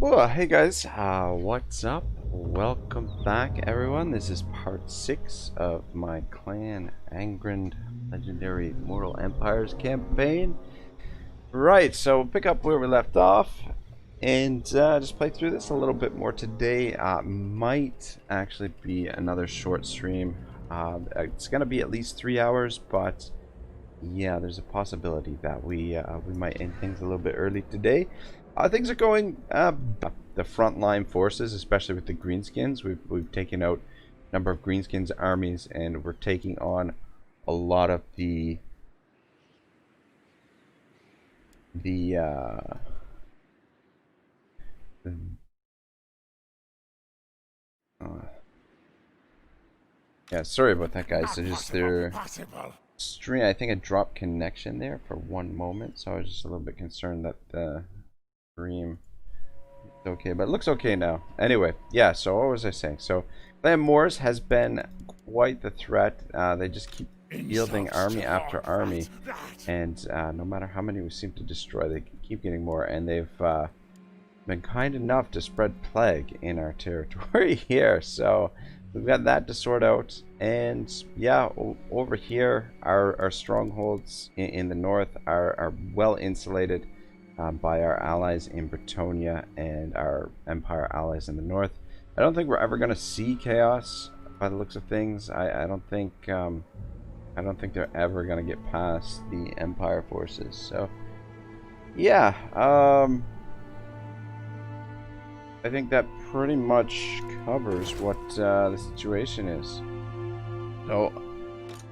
Well, hey guys, what's up? Welcome back, everyone. This is part 6 of my clan Angrund Legendary Mortal Empires campaign. Right, so we'll pick up where we left off and just play through this a little bit more today. Might actually be another short stream. It's going to be at least 3 hours, but yeah, there's a possibility that we might end things a little bit early today. Things are going. The frontline forces, especially with the greenskins, we've taken out a number of greenskins armies, and we're taking on a lot of the yeah. Sorry about that, guys. So just their stream. I think I dropped connection there for one moment, so I was just a little bit concerned that the stream. Okay, but it looks okay now. Anyway, yeah, so what was I saying? So, Clan Moors has been quite the threat. They just keep fielding army after army, and no matter how many we seem to destroy, they keep getting more, and they've been kind enough to spread plague in our territory here, so we've got that to sort out. And yeah, over here, our strongholds in the north are well insulated by our allies in Bretonia and our Empire allies in the north. I don't think we're ever going to see chaos by the looks of things. I don't think they're ever going to get past the Empire forces. So yeah, I think that pretty much covers what the situation is. So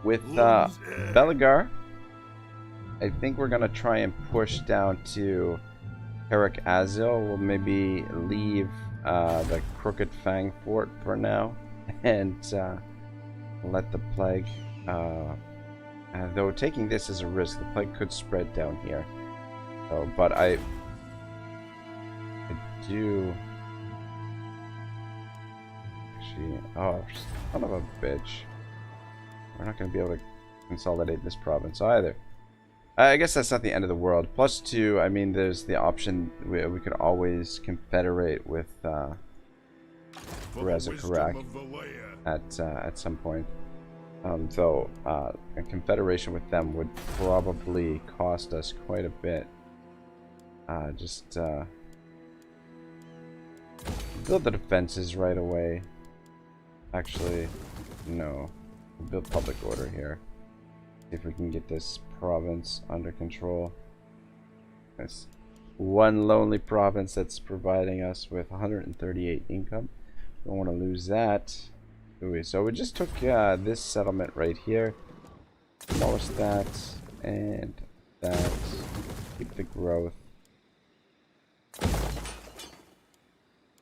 with Belegar, I think we're going to try and push down to Karak-Azil. We'll maybe leave the Crooked Fang Fort for now and let the plague, though taking this as a risk, the plague could spread down here. So, but I do actually, oh, son of a bitch. We're not going to be able to consolidate this province either. I guess that's not the end of the world. Plus two, I mean, there's the option we could always confederate with Karaz-a-Karak at some point. Though a confederation with them would probably cost us quite a bit. Build the defenses right away. Actually, no. We'll build public order here. See if we can get this province under control. This one lonely province that's providing us with 138 income. Don't want to lose that, do we? So we just took this settlement right here. Demolish that and that. Keep the growth.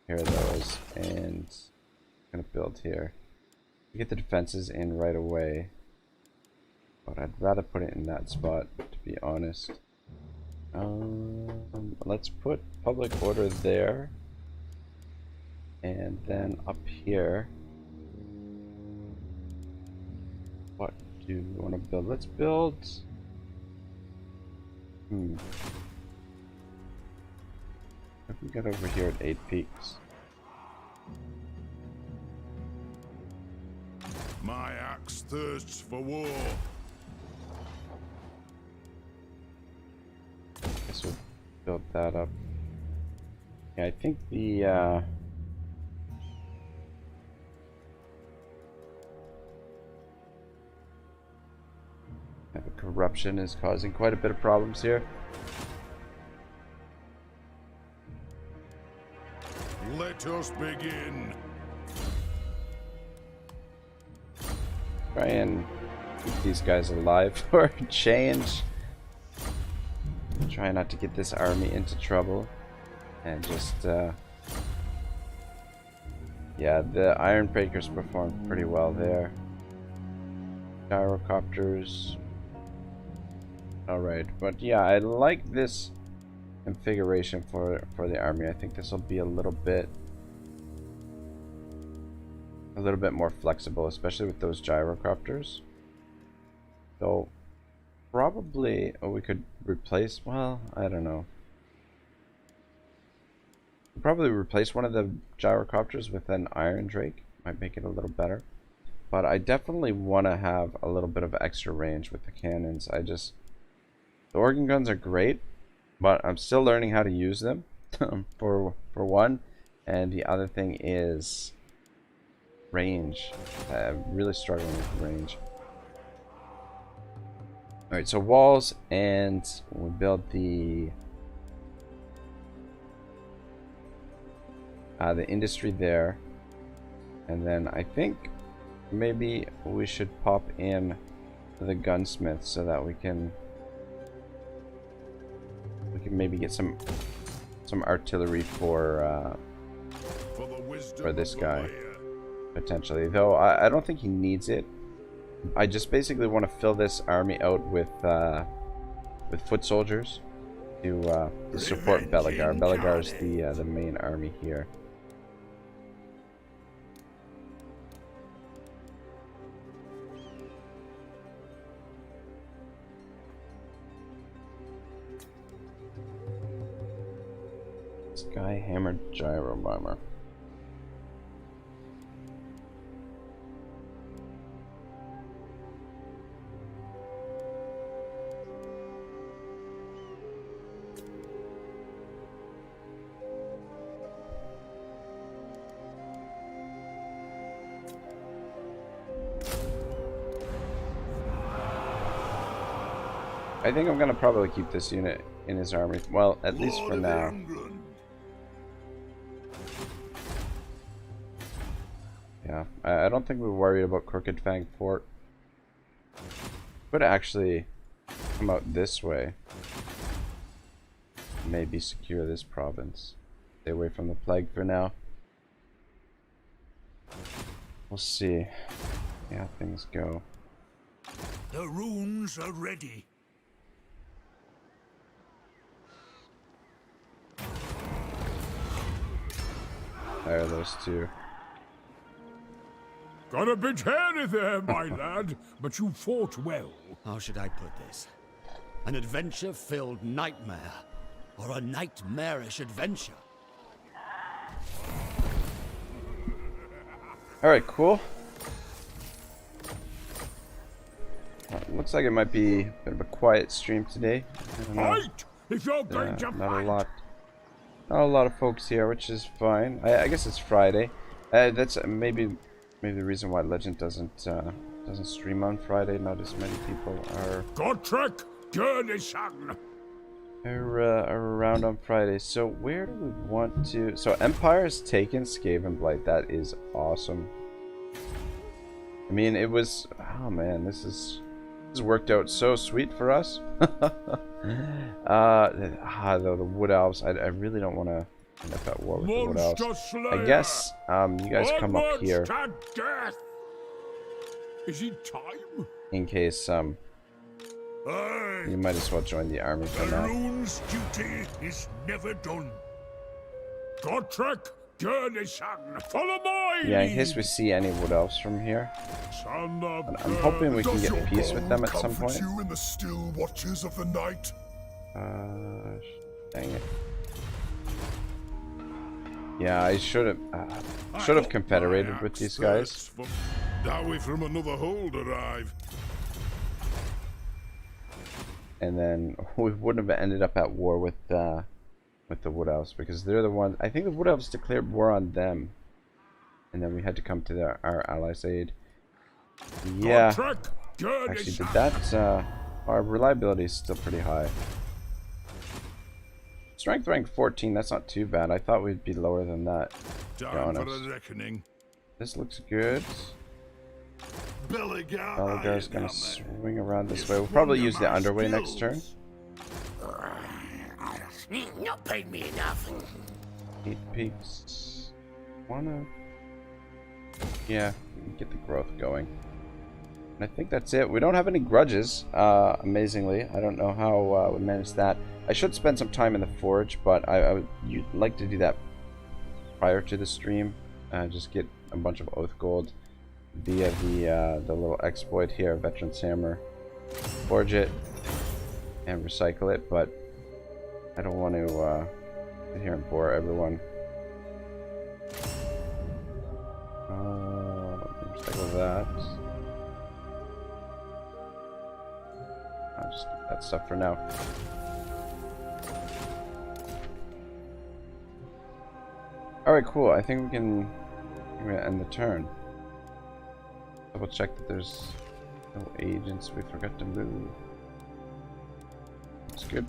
Here are those, and I'm gonna build here. Get the defenses in right away. But I'd rather put it in that spot, to be honest. Let's put public order there. And then up here. What do we want to build? Let's build... If we get over here at 8 peaks. My axe thirsts for war. Guess we'll build that up. Yeah, I think the corruption is causing quite a bit of problems here. Let us begin. Try and keep these guys alive for a change. Try not to get this army into trouble. And just, yeah, the Iron Breakers performed pretty well there. Gyrocopters. Alright, but yeah, I like this configuration for the army. I think this will be a little bit more flexible, especially with those gyrocopters. So probably we could replace, well, I don't know. probably replace one of the gyrocopters with an iron drake. Might make it a little better. But I definitely want to have a little bit of extra range with the cannons. The organ guns are great, but I'm still learning how to use them for one. And the other thing is range. I'm really struggling with range. Alright, so walls, and we build the industry there. And then I think maybe we should pop in the gunsmith so that we can maybe get some artillery for this guy potentially. Though I don't think he needs it. I just basically want to fill this army out with foot soldiers to support Belegar. Belegar is the main army here. Sky Hammered Gyro Bomber. I think I'm gonna probably keep this unit in his army. Well, at least for now. Yeah, I don't think we're worried about Crooked Fang Fort. Could actually come out this way. Maybe secure this province. Stay away from the plague for now. We'll see. Yeah, things go. The runes are ready. There are those two. Got a bit hairy there, my lad, but you fought well. How should I put this? An adventure-filled nightmare, or a nightmarish adventure? Alright, cool. Looks like it might be a bit of a quiet stream today. I don't know. Fight! If you're going to Not fight! a lot of folks here, which is fine. I guess it's Friday. That's maybe the reason why Legend doesn't stream on Friday. Not as many people are around on Friday. So where do we want to? So Empire's taken Skaven Blight. That is awesome. I mean, it was. Oh man, this has worked out so sweet for us. Though the Wood Elves, I really don't want to end up at war with the Wood Elves. I guess you guys come up here Is it time? in case you might as well join the army for The now. rune's duty is never done. Gotrek, Gurnisan, follow my Yeah, in case we see any Wood Elves from here. Son of I'm hoping we can Does get your peace with them at some comfort point. you in the still watches of the night? Dang it. Yeah, I should have confederated with these guys. Dowry from another hold arrive. And then we wouldn't have ended up at war with the Wood Elves, because they're the ones. I think the Wood Elves declared war on them, and then we had to come to our allies' aid. Yeah, actually did that. Our reliability is still pretty high. Strength rank 14. That's not too bad. I thought we'd be lower than that, to be Time for honest. a reckoning. This looks good. Belegar's gonna swing around this way. We'll probably use the underway next turn. Not paid me enough. 8 peaks. Yeah, get the growth going. And I think that's it. We don't have any grudges, amazingly. I don't know how we managed that. I should spend some time in the forge, but I would like to do that prior to the stream. Just get a bunch of oath gold via the little exploit here, Veteran's Hammer. Forge it and recycle it, but I don't want to sit here and bore everyone Recycle that. I'll just keep that stuff for now. Alright, cool. I think I'm gonna end the turn. Double check that there's no agents we forgot to move. That's good.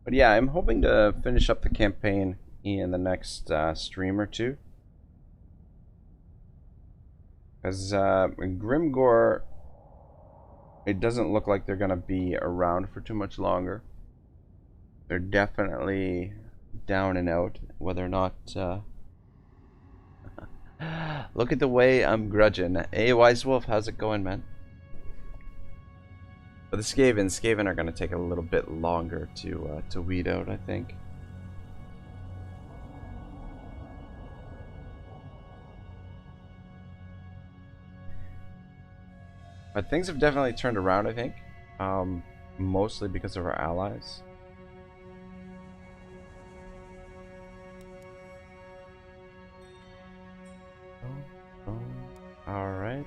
But yeah, I'm hoping to finish up the campaign in the next stream or two. Because Grimgor, it doesn't look like they're going to be around for too much longer. They're definitely down and out, whether or not... Look at the way I'm grudging. Hey, Wise Wolf, how's it going, man? But the Skaven are going to take a little bit longer to weed out, I think. But things have definitely turned around, I think. Mostly because of our allies. Alright.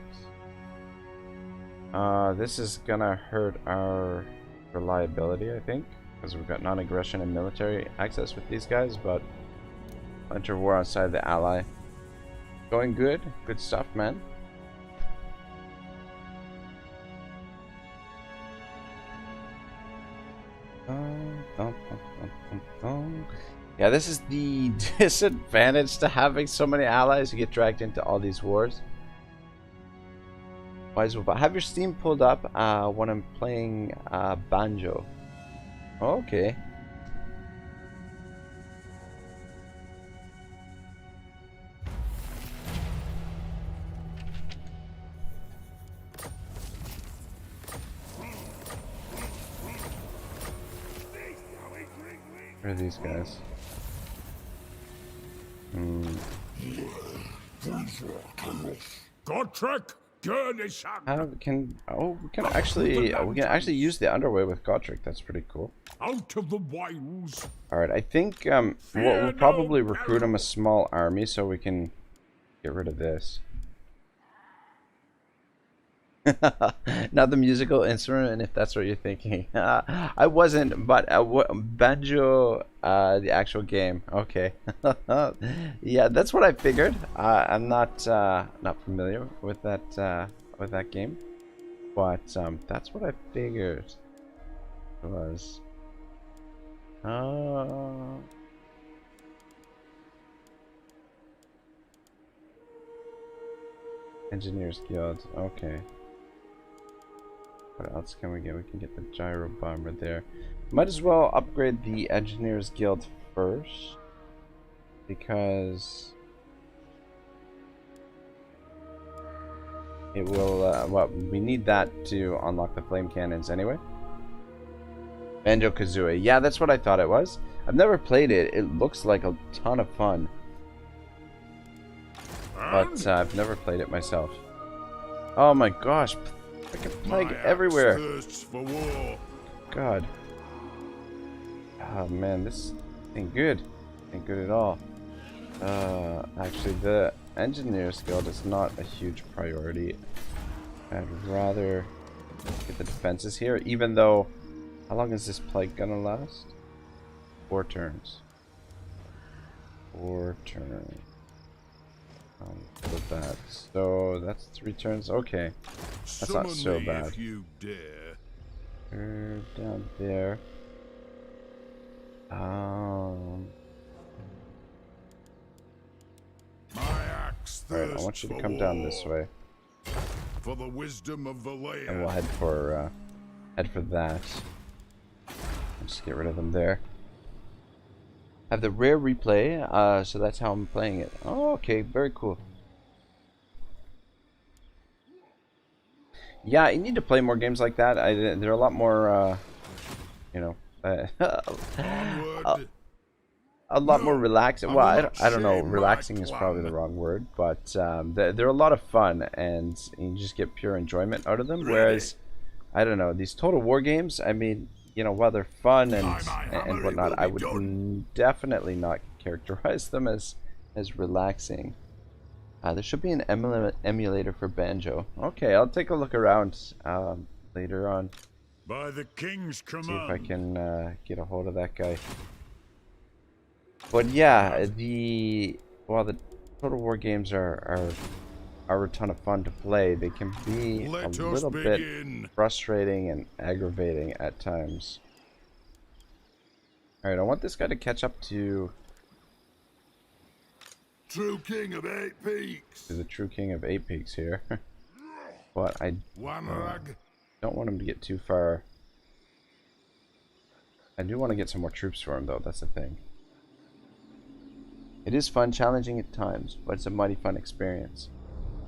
This is gonna hurt our reliability, I think. Because we've got non-aggression and military access with these guys, but enter war outside the ally. Going good. Good stuff, man. Yeah, this is the disadvantage to having so many allies. You get dragged into all these wars. Wise Wolf, have your Steam pulled up when I'm playing Banjo. Okay. Where are these guys? Gotrek, How can we can actually use the underway with Gotrek. That's pretty cool. out of the wilds. All right, I think we'll probably recruit him a small army so we can get rid of this. Not the musical instrument, if that's what you're thinking. I wasn't, but Banjo, the actual game. Okay. Yeah, that's what I figured. I'm not familiar with that game, but that's what I figured it was. Engineers Guild. Okay. What else can we get? We can get the gyro bomber there. Might as well upgrade the Engineers Guild first, because it will. Well, we need that to unlock the flame cannons anyway. Banjo-Kazooie. Yeah, that's what I thought it was. I've never played it. It looks like a ton of fun, but I've never played it myself. Oh my gosh. Freaking plague everywhere. God. Oh man, this ain't good. Ain't good at all. Actually, the Engineers Guild is not a huge priority. I'd rather get the defenses here, even though... How long is this plague gonna last? 4 turns. 4 turns. With that. So that's 3 turns. Okay. That's not so bad. If you dare. Down there. My axe Alright, I want you to come down this way. For the wisdom of the land. And we'll head for that. Just get rid of them there. Have the rare replay, so that's how I'm playing it. Oh, okay, very cool. Yeah, I need to play more games like that. They're a lot more, you know, a lot more relaxing. I'm Well, not I don't know. sharing my Relaxing is probably the plan. wrong word, but they're a lot of fun, and you just get pure enjoyment out of them. Whereas, I don't know, these Total War games. I mean, you know, while they're fun By my hammer, and it whatnot, will I be would done. definitely not characterize them as relaxing. There should be an emulator for Banjo. Okay, I'll take a look around later on. By the king's See if I command. can get a hold of that guy. But yeah, while the Total War games are a ton of fun to play, they can be a Let us little bit begin. frustrating and aggravating at times. Alright, I want this guy to catch up to True king of 8 peaks. the true king of 8 peaks here. But I One rag. don't want him to get too far. I do want to get some more troops for him, though. That's the thing. It is fun, challenging at times, but it's a mighty fun experience.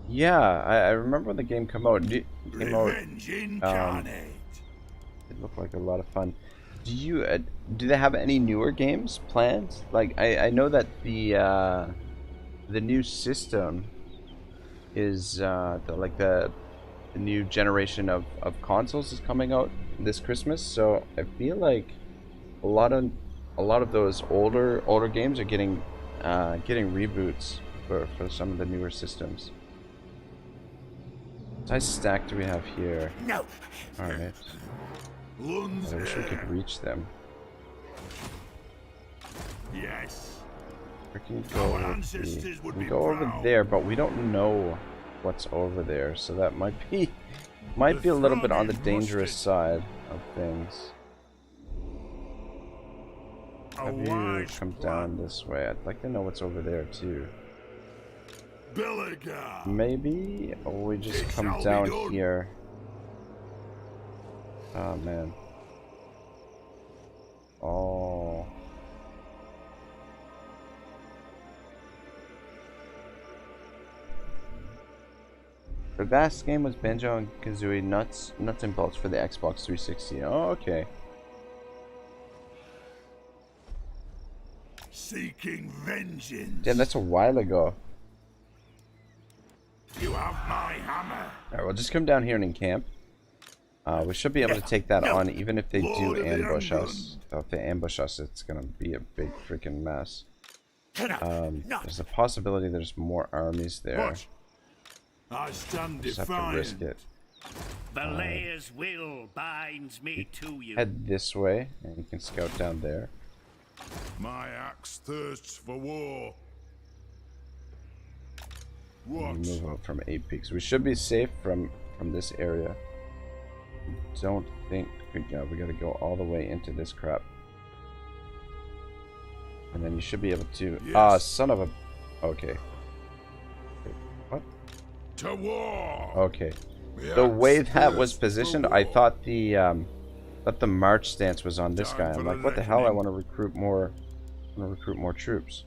Yeah, I remember when the game came out. Revenge incarnate. It looked like a lot of fun. Do they have any newer games planned? Like I know that the new system is the new generation of consoles is coming out this Christmas. So I feel like a lot of those older games are getting reboots for some of the newer systems. What size stack do we have here? No. Alright. I wish we could reach them. Yes. We can Our go, ancestors would be over proud. there, but we don't know what's over there, so that might be a little bit on the dangerous side of things. Have you come down this way? I'd like to know what's over there too. Belegar. Maybe, or we just It come shall be down done. here. Oh man. Oh. The last game was Banjo and Kazooie Nuts and Bolts for the Xbox 360. Oh, okay. Seeking vengeance. Damn, that's a while ago. You have my hammer. Alright, we'll just come down here and encamp. We should be able to take that on even if they Lord do of the ambush Angrund. us. So if they ambush us, it's gonna be a big freaking mess. No. There's a possibility there's more armies there. What? I stand Just have to risk defiant. it. Belegar's will binds me to you. Head this way, and you can scout down there. My axe thirsts for war. We What? move out from 8 peaks. We should be safe from this area. Don't think we gotta go all the way into this crap. And then you should be able to Yes. son of a okay. What? To war. Okay. The The way axe that was thirsts for positioned, I war. thought the march stance was on this Time guy. for I'm the like, what the hell? I reckoning. want to recruit more troops.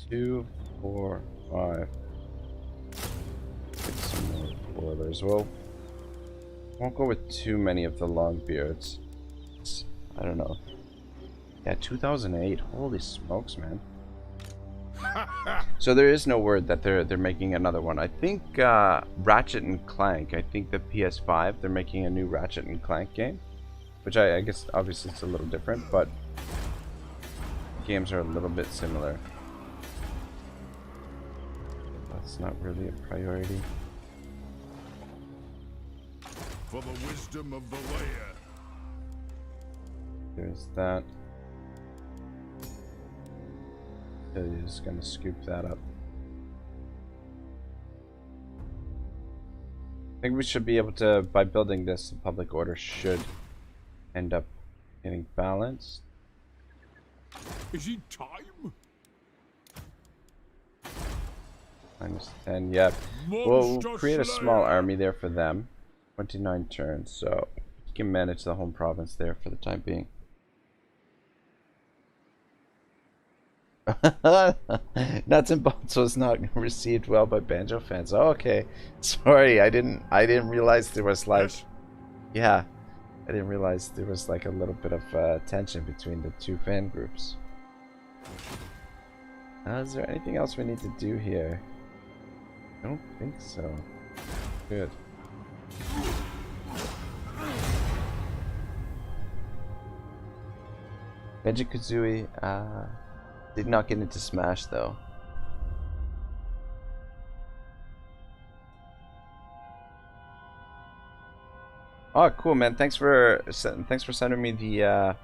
2, 4, 5. Get some more boilers. Well, won't go with too many of the Longbeards. I don't know. Yeah, 2008. Holy smokes, man. So there is no word that they're making another one. I think Ratchet and Clank. I think the PS5 they're making a new Ratchet and Clank game, which I guess obviously it's a little different, but games are a little bit similar. That's not really a priority. For the wisdom of the layer. There's that. You're just gonna scoop that up. I think we should be able to, by building this, the public order should end up getting balanced. Is it time? -10, yeah. We'll Monster create a small Slayer. army there for them. 29 turns, so you can manage the home province there for the time being. Nuts and bolts was not received well by Banjo fans. Oh, okay, sorry, I didn't realize there was like, Yes. yeah, I didn't realize there was like a little bit of tension between the two fan groups. Is there anything else we need to do here? I don't think so. Good. Banjo-Kazooie, did not get into Smash though. Oh, cool, man! Thanks for sending me the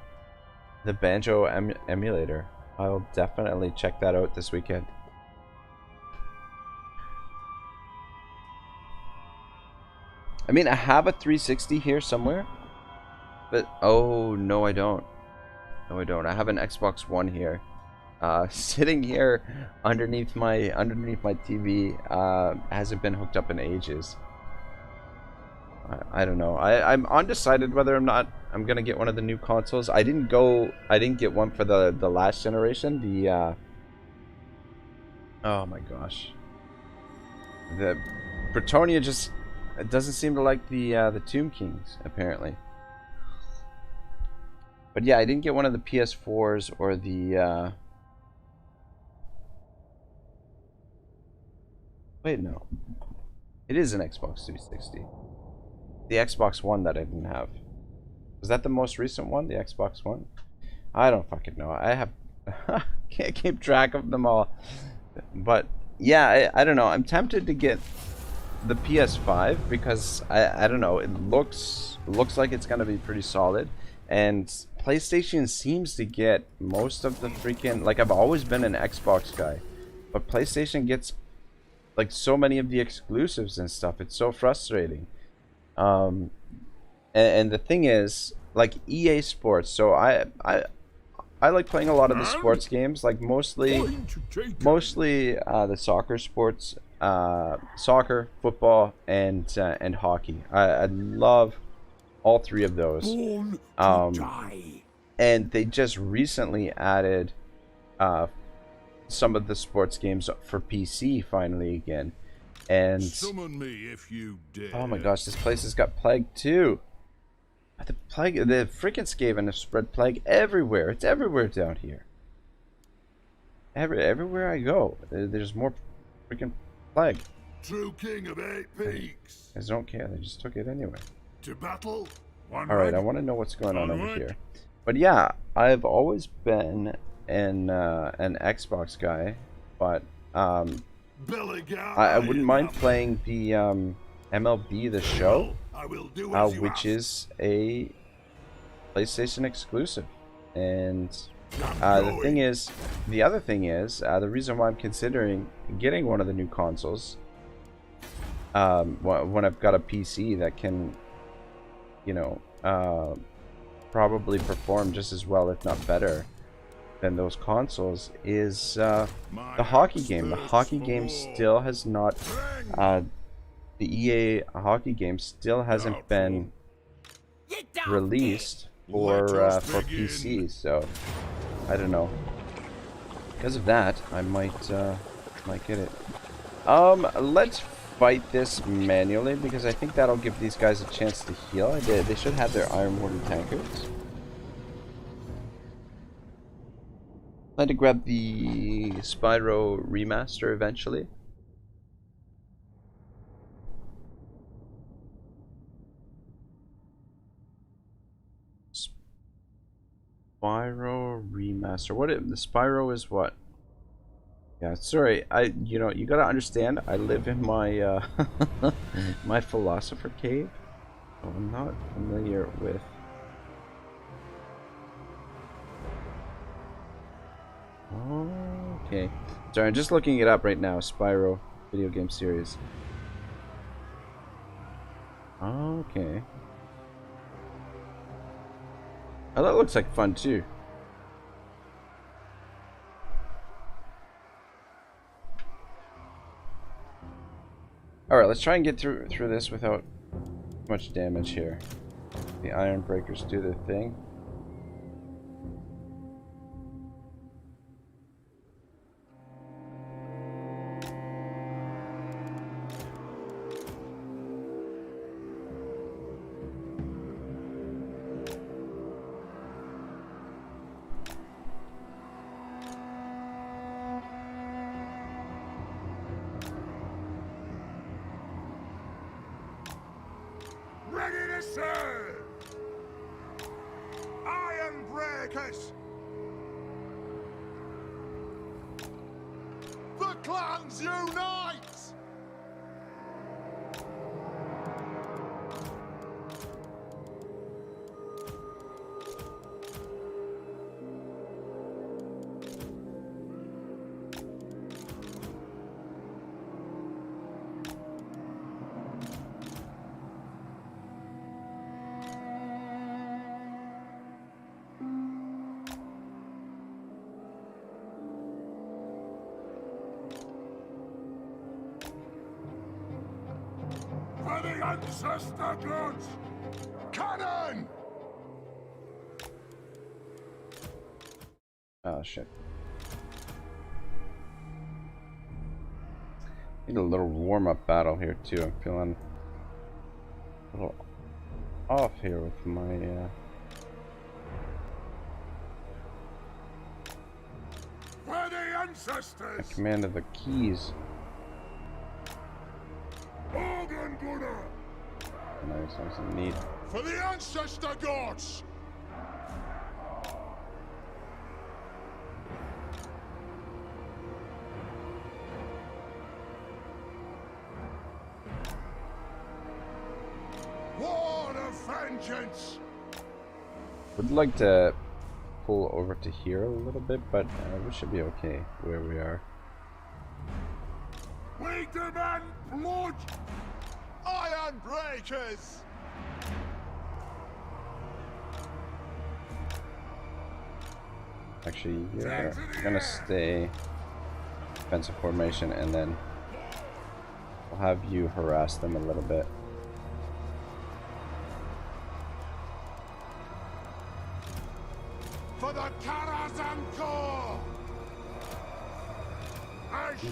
Banjo emulator. I'll definitely check that out this weekend. I mean, I have a 360 here somewhere, but oh no, I don't. No, I don't. I have an Xbox One here, sitting here underneath my TV. Hasn't been hooked up in ages. I don't know. I'm undecided whether or not I'm gonna get one of the new consoles. I didn't get one for the last generation. The oh my gosh, the Bretonia just doesn't seem to like the Tomb Kings apparently. But yeah, I didn't get one of the PS4s or the wait, no. It is an Xbox 360. The Xbox One that I didn't have. Was that the most recent one? The Xbox One? I don't fucking know. I have can't keep track of them all. But yeah, I don't know. I'm tempted to get the PS5 because I don't know. It looks like it's gonna be pretty solid, and PlayStation seems to get most of the freaking, like, I've always been an Xbox guy, but PlayStation gets like so many of the exclusives and stuff. It's so frustrating. And the thing is, like, EA Sports, so I like playing a lot of the sports games, like mostly the soccer sports, soccer, football, and hockey. I love all three of those. And they just recently added some of the sports games for PC finally again. And summon me if you dare. Oh my gosh, this place has got plague too. The freaking Skaven have spread plague everywhere. It's everywhere down here. Everywhere I go, there's more freaking plague. True king of 8 peaks. Guys don't care. They just took it anyway. To battle. All right, I want to know what's going on over here. But yeah, I've always been an Xbox guy, but Belegar, I wouldn't mind playing the MLB The Show, which is a PlayStation exclusive. And the other thing is, the reason why I'm considering getting one of the new consoles, when I've got a PC that can, you know, probably perform just as well, if not better, than those consoles, is the hockey game. The hockey game still has not, the EA hockey game still hasn't been released for PC. So I don't know. Because of that, I might get it. Let's fight this manually because I think that'll give these guys a chance to heal. They should have their Iron Warden tankards. Plan to grab the Spyro remaster eventually. Spyro remaster. The Spyro is what? Yeah, sorry. You know, you gotta understand. I live in my my philosopher cave, so I'm not familiar with. Okay. Sorry, I'm just looking it up right now. Spyro video game series. Okay. Oh, that looks like fun too. Alright, let's try and get through this without much damage here. The Iron Breakers do their thing. berserkers! The clans unite! For the ancestor gods! Cannon! Oh shit. Need a little warm-up battle here too. I'm feeling a little off here with my For the ancestors! command of the keys. Angrund! Nice and neat. For the ancestor gods! War of vengeance! Would like to pull over to here a little bit, but we should be okay where we are. We demand blood! Iron breakers! Actually, you're gonna stay defensive formation, and then we'll have you harass them a little bit. For the Karaz-a-Karak!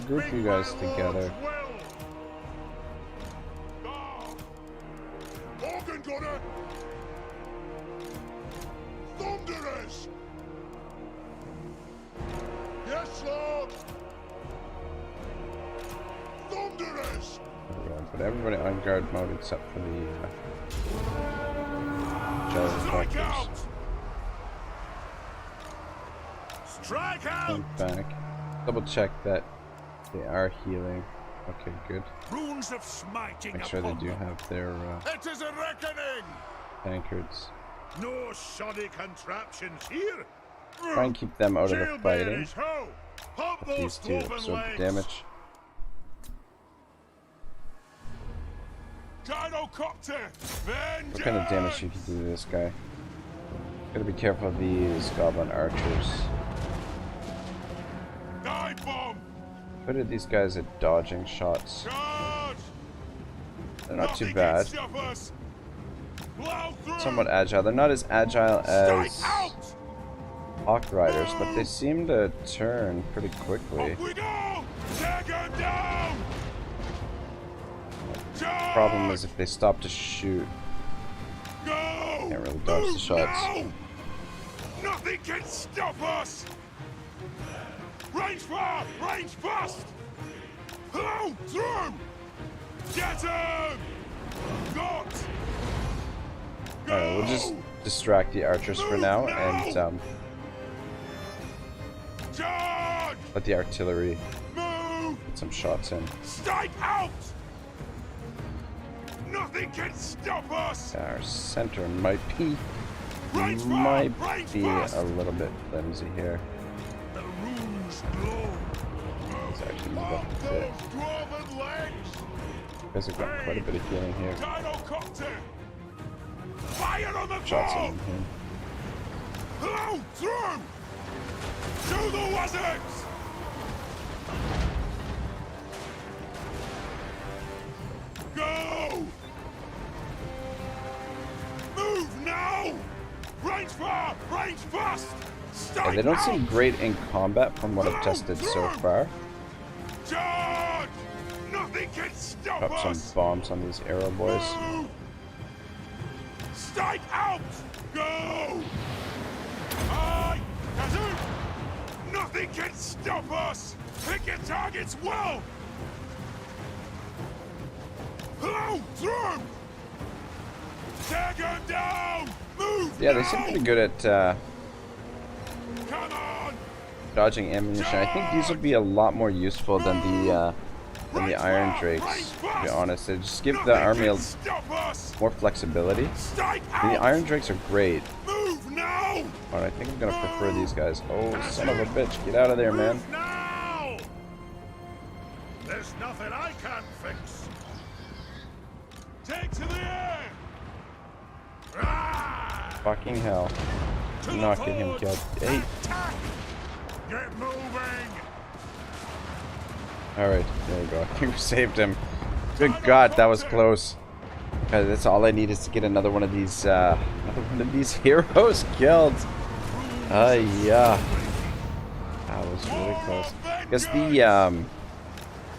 Group you guys together. Organ gunner! Thunderers! Yes, Lord! Thunderers! Put everybody on guard mode except for the Strike Jelly out! Strike out! back. Double check that they are healing. Okay, good. Runes of smiting Make sure they upon do them. have their It is a reckoning! tankards. No shoddy contraptions here! Try and keep them out of the fighting. Jailbearers, ho! Pump These those two dwarven absorb legs! damage. Gyrocopter! What kind of damage you can do to this guy? Gotta be careful of these goblin archers. Dive bomb! What are these guys at dodging shots? Charge! They're not too Nothing bad. can stop us. Plow through! Somewhat agile. They're not as agile Strike as out! Hawk Riders, but they seem to turn pretty quickly. Up we go! Take her down! Charge! Problem is if they stop to shoot, Go! can't really dodge the Move shots. now! Nothing can stop us! Range far! Range fast! Hello! Through! Get him! Got! Alright, we'll just distract the archers for now and Charge! let the artillery Move! get some shots in. Strike out! Nothing can stop us! Our center might be Range far! Range fast! a little bit flimsy here. The runes glow! Let's actually move Pump up a those bit. dwarven legs! You guys have got quite a bit of healing here. Gyrocopter! Fire on the Shots ball! in him. Hello! Through! To the wizards! Go! Move now! Range far! Range fast! Yeah, they don't seem out! great in combat from what I've tested so far. Charge! Nothing can stop Drop some us! bombs on these arrow boys. Move! Strike out! Go! Aye! That's it! Nothing can stop us! Pick your targets well! Hello! Through! Take her down! Move Yeah, they now! seem pretty good at Come on! dodging ammunition. I think these would be a lot more useful than the Iron Drakes, to be honest. They just give the army more flexibility. And the Iron Drakes are great. Move now! But I think I'm gonna prefer these guys. Oh, son of a bitch. Get out of there, man. Now! There's nothing I can't fix. Take to the air! Ah! Fucking hell. I'm not getting him killed. Hey. Attack! Get moving! Alright, there we go. I think we saved him. Good God, that was close. Guys, that's all I need is to get another one of these heroes killed. Yeah. That was really close. Because the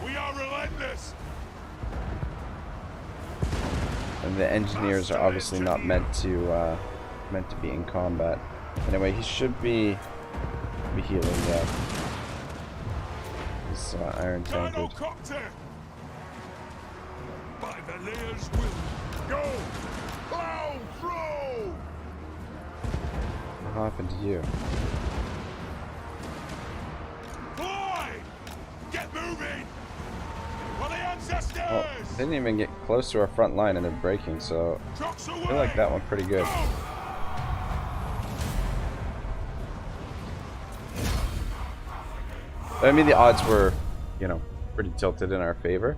We are relentless. and the engineers are obviously not meant to be in combat. Anyway, he should be healing. Yeah. This iron tankard. By Belegar's will, go! Plow through! What happened to you? Boy! Get moving! For the ancestors! Well, they didn't even get close to our front line and they're breaking, so Trucks away! I feel like that one pretty good. Go! But I mean, the odds were, you know, pretty tilted in our favor.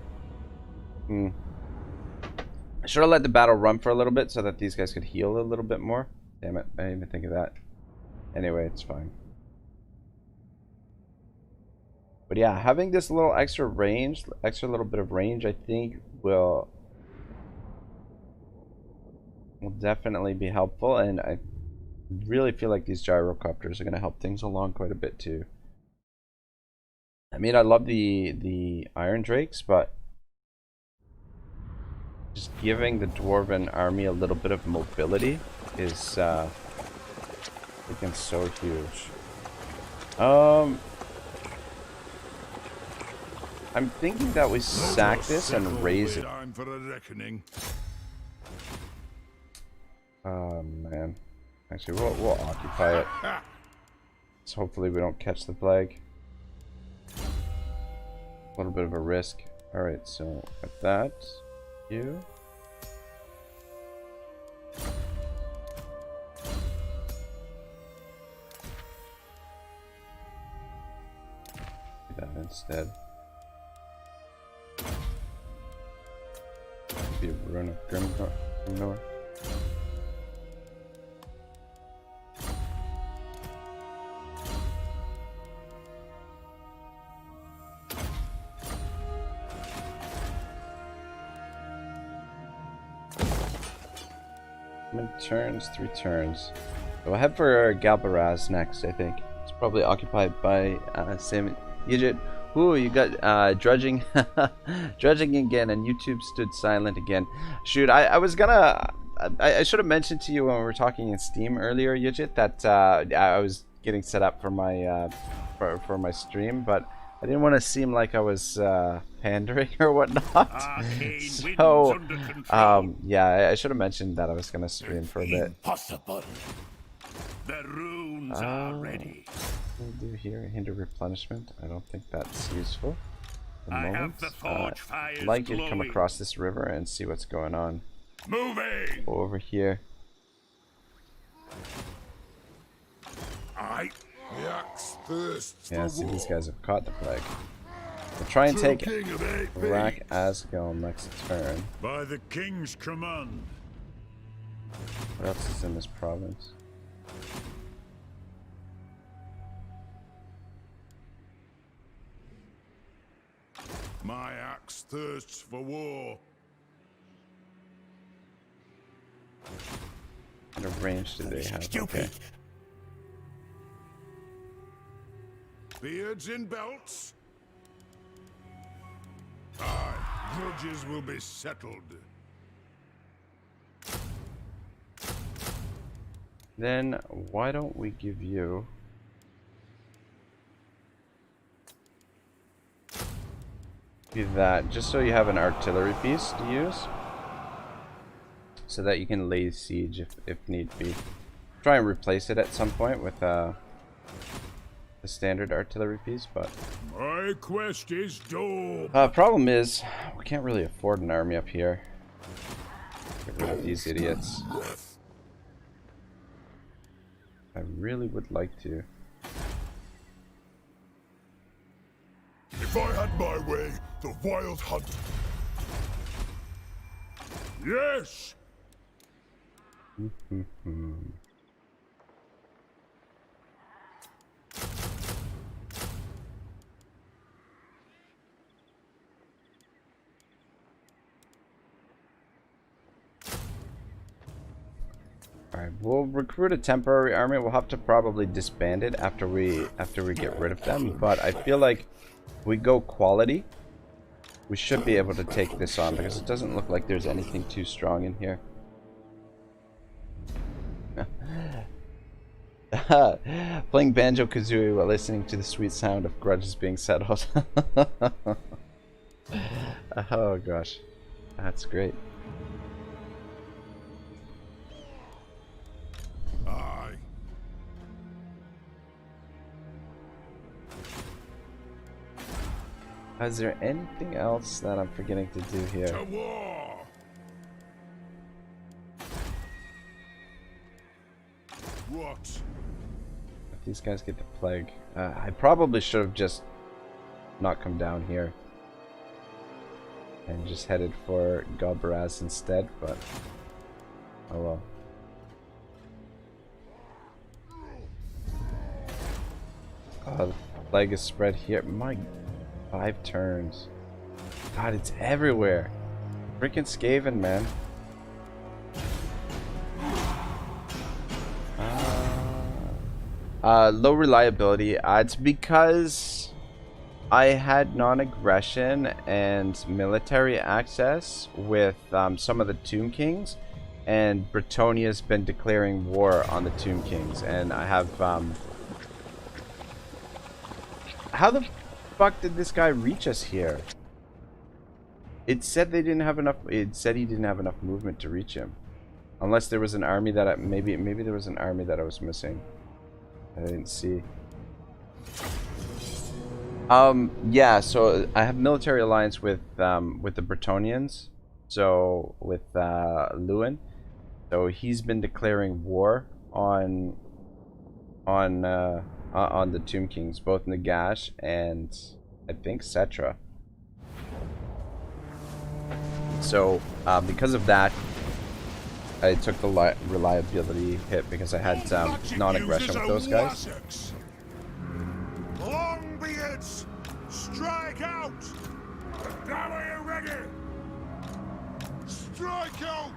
I should have let the battle run for a little bit so that these guys could heal a little bit more. Damn it, I didn't even think of that. Anyway, it's fine. But yeah, having this little extra little bit of range, I think will definitely be helpful. And I really feel like these gyrocopters are going to help things along quite a bit too. I mean, I love the Iron Drakes, but just giving the Dwarven army a little bit of mobility is freaking so huge. I'm thinking that we sack this and raise it. Time for a reckoning. Oh man, actually we'll occupy it. So hopefully we don't catch the plague. A little bit of a risk. All right, so with that, you. Do that instead. Be a rune of Grimgor. How many turns? 3 turns. So we'll head for Galbaraz next, I think. It's probably occupied by Sam Yijit. Ooh, you got drudging drudging again, and YouTube stood silent again. Shoot, I was gonna I should have mentioned to you when we were talking in Steam earlier, Yijit, that I was getting set up for my for my stream, but I didn't want to seem like I was pandering or whatnot. So yeah, I should have mentioned that I was gonna stream for a bit. Impossible. The runes are ready. What do we do here? Hinder replenishment. I don't think that's useful. At the I moment. have the forge fires I'd like you to come glowing. across this river and see what's going on. Moving! Go over here. The axe thirsts Yeah, for see, war. these guys have caught the plague. We'll try and take King of eight Karaz-a-Karak next turn. by the king's command. What else is in this province? My axe thirsts for war. What kind of range do they have? Okay. Beards in belts. Aye, grudges will be settled. Then why don't we give you that, just so you have an artillery piece to use, so that you can lay siege if need be. Try and replace it at some point with standard artillery piece, but My quest is doomed. problem is we can't really afford an army up here. Get rid of these idiots. I really would like to. If I had my way, the wild hunt. Yes. Alright, we'll recruit a temporary army. We'll have to probably disband it after we get rid of them, but I feel like if we go quality, we should be able to take this on because it doesn't look like there's anything too strong in here. Playing Banjo-Kazooie while listening to the sweet sound of grudges being settled. Oh gosh, that's great. Aye. Is there anything else that I'm forgetting to do here? To war. What? If these guys get the plague, I probably should have just not come down here and just headed for Galbaraz instead, but oh well. The plague is spread here. My 5 turns. God, it's everywhere. Freaking Skaven, man. Low reliability. It's because I had non-aggression and military access with some of the Tomb Kings, and Bretonia's been declaring war on the Tomb Kings, and I have how the fuck did this guy reach us here? It said they didn't have enough. It said he didn't have enough movement to reach him, unless there was an army that maybe there was an army that I was missing. I didn't see. Yeah. So I have military alliance with the Bretonians. So with Lewin. So he's been declaring war on the Tomb Kings, both Nagash and I think Cetra. So because of that, I took the reliability hit because I had non-aggression with those guys. Longbeards, strike out! Cavalry ready! Strike out!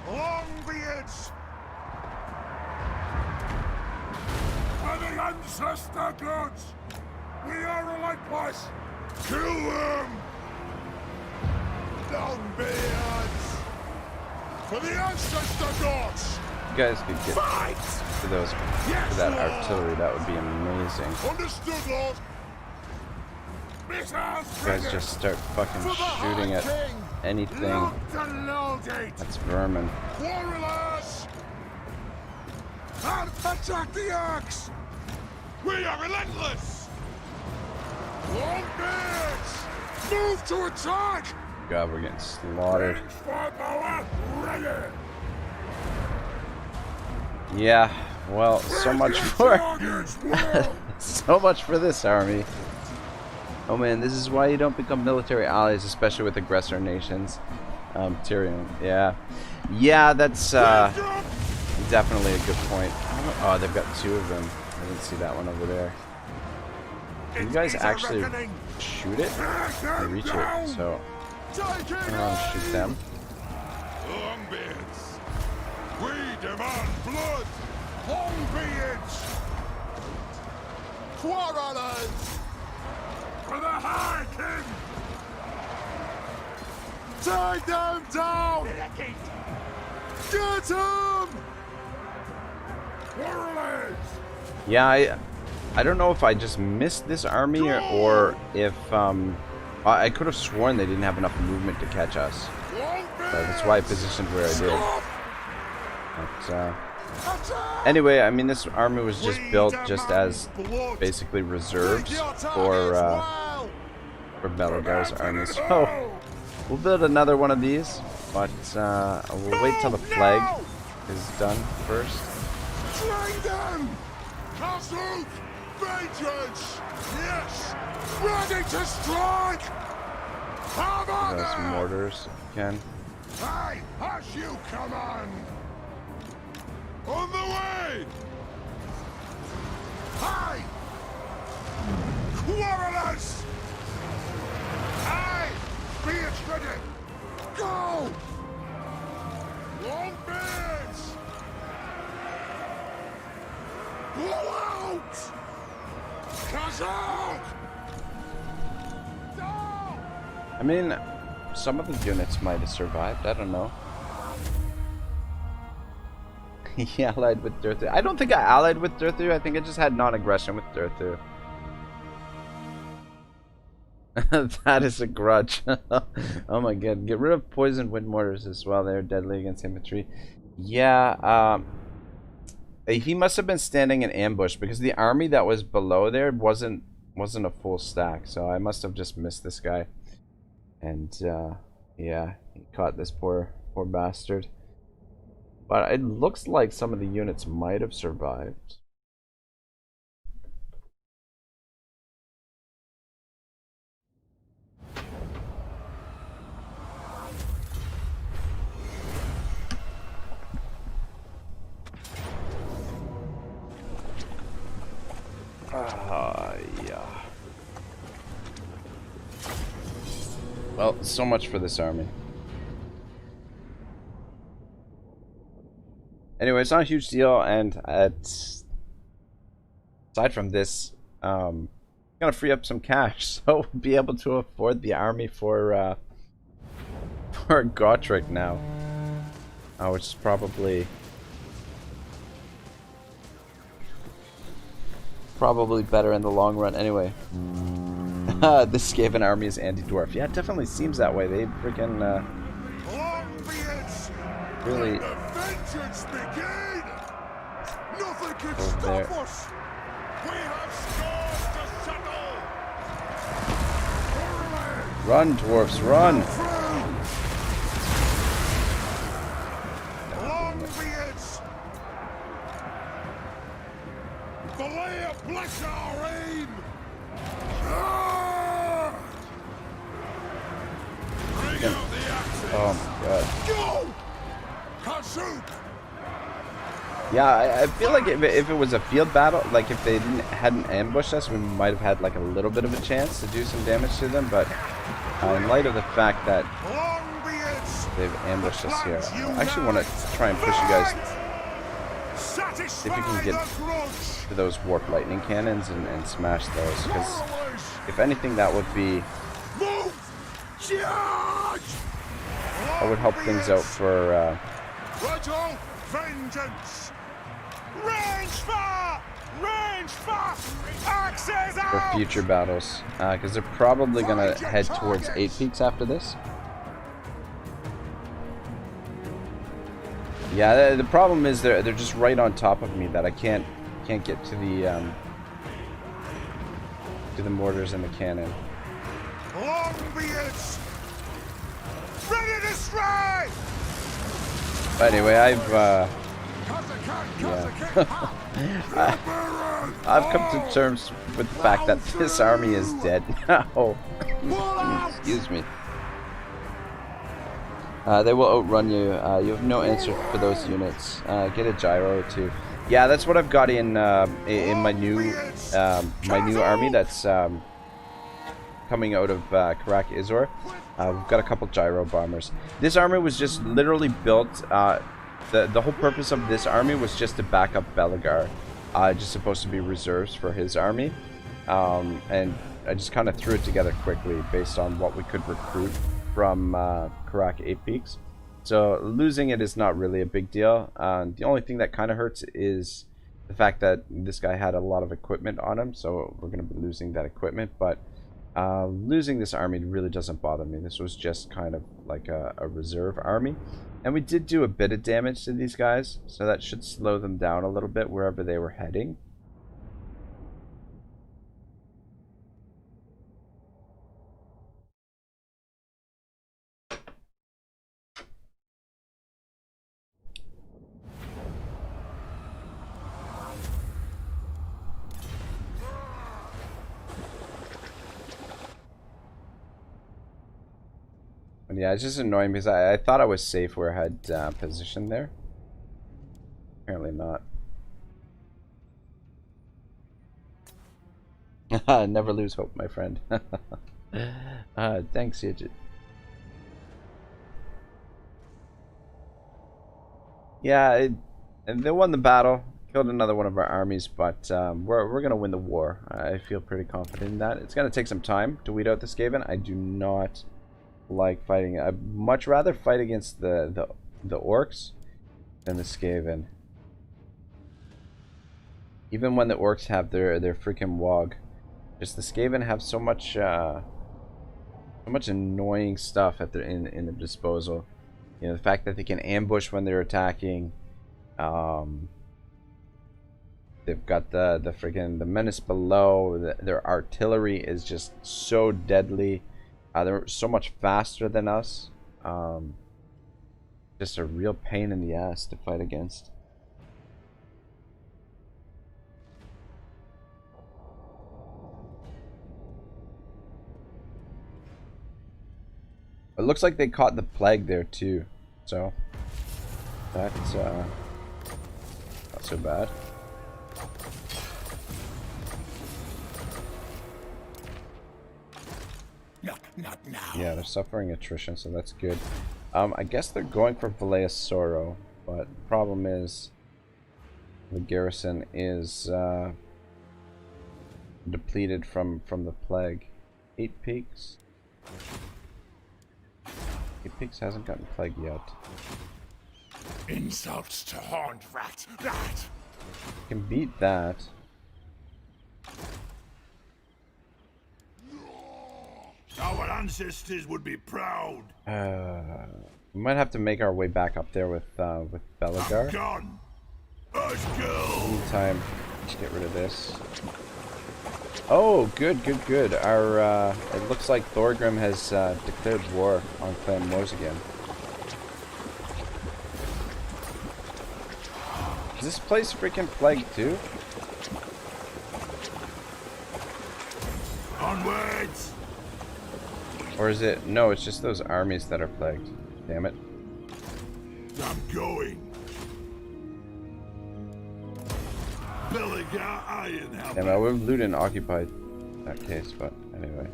Longbeards! For the ancestor gods! We are relentless! Kill them! Longbeards! For the ancestor gods! You guys could get to those to that artillery. That would be amazing. Understood, Lord! You guys just start fucking shooting at anything that's vermin. Warriors! Attack the axe! We are relentless! Longbeards! Move to attack! God, we're getting slaughtered. Yeah, well, so much for so much for this army. Oh man, this is why you don't become military allies, especially with aggressor nations. Tyrion, yeah, that's definitely a good point. Oh, they've got 2 of them. I didn't see that one over there. Can you guys actually shoot it? I reach it, so I'm gonna shoot them. Longbeards! We demand blood! Longbeards! Quarrelers! For the High King! Take them down! Get him! Quarrelers! Yeah, I don't know if I just missed this army or if I could have sworn they didn't have enough movement to catch us. That's why I positioned where I did. But, anyway, I mean, this army was just built just as basically reserves for Belegar's army. So we'll build another one of these, but we'll wait till the flag is done first. Slay them! Castle! Vengeance! Yes! Ready to strike! Have Got some mortars, if you can. Aye, as you command! On the way! Aye! Quarrelers! Aye! Be it ready! Go! Long beards! Blow out! Kazak! I mean, some of the units might have survived. I don't know. He allied with Durthu. I don't think I allied with Durthu. I think I just had non-aggression with Durthu. That is a grudge. Oh my god. Get rid of poisoned wind mortars as well. They're deadly against infantry. Yeah, he must have been standing in ambush because the army that was below there wasn't a full stack. So I must have just missed this guy. And yeah, he caught this poor bastard. But it looks like some of the units might have survived. Yeah. Well, so much for this army. Anyway, it's not a huge deal, and aside from this, gonna free up some cash, so we'll be able to afford the army for Gotrek now, which is probably better in the long run. Anyway, this Skaven army is anti-dwarf. Yeah, it definitely seems that way. They freaking really Vengeance begin! Nothing can over stop there. us! We have scores to settle! Run, dwarfs, run! Longbeards! Tilea, bless our aim! Bring out the axes! Oh my god. Go! Kazuk! Yeah, I feel like if it was a field battle, like if they hadn't ambushed us, we might have had like a little bit of a chance to do some damage to them, but in light of the fact that they've ambushed us here, I actually want to try and push you guys, see if you can get to those warp lightning cannons and smash those, because if anything that would be, that would help things out for vengeance! Range fire! Range fire! Axes out! for future battles, because they're probably gonna head towards 8 Peaks after this. Yeah, the problem is they're just right on top of me that I can't get to the mortars and the cannon. Longbeards! Ready to strike! But anyway, I've come to terms with the fact that this army is dead now. Excuse me. They will outrun you. You have no answer for those units. Get a gyro or two. Yeah, that's what I've got in my new army that's coming out of Karaz-a-Karak. We've got a couple gyro bombers. This army was just literally built. The whole purpose of this army was just to back up Belegar. Just supposed to be reserves for his army, and I just kind of threw it together quickly based on what we could recruit from Karak 8 Peaks. So losing it is not really a big deal. The only thing that kind of hurts is the fact that this guy had a lot of equipment on him, so we're going to be losing that equipment. But Losing this army really doesn't bother me. This was just kind of like a reserve army. And we did do a bit of damage to these guys, so that should slow them down a little bit wherever they were heading. And yeah, it's just annoying because I thought I was safe where I had positioned there. Apparently not. Never lose hope, my friend. Thanks, Yidget. Yeah, and they won the battle, killed another one of our armies, but we're gonna win the war. I feel pretty confident in that. It's gonna take some time to weed out the Skaven. I do not like fighting. I'd much rather fight against the orcs than the Skaven. Even when the orcs have their freaking wog, just the Skaven have so much annoying stuff at their in their disposal. You know, the fact that they can ambush when they're attacking. They've got the freaking menace below. Their artillery is just so deadly. They're so much faster than us. Just a real pain in the ass to fight against. It looks like they caught the plague there too, so that's not so bad. Not now. Yeah, they're suffering attrition, so that's good. I guess they're going for Valea Sorrow, but the problem is the garrison is depleted from the plague. 8 Peaks. 8 Peaks hasn't gotten plague yet. Insults to horned rat. Rat. Can beat that. Our ancestors would be proud. We might have to make our way back up there with Belegar. Gun. Let's go. Meantime, let's get rid of this. Oh, good. Our it looks like Thorgrim has declared war on Clan Moors again. Is this place freaking plagued too? Onwards. Or is it? No, it's just those armies that are plagued. Damn it. I'm going. Belegar Iron Helmet. Damn it, we've looted and occupied in that case, but anyway.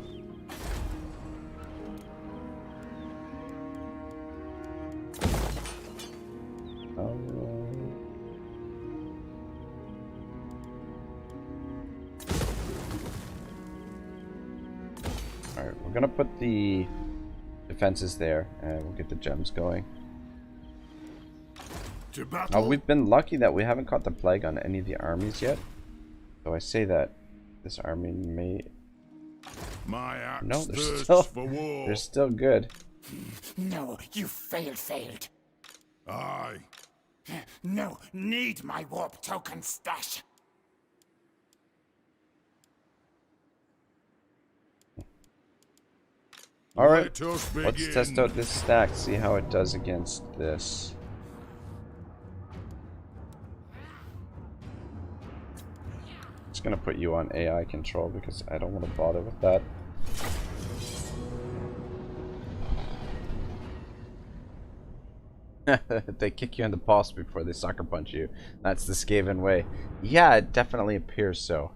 Alright, we're gonna put the defenses there and we'll get the gems going. To battle. We've been lucky that we haven't caught the plague on any of the armies yet. So I say that this army may... My axe No, they're thirsts still, for war. they're still good. No, you failed. Aye. No, need my warp token stash. Alright, Let us let's begin. test out this stack, see how it does against this. Just gonna put you on AI control because I don't want to bother with that. They kick you in the balls before they sucker punch you. That's the Skaven way. Yeah, it definitely appears so.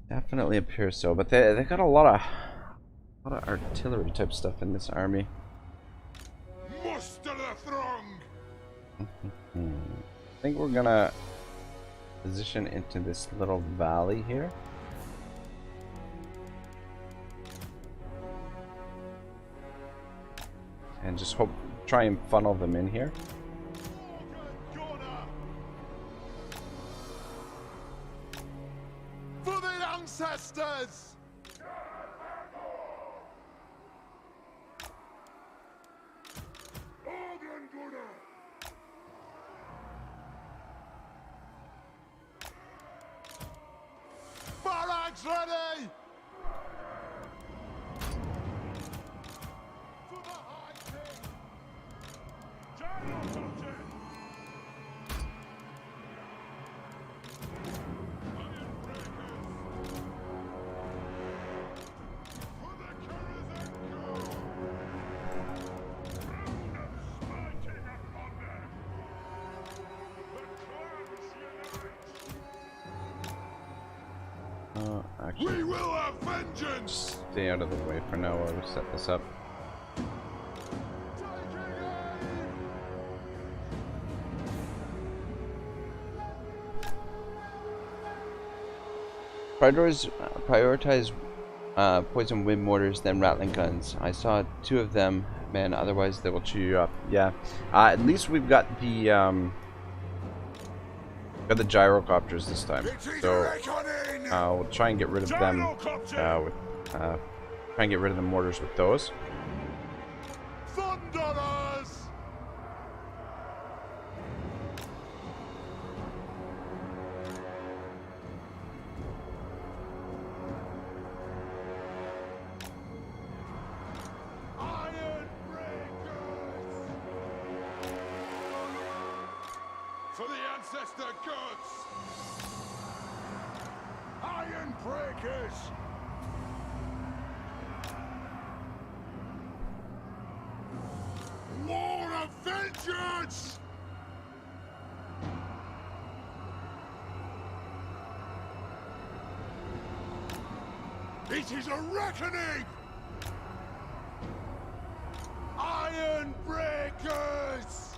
Definitely appears so, but they got a lot of artillery type stuff in this army. Muster the throng. I think we're gonna position into this little valley here. And just try and funnel them in here. For the ancestors! conquerors! Barracks ready! For the High King! General Captain! Iron breakers! For the Karaz-a-Karak! Round of smiting upon them! The clans unite! Actually, We will have vengeance! stay out of the way for now while we set this up. Prioritize poison wind mortars, then rattling guns. I saw 2 of them, man. Otherwise, they will chew you up. Yeah. At least we've got the gyrocopters this time. So we'll try and get rid of them. Try and get rid of the mortars with those. Thunderers! Iron breakers! For the ancestor gods! Iron breakers! War of vengeance! It is a reckoning! Iron breakers!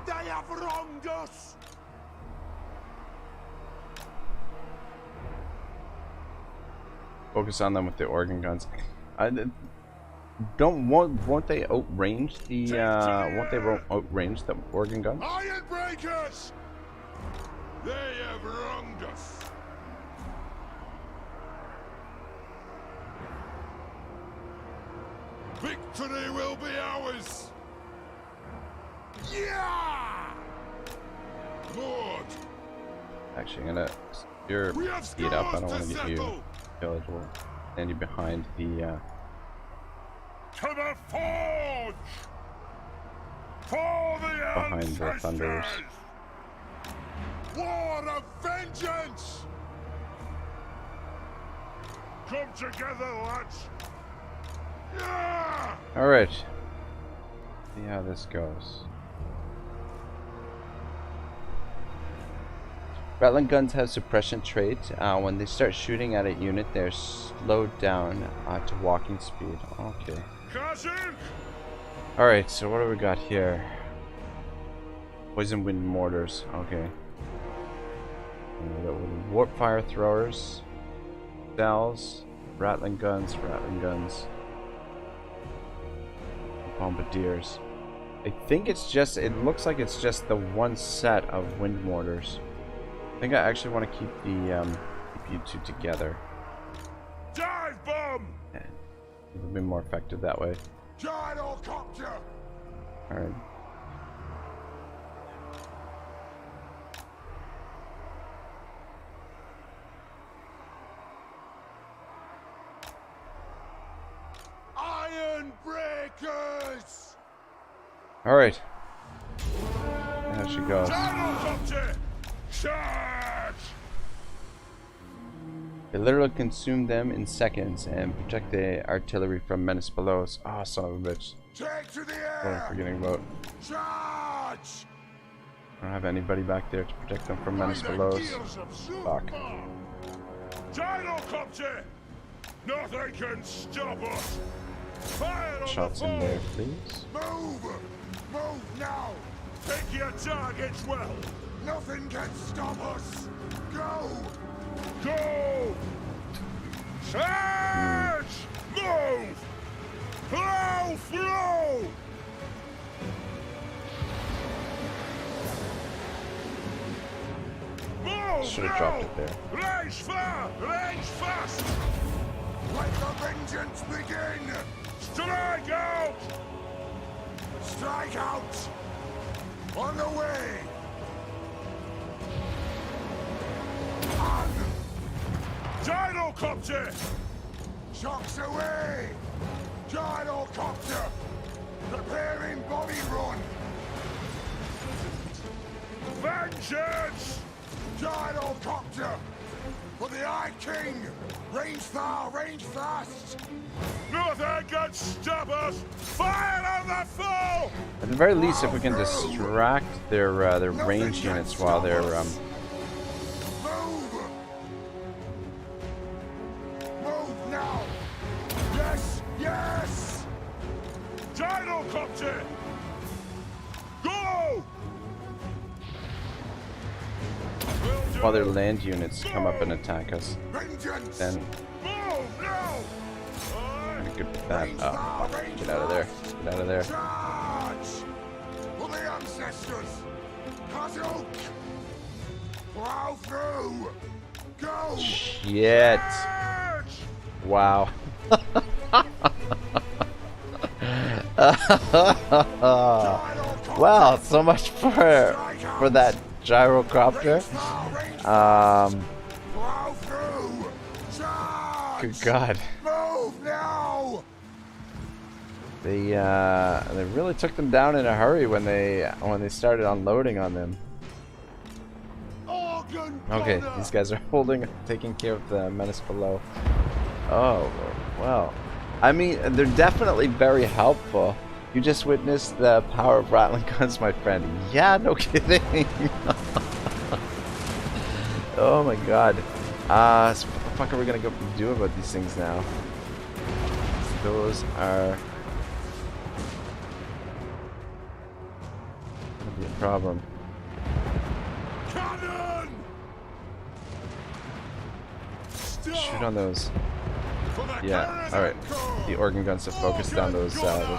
They have wronged us! Focus on them with the organ guns. Won't they outrange the outrange the organ guns? Iron breakers! They have wronged us! Victory will be ours! Yeah! Lord! Actually, I'm gonna speed up. I don't want to get you killed. We'll stand you behind the To the forge! For the behind the thunders. War of vengeance! Come together, lads! Yeah! All right. See how this goes. Rattling guns have suppression trait. When they start shooting at a unit, they're slowed down to walking speed. Okay. Alright, so what do we got here? Poison wind mortars. Okay. Warp fire throwers. Cells. Rattling guns. Bombardiers. I think it's just, it looks like it's just the one set of wind mortars. I think I actually want to keep the keep you 2 together. Dive bomb! Yeah, it'll be more effective that way. Gyrocopter! Alright. Iron breakers! Alright. There she goes. Gyrocopter! Charge! They literally consume them in seconds and protect the artillery from menace below us. Oh, son of a bitch. Take to the What am I air! forgetting about? Charge! I don't have anybody back there to protect them from menace By the below us. gears of Fuck. super! Gyrocopter! Nothing can stop us! Fire on Shots the in there, foe! please. Move! Move now! Pick your targets well! Nothing can stop us! Go! Go! Charge! Move! Flow! Should have dropped it there. Range fast! Let the vengeance begin! Strike out! Strike out! On the way! On! Gyrocopter! Shocks away! Gyrocopter! Preparing body run! Vengeance! Gyrocopter! For the Eye King! Range far, range fast! Nothing can stop us! Fire on the foe! At the very least, if we can distract their range units while they're Move! Move now! Yes! Yes! Gyrocopter! Go! while their land units come up and attack us, Vengeance! then Move now! I'm good with that. Oh, get out of there! Get out of there! Charge! For the ancestors! Karaz-a-Karak! Plow through! Go! Shit! Charge! Wow. Wow, so much for that gyrocopter. Plow through! Charge! Good God. Move now! They really took them down in a hurry when they started unloading on them. Organ Okay, gunner! these guys are taking care of the menace below. Oh, well. I mean, they're definitely very helpful. You just witnessed the power of rattling guns, my friend. Yeah, no kidding. Oh my God. So what the fuck are we gonna go do about these things now? Those are gonna be a problem. Cannon! Shoot on those. For the Yeah, alright. Karaz-a-Karak! The organ guns to focus down those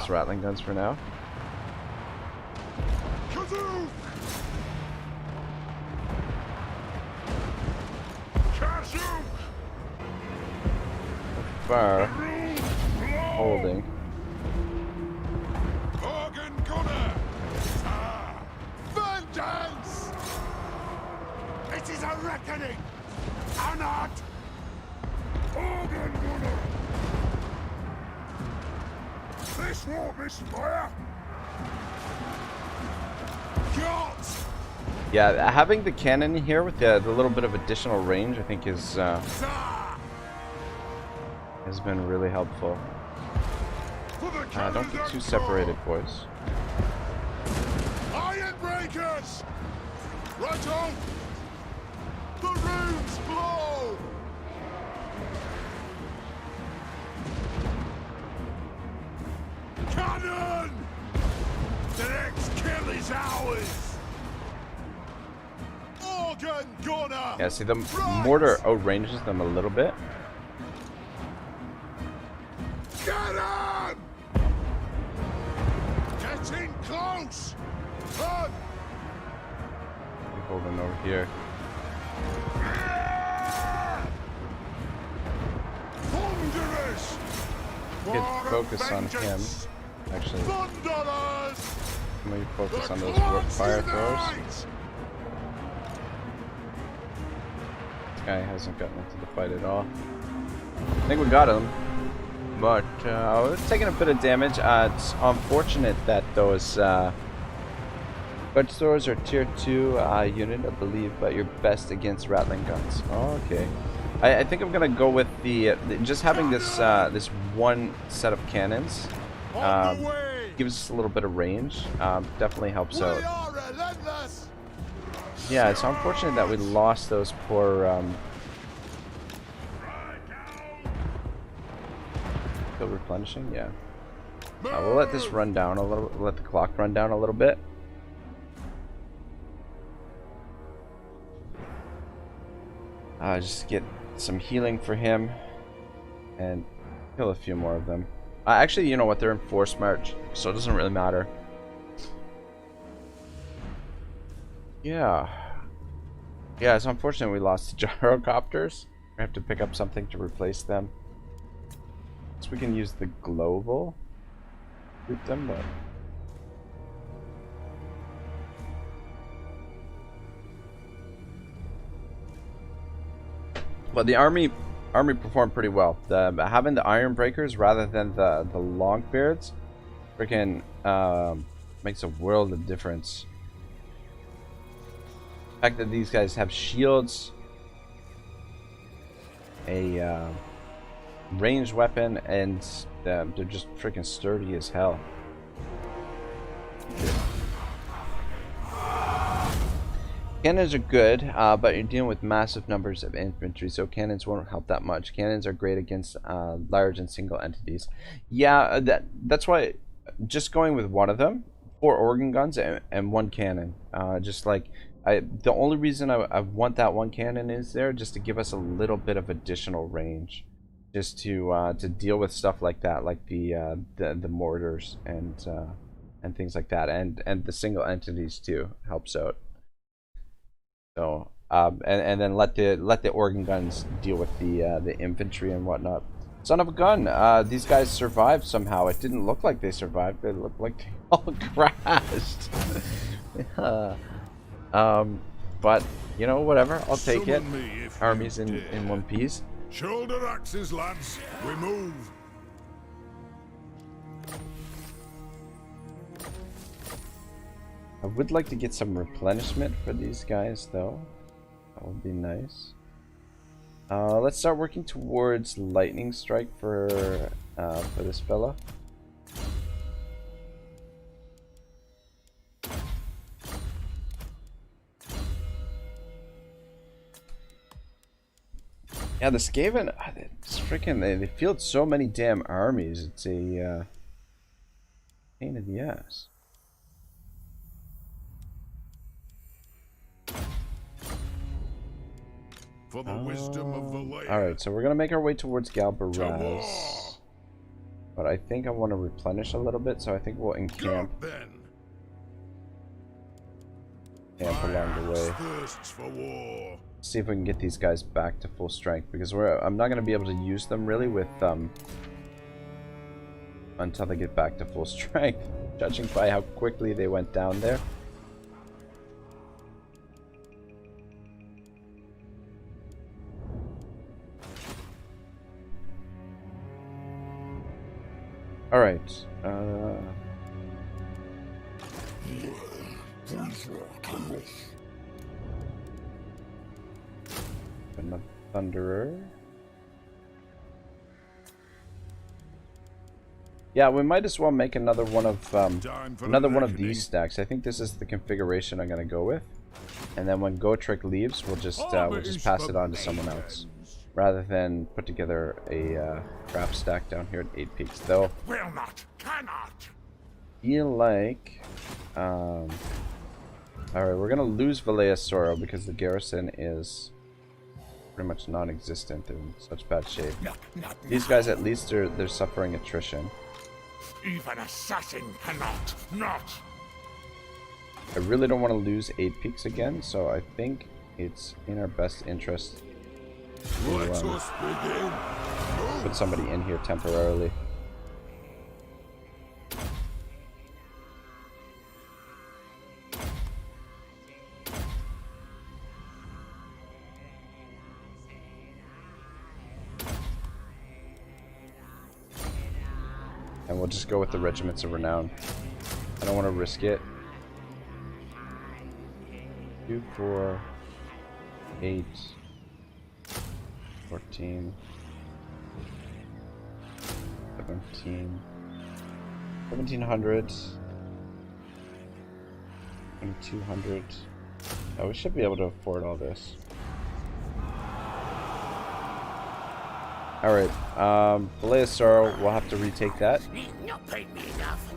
rattling guns for now. Kazoo! Kazoo! Far holding. Organ gunner! Ah! Vengeance! It is a reckoning! Anot! Organ gunner! This won't misfire! Got! Yeah, having the cannon here with the little bit of additional range, I think has been really helpful. For the Don't get too separated, boys. Iron breakers! Right on! The runes blow! Cannon! The next kill is ours! Organ gunner! Yeah, see, the mortar outranges them a little bit. Get him! Getting close! Run! We hold them over here. Thunderous! Good focus on him. Actually, Thunderers! maybe focus on those fire throwers. This guy hasn't gotten into the fight at all. I think we got him, but we're taking a bit of damage. It's unfortunate that those Budge throwers are tier 2 unit, I believe, but you're best against rattling guns. Oh, okay. I think I'm gonna go with the just having this this one set of cannons gives us a little bit of range. Definitely helps out. Yeah, it's unfortunate that we lost those poor still replenishing. Yeah, we'll let this run down a little. Let the clock run down a little bit. Just get some healing for him and kill a few more of them. Actually, you know what? They're in force march, so it doesn't really matter. Yeah. Yeah, it's unfortunate we lost the gyrocopters. We have to pick up something to replace them. So we can use the global. Group them, but but the army performed pretty well. Having the iron breakers rather than the long beards freaking makes a world of difference. The fact that these guys have shields, a ranged weapon, and they're just freaking sturdy as hell. Cannons are good, but you're dealing with massive numbers of infantry, so cannons won't help that much. Cannons are great against large and single entities. Yeah, that's why just going with one of them, 4 organ guns and 1 cannon. Just like the only reason I want that 1 cannon is there just to give us a little bit of additional range, just to deal with stuff like that, like the mortars and things like that, and the single entities too helps out. So and then let the organ guns deal with the infantry and whatnot. Son of a gun! These guys survived somehow. It didn't look like they survived. It looked like they all crashed. But you know, whatever. I'll take it. Armies in one piece. Shoulder axes, lads. We move. I would like to get some replenishment for these guys, though. That would be nice. Let's start working towards lightning strike for this fella. Yeah, the Skaven, it's freaking, they field so many damn armies. It's a pain in the ass. For the wisdom of Belegar. Alright, so we're gonna make our way towards Galbaraz. But I think I want to replenish a little bit, so I think we'll encamp along the way. Thirsts for war. See if we can get these guys back to full strength, because I'm not gonna be able to use them really with until they get back to full strength, judging by how quickly they went down there. Alright, another Thunderer. Yeah, we might as well make another one of these stacks. I think this is the configuration I'm gonna go with. And then when Gotrek leaves, we'll just pass it on to someone else, rather than put together a craft stack down here at 8 Peaks. Though, Will not, cannot. feel like, all right, we're gonna lose Valea because the garrison is pretty much non-existent. They're in such bad shape. These guys, at least, they're suffering attrition. Even assassin cannot, not. I really don't want to lose 8 Peaks again, so I think it's in our best interest to put somebody in here temporarily. And we'll just go with the Regiments of Renown. I don't want to risk it. 2, 4, 8, 14, 17, 1700, 2200. Oh, we should be able to afford all this. Alright, Belegar, we'll have to retake that. Not paid me enough.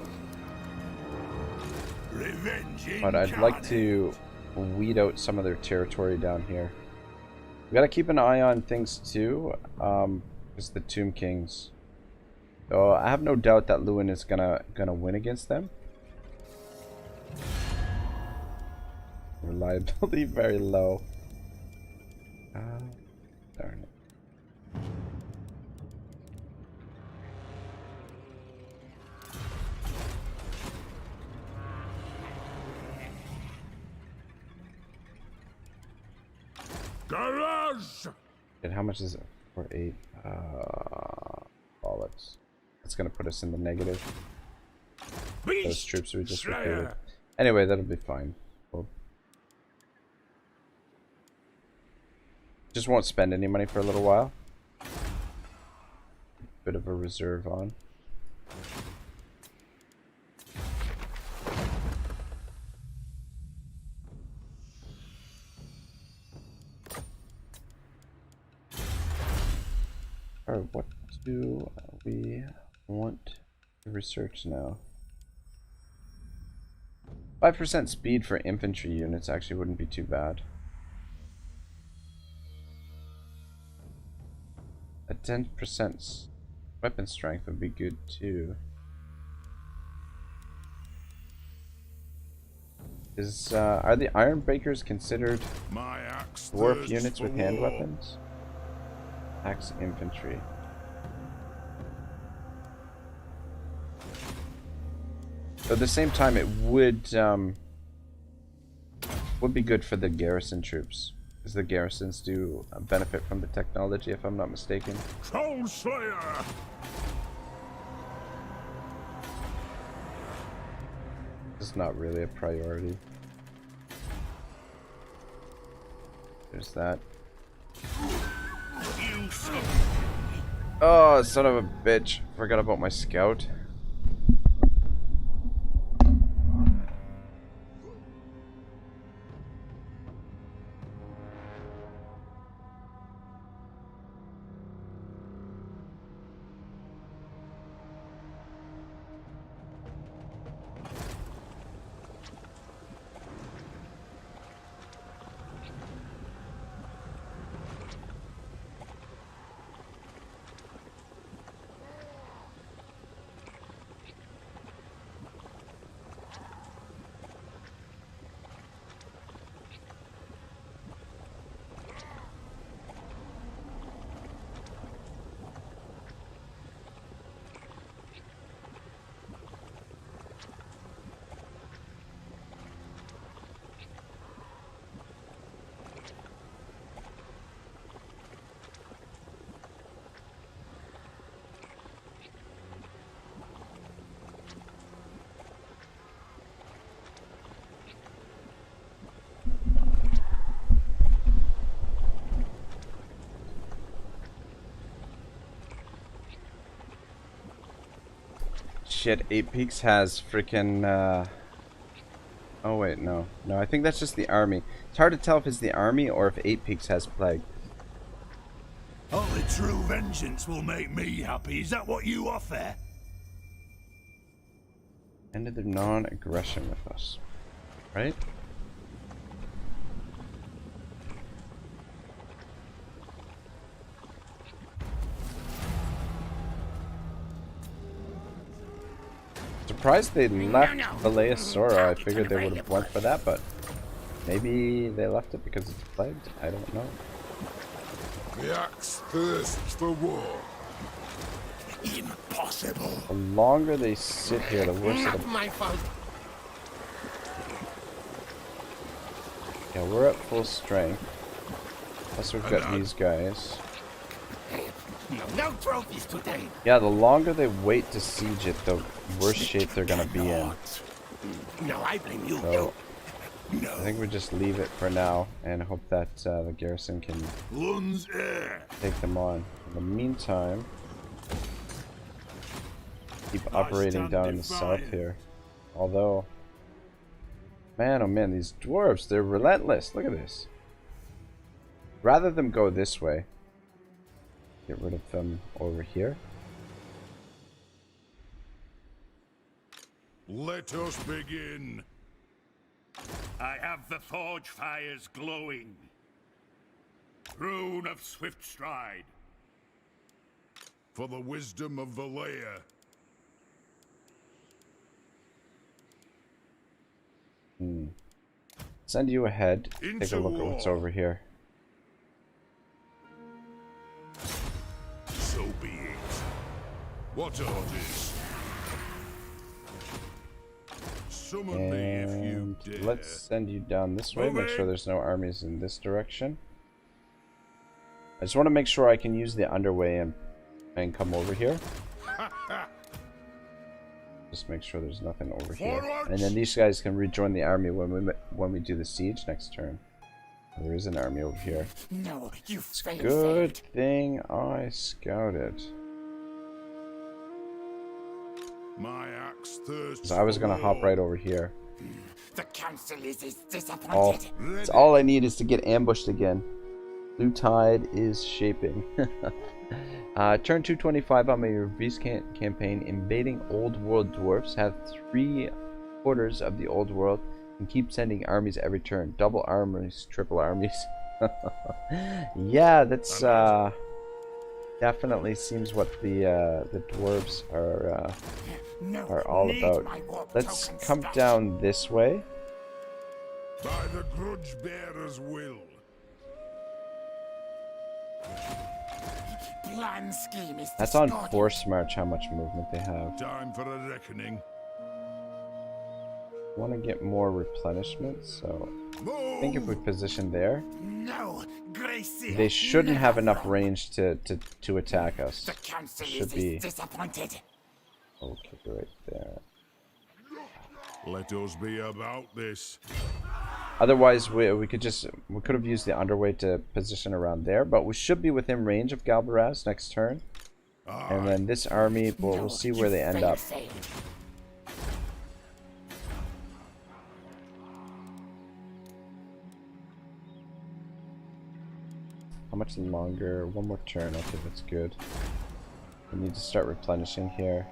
But I'd like to weed out some of their territory down here. We gotta keep an eye on things too, because the Tomb Kings. So I have no doubt that Lewin is gonna win against them. Reliability very low. Darn it. Garage! And how much is it? For 8. Bollocks. That's gonna put us in the negative. Those troops we just recruited. Anyway, that'll be fine. We'll just won't spend any money for a little while. Bit of a reserve on. Alright, what do we want to research now? 5% speed for infantry units actually wouldn't be too bad. A 10% weapon strength would be good too. Are the Iron Breakers considered My axe dwarf thirsts units for with hand war. weapons? Axe infantry. But at the same time, it would be good for the garrison troops, because the garrisons do benefit from the technology, if I'm not mistaken. Troll Slayer! It's not really a priority. There's that. You son. Oh, son of a bitch. Forgot about my scout. Shit, 8 Peaks has freaking oh wait, no. No, I think that's just the army. It's hard to tell if it's the army or if 8 Peaks has plague. Only true vengeance will make me happy. Is that what you offer? Ended their non-aggression with us. Right? Surprised they left Belegar. I figured they would have went for that, but maybe they left it because it's plagued. I don't know. The axe thirsts for war. Impossible. The longer they sit here, the worse it'll. Not my fault. Yeah, we're at full strength. Plus we've got these guys. No trophies today. Yeah, the longer they wait to siege it, the worse shape they're gonna be in. No, I blame you. So No. I think we just leave it for now and hope that the garrison can Lun's air. take them on. In the meantime, keep operating down in the south here. Although, man, oh man, these dwarves, they're relentless. Look at this. Rather than go this way, get rid of them over here. Let us begin. I have the forge fires glowing. Rune of swift stride. For the wisdom of Valea. Send you ahead. Take a Into look at what's war. over here. What orders? Summon me if you And dare. let's send you down this way. Make sure there's no armies in this direction. I just want to make sure I can use the underway and come over here. Just make sure there's nothing over here. And then these guys can rejoin the army when we do the siege next turn. There is an army over here. No, you failed. Good thing I scouted. My axe thirsts. So I was gonna hop right over here. The council is disappointed. It's all I need is to get ambushed again. Blue Tide is shaping. Turn 225 on my Beast campaign. Invading Old World dwarfs have 3 quarters of the Old World and keep sending armies every turn. Double armies, triple armies. Yeah, that's definitely seems what the dwarves are all about. Let's come down this way. By the grudge bearer's will. Plan scheme is That's on discarded. Force March how much movement they have. Time for a reckoning. Want to get more replenishment, so I think if we position there, No, Gracie. they shouldn't have enough range to attack us. The council Should is be disappointed. okay right there. Let us be about this. Otherwise, we could have used the underway to position around there, but we should be within range of Galbaraz next turn. And then this army, we'll see where they end up. How much longer? One more turn. Okay, that's good. We need to start replenishing here.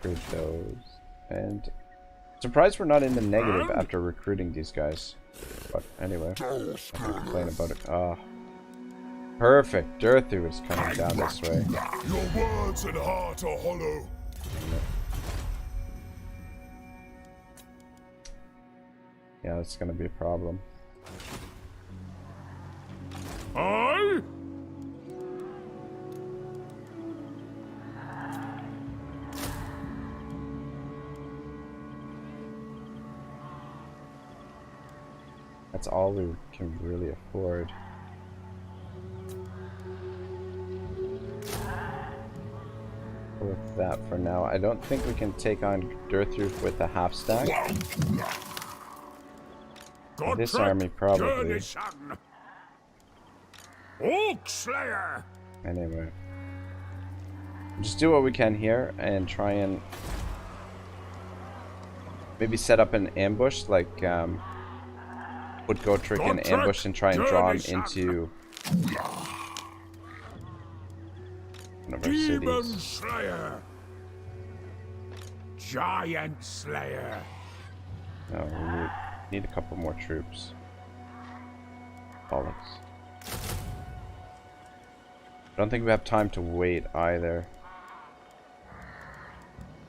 Recruit those. And surprised we're not in the negative after recruiting these guys. But anyway, I can complain about it. Perfect. Durthu is coming down this way. Your words and heart are hollow. Yeah, that's gonna be a problem. Aye? That's all we can really afford. With that for now. I don't think we can take on Durthroof with a half stack. This army probably. Oak Slayer! Anyway. Just do what we can here and try and maybe set up an ambush, like put Gotrek in ambush and try and draw him into one of our Demon cities. Slayer! Giant Slayer! No, we need a couple more troops. Bollocks. I don't think we have time to wait either.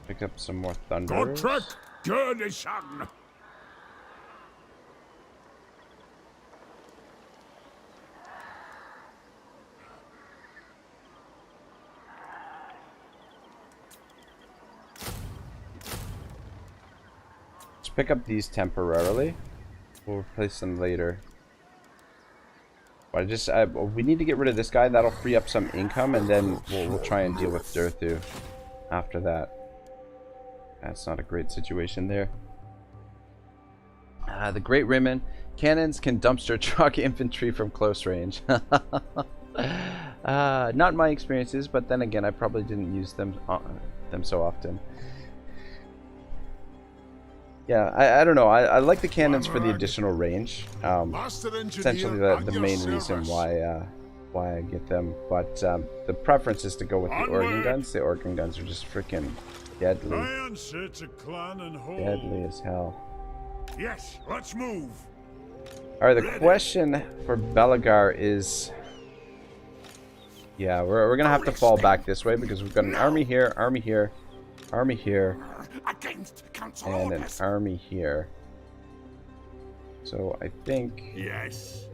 Pick up some more thunders. Gotrek Gurnison! Let's pick up these temporarily. We'll replace them later. But we need to get rid of this guy. That'll free up some income, and then we'll try and deal with Durthu after that. That's not a great situation there. The Great Rimmen. Cannons can dumpster truck infantry from close range. Not my experiences, but then again, I probably didn't use them so often. Yeah, I don't know. I like the cannons for the additional range. Essentially, the main reason why I get them. But the preference is to go with the organ guns. The organ guns are just freaking deadly. I answer to clan and hold. Deadly as hell. Yes, let's move. Alright, the question for Belegar is... Yeah, we're gonna have to fall back this way because we've got an army here, army here, army here, Against council and an orders. army here. So I think Yes.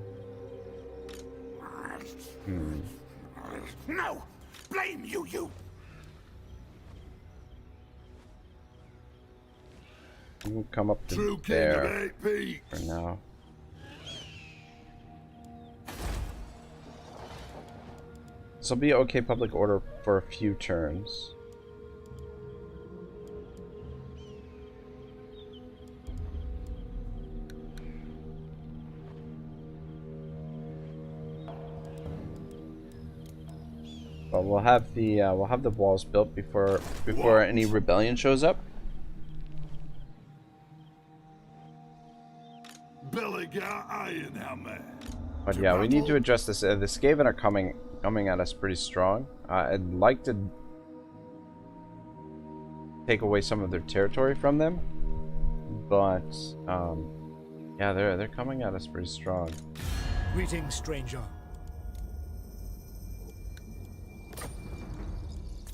No! Blame you, you! We'll come up to True king there of 8 peaks. for now. This will be okay public order for a few turns. But we'll have the walls built before any rebellion shows up. Belegar Ironhammer. But yeah, we need to address this. The Skaven are coming at us pretty strong. I'd like to take away some of their territory from them, but yeah, they're coming at us pretty strong. Greetings, stranger.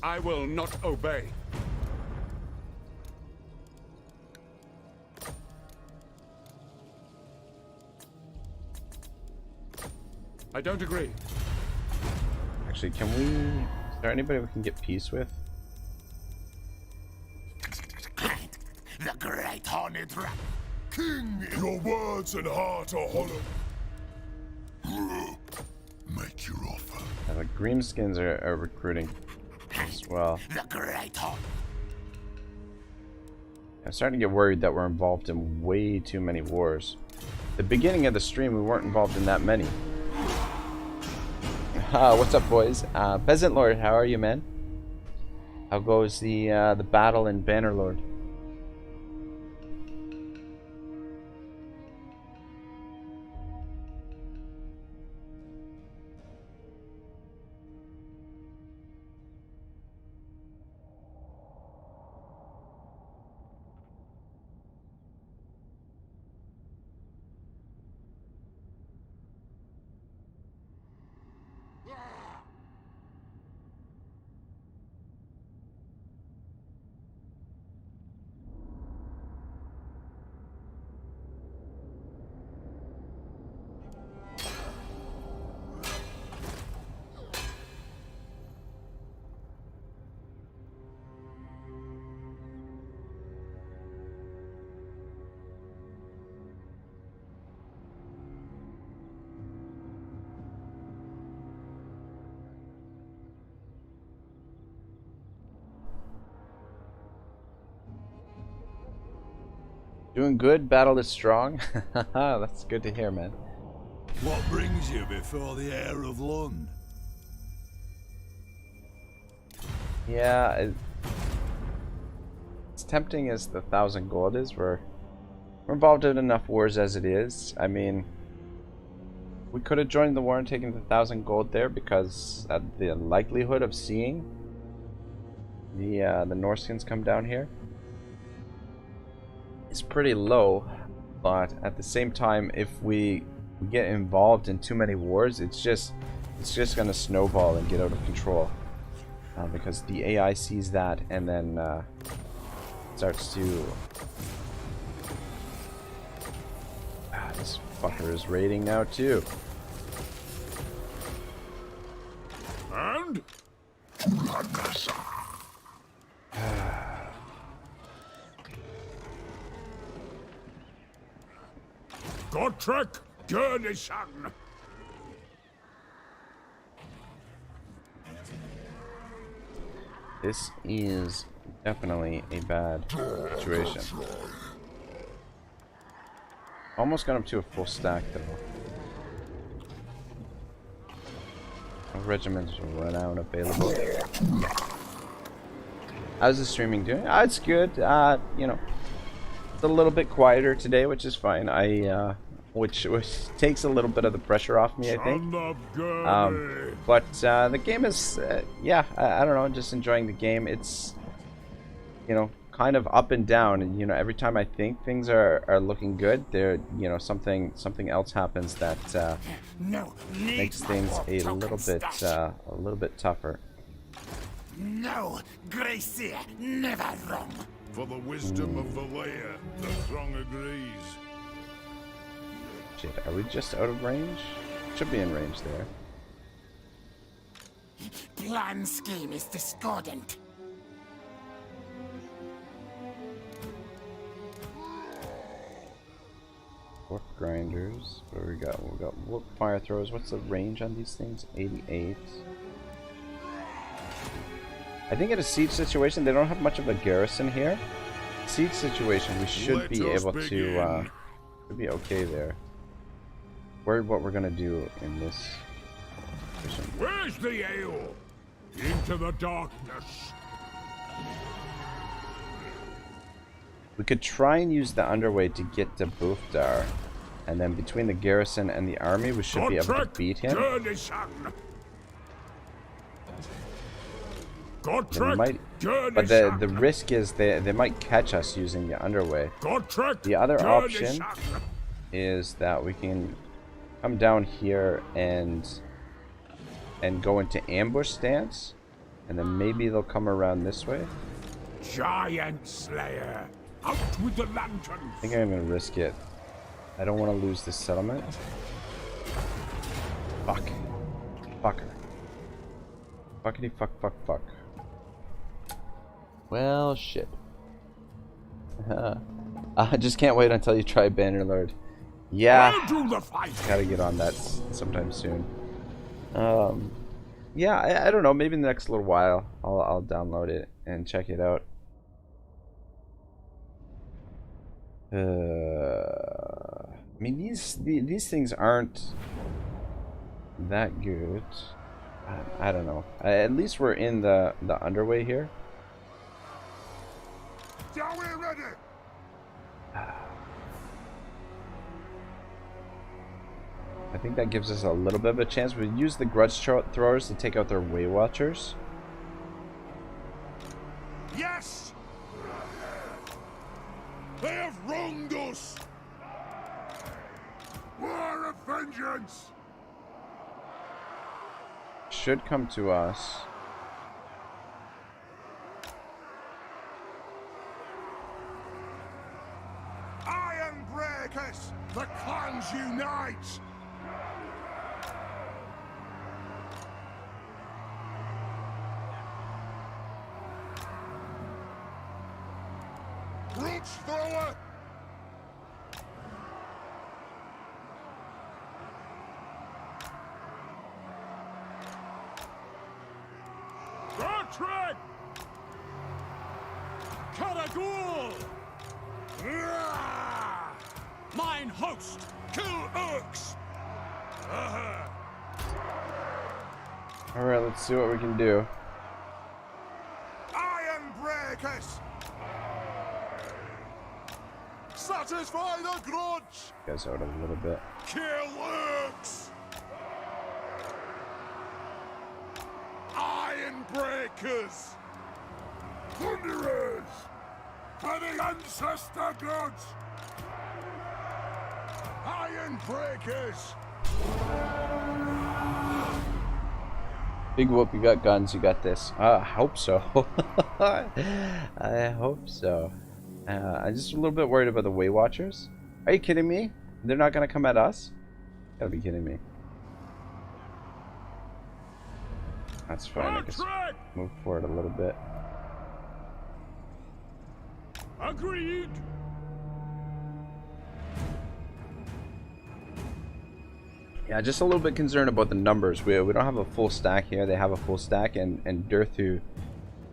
I will not obey. I don't agree. Actually, is there anybody we can get peace with? The great horned rat. King, your words and heart are hollow. Make your offer. Yeah, the Grimskins are recruiting as well. The great horn. I'm starting to get worried that we're involved in way too many wars. The beginning of the stream, we weren't involved in that many. What's up, boys? Peasant Lord, how are you, man? How goes the battle in Bannerlord? Doing good. Battle is strong. That's good to hear, man. What brings you before the heir of Lund? Yeah, it's tempting as the 1,000 gold is. We're involved in enough wars as it is. I mean, we could have joined the war and taken the 1,000 gold there because the likelihood of seeing the Norskins come down here is pretty low. But at the same time, if we get involved in too many wars, it's just gonna snowball and get out of control. Because the AI sees that and then starts to... this fucker is raiding now too. And? Gotrek Gurnishan! This is definitely a bad situation. Almost got him to a full stack though. Regiments renown available. How's the streaming doing? It's good. You know, it's a little bit quieter today, which is fine. Which takes a little bit of the pressure off me, I think. But the game is, yeah, I don't know, just enjoying the game. It's, you know, kind of up and down, and you know, every time I think things are looking good, there, you know, something else happens that makes things a little bit tougher. No, Gracie, never wrong. For the wisdom of the layer, the throng agrees. Shit, are we just out of range? Should be in range there. Plan scheme is discordant. Orc grinders. What do we got? We got whoop fire throwers. What's the range on these things? 88. I think in a siege situation, they don't have much of a garrison here. Siege situation, we should be able to should be okay there. Worried what we're gonna do in this situation. Where's the ale? Into the darkness. We could try and use the underway to get to Bufdar, and then between the garrison and the army, we should be able to beat him. They might, but the risk is they might catch us using the underway. The other option is that we can come down here and go into ambush stance, and then maybe they'll come around this way. Giant Slayer, out with the lanterns. I think I'm gonna risk it. I don't want to lose this settlement. Fuck. Fucker. Fuckity fuck fuck fuck. Well, shit. I just can't wait until you try Bannerlord. Yeah, gotta get on that sometime soon. Yeah, I don't know. Maybe in the next little while, I'll download it and check it out. I mean, these things aren't that good. I don't know. At least we're in the underway here. Are we ready? I think that gives us a little bit of a chance. We use the grudge throwers to take out their way watchers. Yes! They have wronged us! War of vengeance! Should come to us. Iron breakers! The clans unite! Grudge thrower! Gotrek! Karagul! Mine host! Kill orcs! Alright, let's see what we can do. Iron breakers! Satisfy the grudge! You guys out a little bit. Kill orcs! Iron breakers! Thunderers! For the ancestor gods! Iron breakers! Big whoop, you got guns, you got this. I hope so. I hope so. I'm just a little bit worried about the Way Watchers. Are you kidding me? They're not gonna come at us? Gotta be kidding me. That's fine, I guess move forward a little bit. Agreed. Yeah, just a little bit concerned about the numbers. We don't have a full stack here. They have a full stack, and Durthu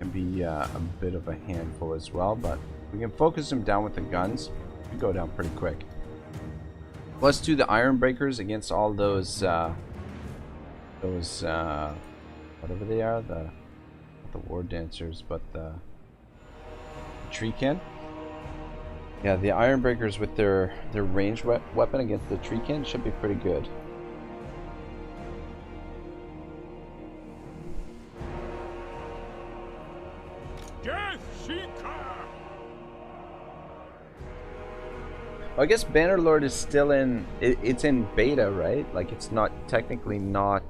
can be a bit of a handful as well. But we can focus them down with the guns. We go down pretty quick. Let's do the Iron Breakers against all those whatever they are, not the War Dancers, but the Treekin. Yeah, the Iron Breakers with their ranged weapon against the Treekin should be pretty good. Well, I guess Bannerlord is still in. It's in beta, right? Like it's not technically not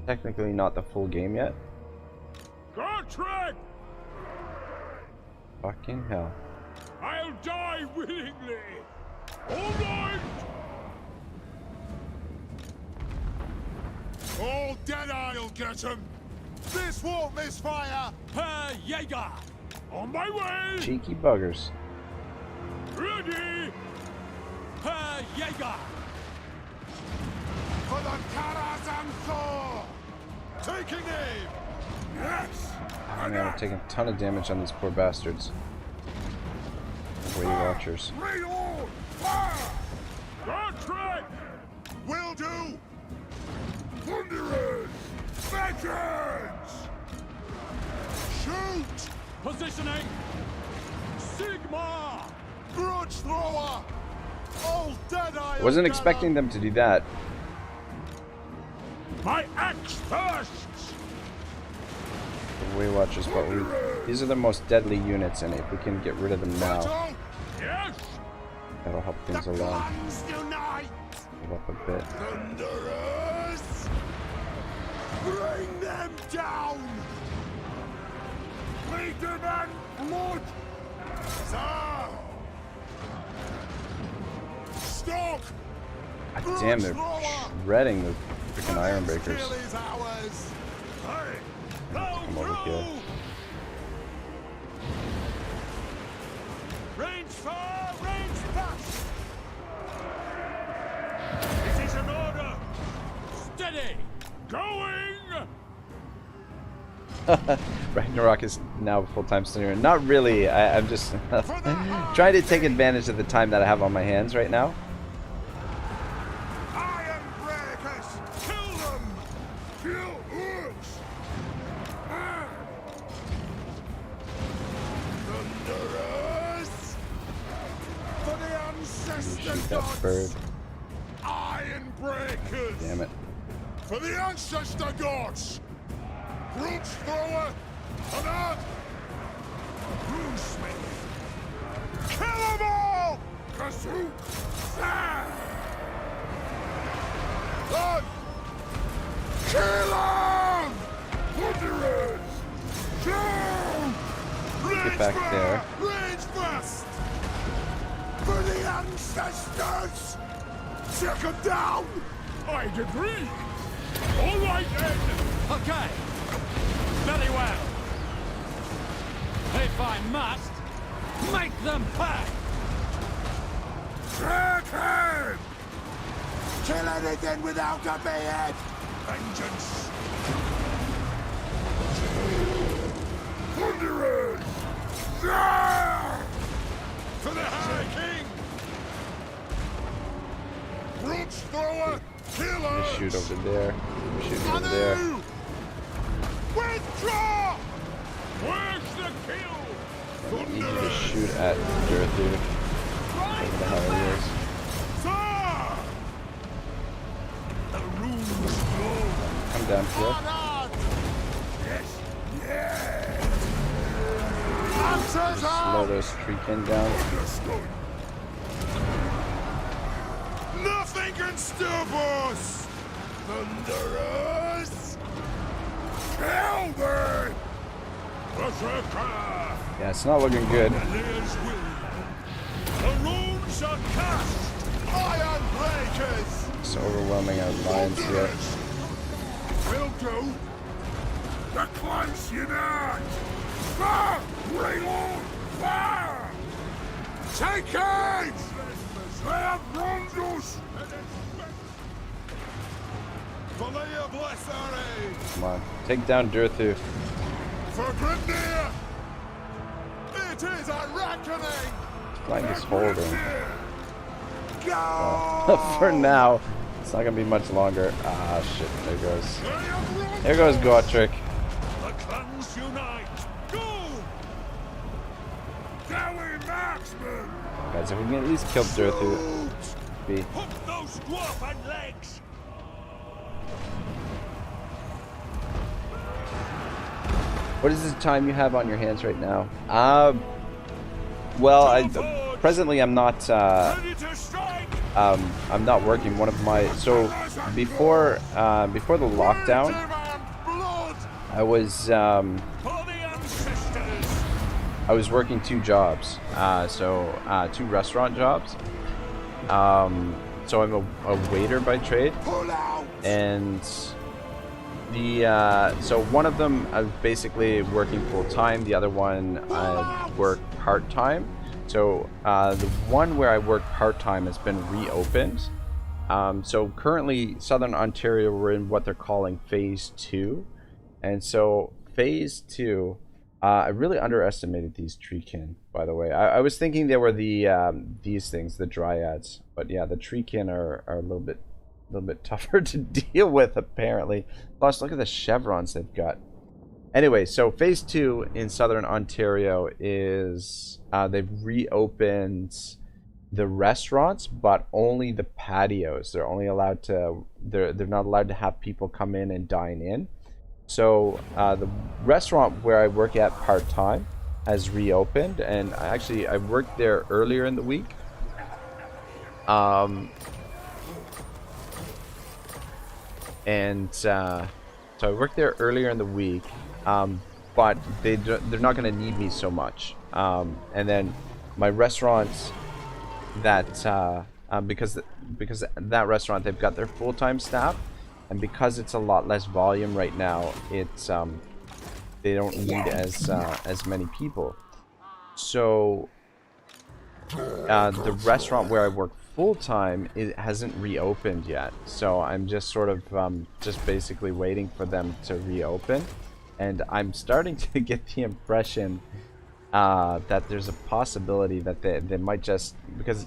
the full game yet. Gotrek! Fucking hell! I'll die willingly. All right. All dead eye'll get him! This won't miss fire! Per Jaeger! On my way! Cheeky buggers. Ready! Per Jaeger! For the Karaz-a-Karak! Taking aim! Yes! I'm gonna take a ton of damage on these poor bastards. Weight Watchers. Reload! Fire! Contract! Will do! Thunderers! Veterans! Shoot! Positioning! Sigma! Grudge thrower! All dead eye! Wasn't expecting them to do that. My axe first! The Weight Watchers, but these are the most deadly units, and if we can get rid of them now, Yes! that'll help things along. Clans unite! Move up a bit. Thunderers! Bring them down! We demand blood! Sir! Stop! God damn, they're shredding the freaking Iron Breakers. Kill is ours! Hey! Come over here. Range far, range fast! This is an order! Steady! Going! Ragnarok is now a full-time studier. Not really. I'm just trying to take advantage of the time that I have on my hands right now. Iron Breakers! Kill them! Kill hooks! Thunderers! For the ancestor Shoot that gods! bird. Iron Breakers! Damn it. For the ancestor gods! Brute thrower! On earth! Runesmith! Kill them all! Kazook! Run! Kill them! Wanderers! Kill! Get back there. Rage fast! For the ancestors! Take them down! I agree! All right then! Okay! Very well! If I must, make them pay! Retaken! Kill anything without a beard! Vengeance! Thunderers! Yeah! For the High King! Brute thrower! Killer! Shoot over there. Shoot over there. Anu! Withdraw! Where's the kill? I need you to shoot at Dorothy. Whatever the hell it is. Sir! The runes glow! Come down here. On! Yes! Yes! Answers Slow out! those Treekin down. Understood! Nothing can stop us! Thunderers! Kill them! Berserker! Yeah, it's not looking good. Lear's will. The runes are cast! Iron Breakers! It's overwhelming our lines here. Will do! The clans unite! Fire! Reload! Fire! Take it! They have wronged us! Tilea bless our aid! Come on. Take down Dorothy. For Grimgor! It is a reckoning! Find this holding. Go! For now. It's not gonna be much longer. Ah, shit. There goes. There goes Gotrek. The clans unite! Go! Dowie marksman! Guys, if we can at least kill Dorothy, be. Hook those dwarfen legs! What is the time you have on your hands right now? Well, presently I'm not. Ready to strike! I'm not working. One of my before the lockdown, I was For the ancestors! I was working 2 jobs. 2 restaurant jobs. So I'm a waiter by trade, Pull out! and So one of them I'm basically working full time. The other one I work part time. So the one where I work part time has been reopened. So currently, Southern Ontario, we're in what they're calling Phase 2. And so Phase 2, I really underestimated these treekin, by the way. I was thinking they were these things, the dryads. But yeah, the treekin are a little bit tougher to deal with, apparently. Plus, look at the chevrons they've got. Anyway, so Phase 2 in Southern Ontario is they've reopened the restaurants, but only the patios. They're only allowed to they're not allowed to have people come in and dine in. So the restaurant where I work at part-time has reopened, and I worked there earlier in the week. So I worked there earlier in the week, but they're not going to need me so much. And then my restaurants that because that restaurant, they've got their full-time staff, and because it's a lot less volume right now, it's they don't need as many people. So the restaurant where I work full-time, it hasn't reopened yet, so I'm just sort of just basically waiting for them to reopen. And I'm starting to get the impression that there's a possibility that they might just, because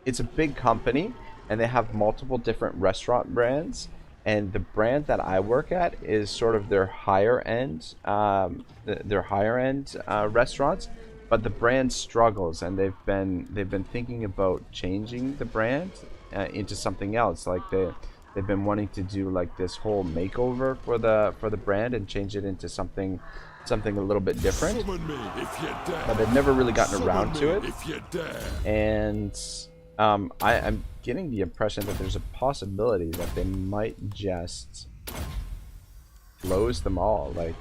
it's a big company and they have multiple different restaurant brands, and the brand that I work at is sort of their higher end restaurants, but the brand struggles, and they've been thinking about changing the brand into something else. Like they've been wanting to do like this whole makeover for the brand and change it into something a little bit different. But they've never really gotten around to it. And I'm getting the impression that there's a possibility that they might just close them all, like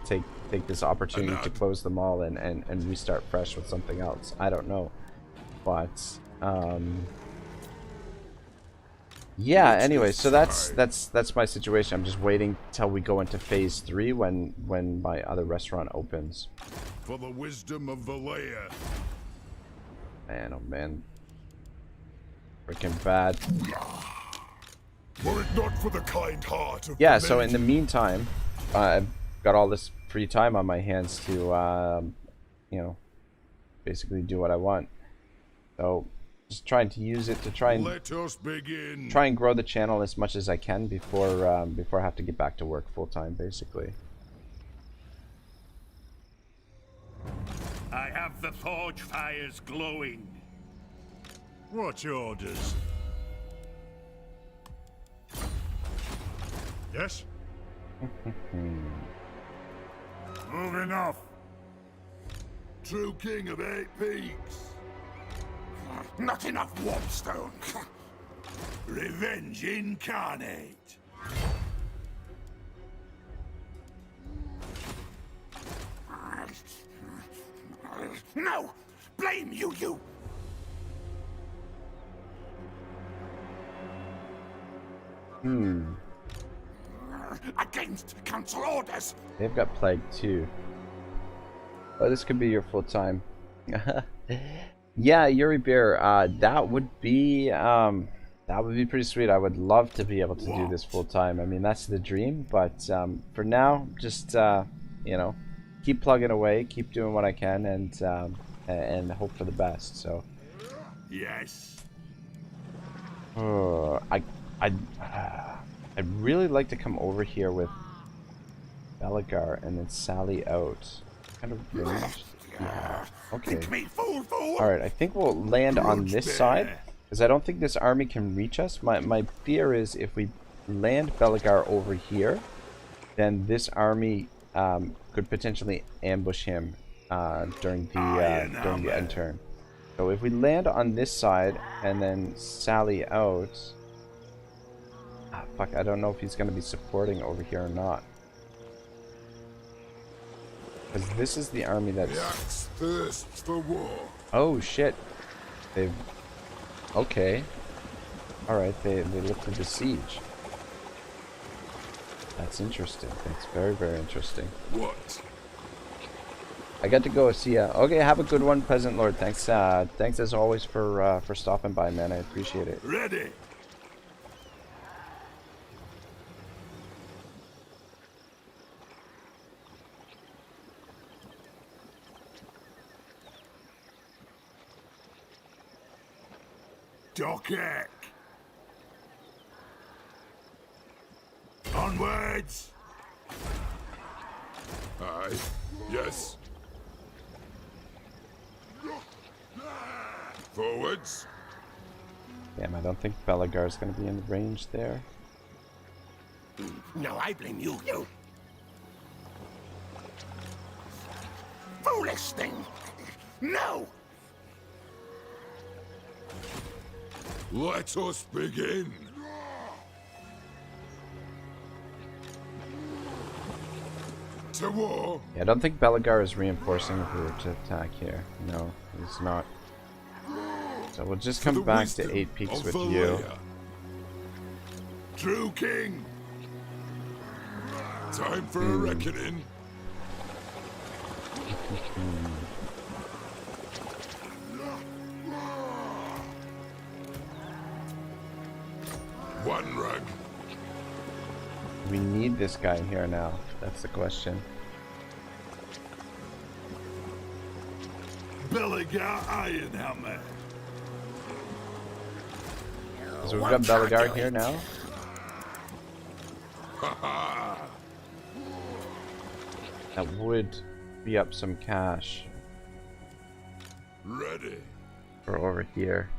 take this opportunity to close them all and restart fresh with something else. I don't know, but yeah, anyway, so that's my situation. I'm just waiting till we go into Phase 3 when my other restaurant opens. For the wisdom of Belegar. Man, oh man. Freaking bad. Were it not for the kind heart of Yeah, so in the meantime, I've got all this free time on my hands to you know, basically do what I want. So just trying to use it to try and grow the channel as much as I can before I have to get back to work full time, basically. I have the forge fires glowing. What's your orders? Yes? Moving off. True king of 8 peaks. Not enough warpstone. Revenge incarnate. No! Blame you! Against council orders! They've got plague too. Oh, this could be your full time. Yeah, Yuri Bear, that would be pretty sweet. I would love to be able to do this full time. I mean, that's the dream, but for now, just you know, keep plugging away, keep doing what I can, and hope for the best. So Yes. I'd really like to come over here with Belegar and then sally out. Kind of range. Yeah. Okay. Alright, I think we'll land on this side, because I don't think this army can reach us. My fear is if we land Belegar over here, then this army could potentially ambush him during the end turn. So if we land on this side and then sally out... fuck, I don't know if he's going to be supporting over here or not. Because this is the army that's... The axe thirsts for war. Oh shit. They've... Okay. Alright, they lifted the siege. That's interesting. That's very, very interesting. What? I got to go see ya. Okay, have a good one, Peasant Lord. Thanks, thanks as always for stopping by, man. I appreciate it. Ready. Dockek. Onwards. Aye. Yes. Forwards. Damn, I don't think Belegar is going to be in range there. No, I blame you. Foolish thing! No! Let us begin. To war. Yeah, I don't think Belegar is reinforcing if we were to attack here. No, he's not. So we'll just come back to 8 peaks with you. True king. Time for a reckoning. One rug. We need this guy here now. That's the question. Belegar Ironhammer. So we've got Belegar here now. That would be up some cash Ready. for over here.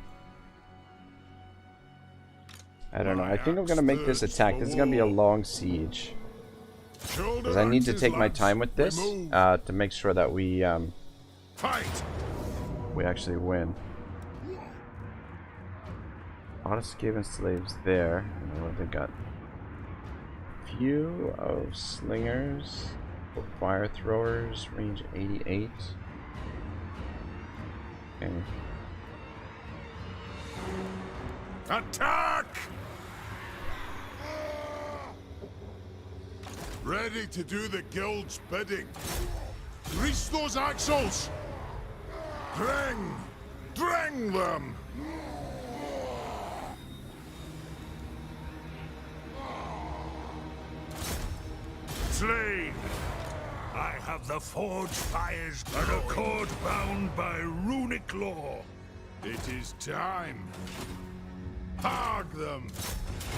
I don't know. I think I'm gonna make this attack. This is gonna be a long siege because I need to take my time with this to make sure that we Fight. actually win. A lot of Skaven slaves there. They got a few of slingers, fire throwers, range 88. Okay. Attack! Ready to do the guild's bidding. Grease those axles! Drang them! Slain! I have the forged fires and a cord bound by runic law. It is time. Hog them!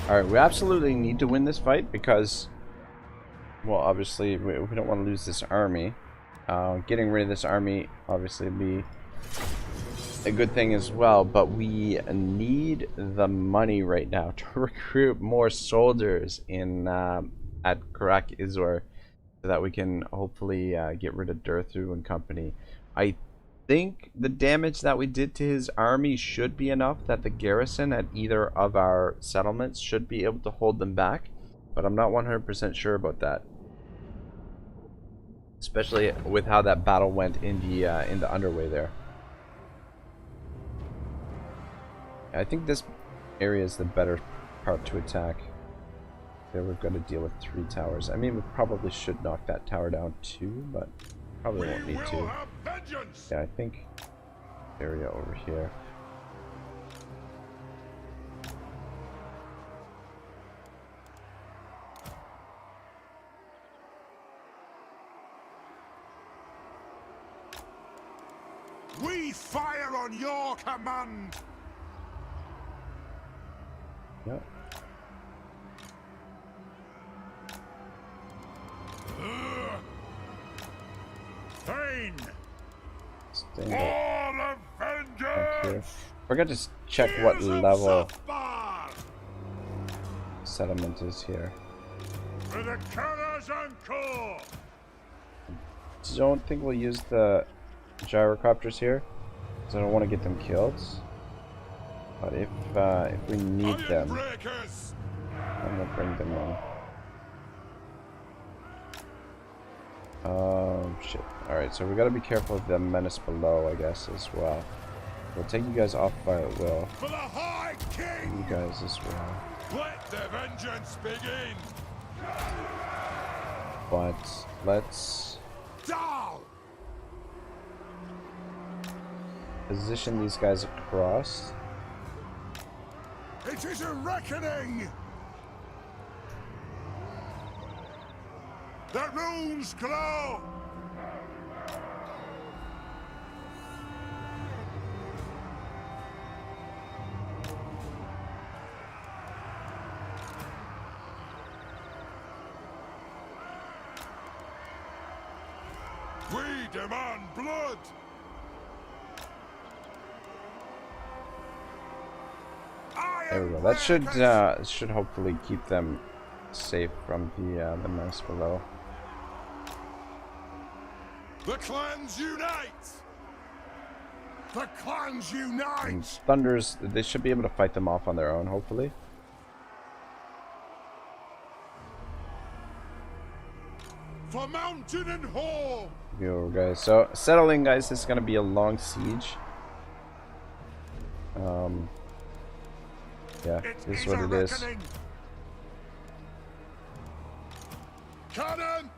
Alright, we absolutely need to win this fight because, well, obviously, we don't want to lose this army. Getting rid of this army, obviously, would be a good thing as well, but we need the money right now to recruit more soldiers in at Karaz-a-Karak so that we can hopefully get rid of Durthu and company. I think the damage that we did to his army should be enough that the garrison at either of our settlements should be able to hold them back, but I'm not 100% sure about that, especially with how that battle went in the underway there. I think this area is the better part to attack. There we've got to deal with 3 towers. I mean, we probably should knock that tower down too, but probably won't need to. Yeah, I think area over here. We fire on your command! Yep. Thane! Stand up. All of vengeance! Here. Forgot to check what level settlement is here. For the Karaz-a-Karak! Don't think we'll use the gyrocopters here, because I don't want to get them killed. But if we need them, I'm gonna bring them in. Shit. Alright, so we gotta be careful of the menace below, I guess, as well. We'll take you guys off by at will. For the High King! You guys as well. Let the vengeance begin! But let's Down! position these guys across. It is a reckoning! The runes glow! We demand blood! There we go. That should hopefully keep them safe from the mess below. The clans unite! The clans unite! And Thunders, they should be able to fight them off on their own, hopefully. For mountain and hall! Yo, guys. So, settling, guys, this is going to be a long siege. Yeah, this is what it is. Cannon!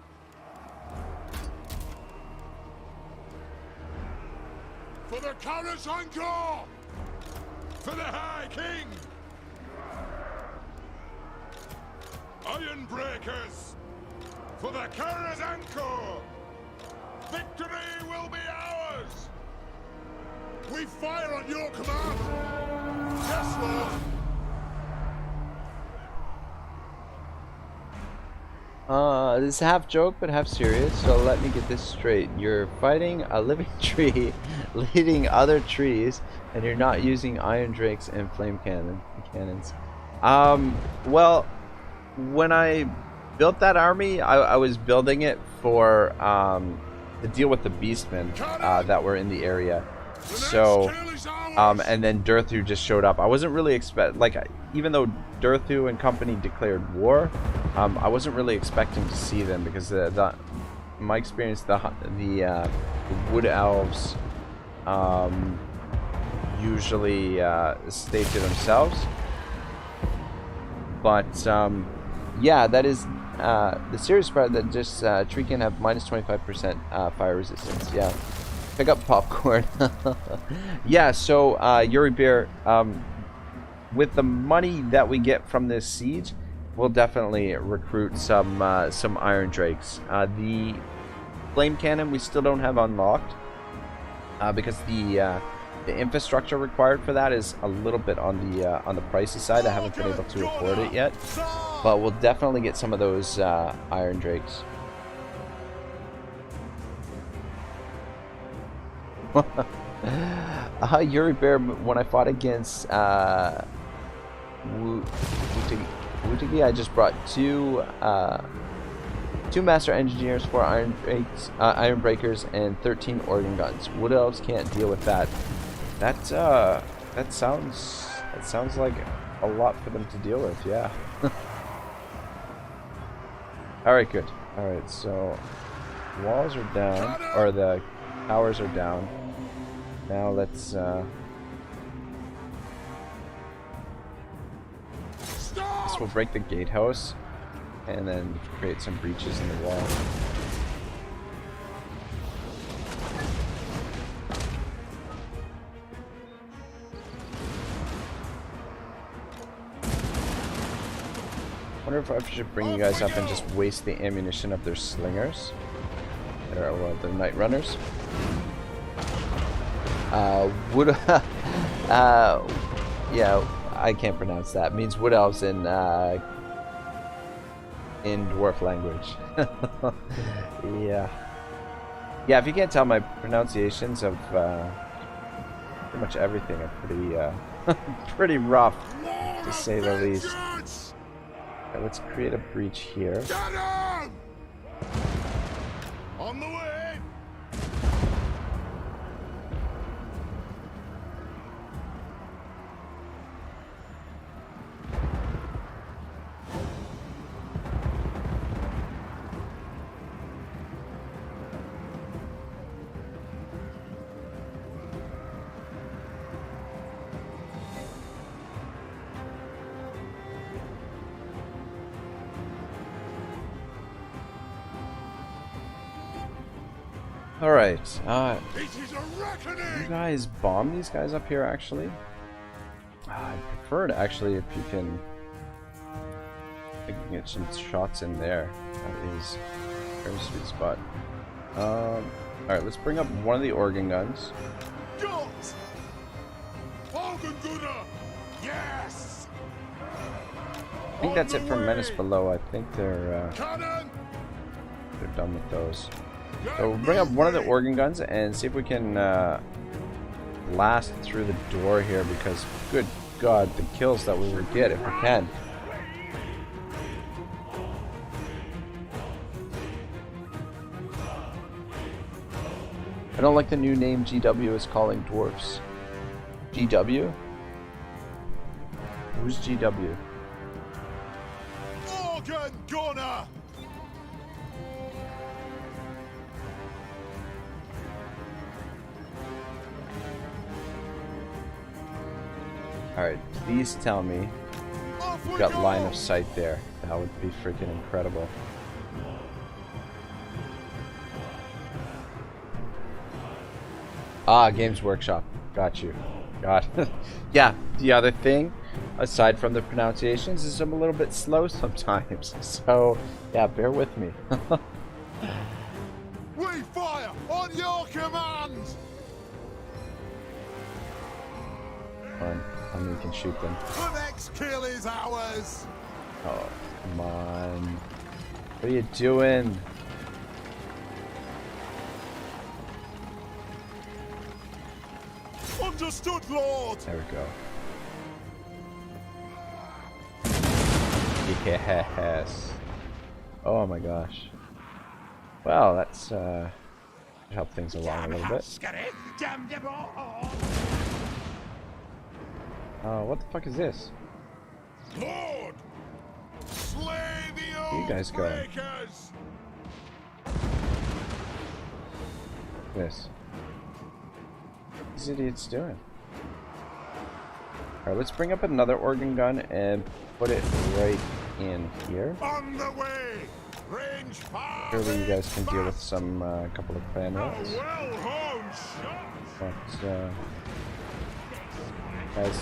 For the Karaz-a-Karak! For the High King! Iron Breakers! For the Karaz-a-Karak! Victory will be ours! We fire on your command! Yes, Lord! This is half joke but half serious, so let me get this straight. You're fighting a living tree, leading other trees, and you're not using iron drakes and flame cannons. Well, when I built that army, I was building it for to deal with the beastmen that were in the area. So, and then Durthu just showed up. I wasn't really even though Durthu and company declared war, I wasn't really expecting to see them because in my experience, the wood elves usually stay to themselves. But yeah, that is the serious part. That just tree can have minus 25% fire resistance. Yeah. Pick up popcorn. Yeah, so Yuri Bear, with the money that we get from this siege, we'll definitely recruit some iron drakes. The flame cannon we still don't have unlocked because the infrastructure required for that is a little bit on the pricey side. I haven't been able to afford it yet, but we'll definitely get some of those iron drakes. Yuri Bear, when I fought against Wutigi, I just brought two master engineers, 4 iron breakers, and 13 organ guns. Wood elves can't deal with that. That sounds like a lot for them to deal with. Yeah. All right, good. All right, so walls are down, or the towers are down. Now let's this will break the gatehouse and then create some breaches in the wall. Wonder if I should bring you guys up and just waste the ammunition of their slingers, or well, their night runners. Yeah, I can't pronounce that. It means wood elves in dwarf language. Yeah. Yeah, if you can't tell, my pronunciations of pretty much everything are pretty pretty rough, to say the least. Okay, let's create a breach here. On the way! Alright, It is a you reckoning! guys bomb these guys up here, actually? I'd prefer it, actually, if you can get some shots in there. That is a very sweet spot. Alright, let's bring up one of the organ guns. Guns! Organ gunner! Yes! I think that's it for Menace Below. I think they're Cannon! done with those. So we'll bring up one of the organ guns and see if we can blast through the door here, because good god, the kills that we will get if we can. I don't like the new name GW is calling dwarfs. GW? Who's GW? Organ gunner! Alright, please tell me Off we've we got go! line of sight there. That would be freaking incredible. Ah, Games Workshop. Got you. Got yeah, the other thing, aside from the pronunciations, is I'm a little bit slow sometimes. So, yeah, bear with me. We fire on your command! How many can shoot them? The next kill is ours! Oh, come on. What are you doing? Understood, Lord! There we go. Yes. Oh my gosh. Well, that's help things along a little bit. What the fuck is this? Lord! Slay the Where you guys going? breakers! This. These idiots doing? Alright, let's bring up another organ gun and put it right in here. On the way! Range fire! Surely you guys can deal with some couple of clan A rats. well-honed shot! But guys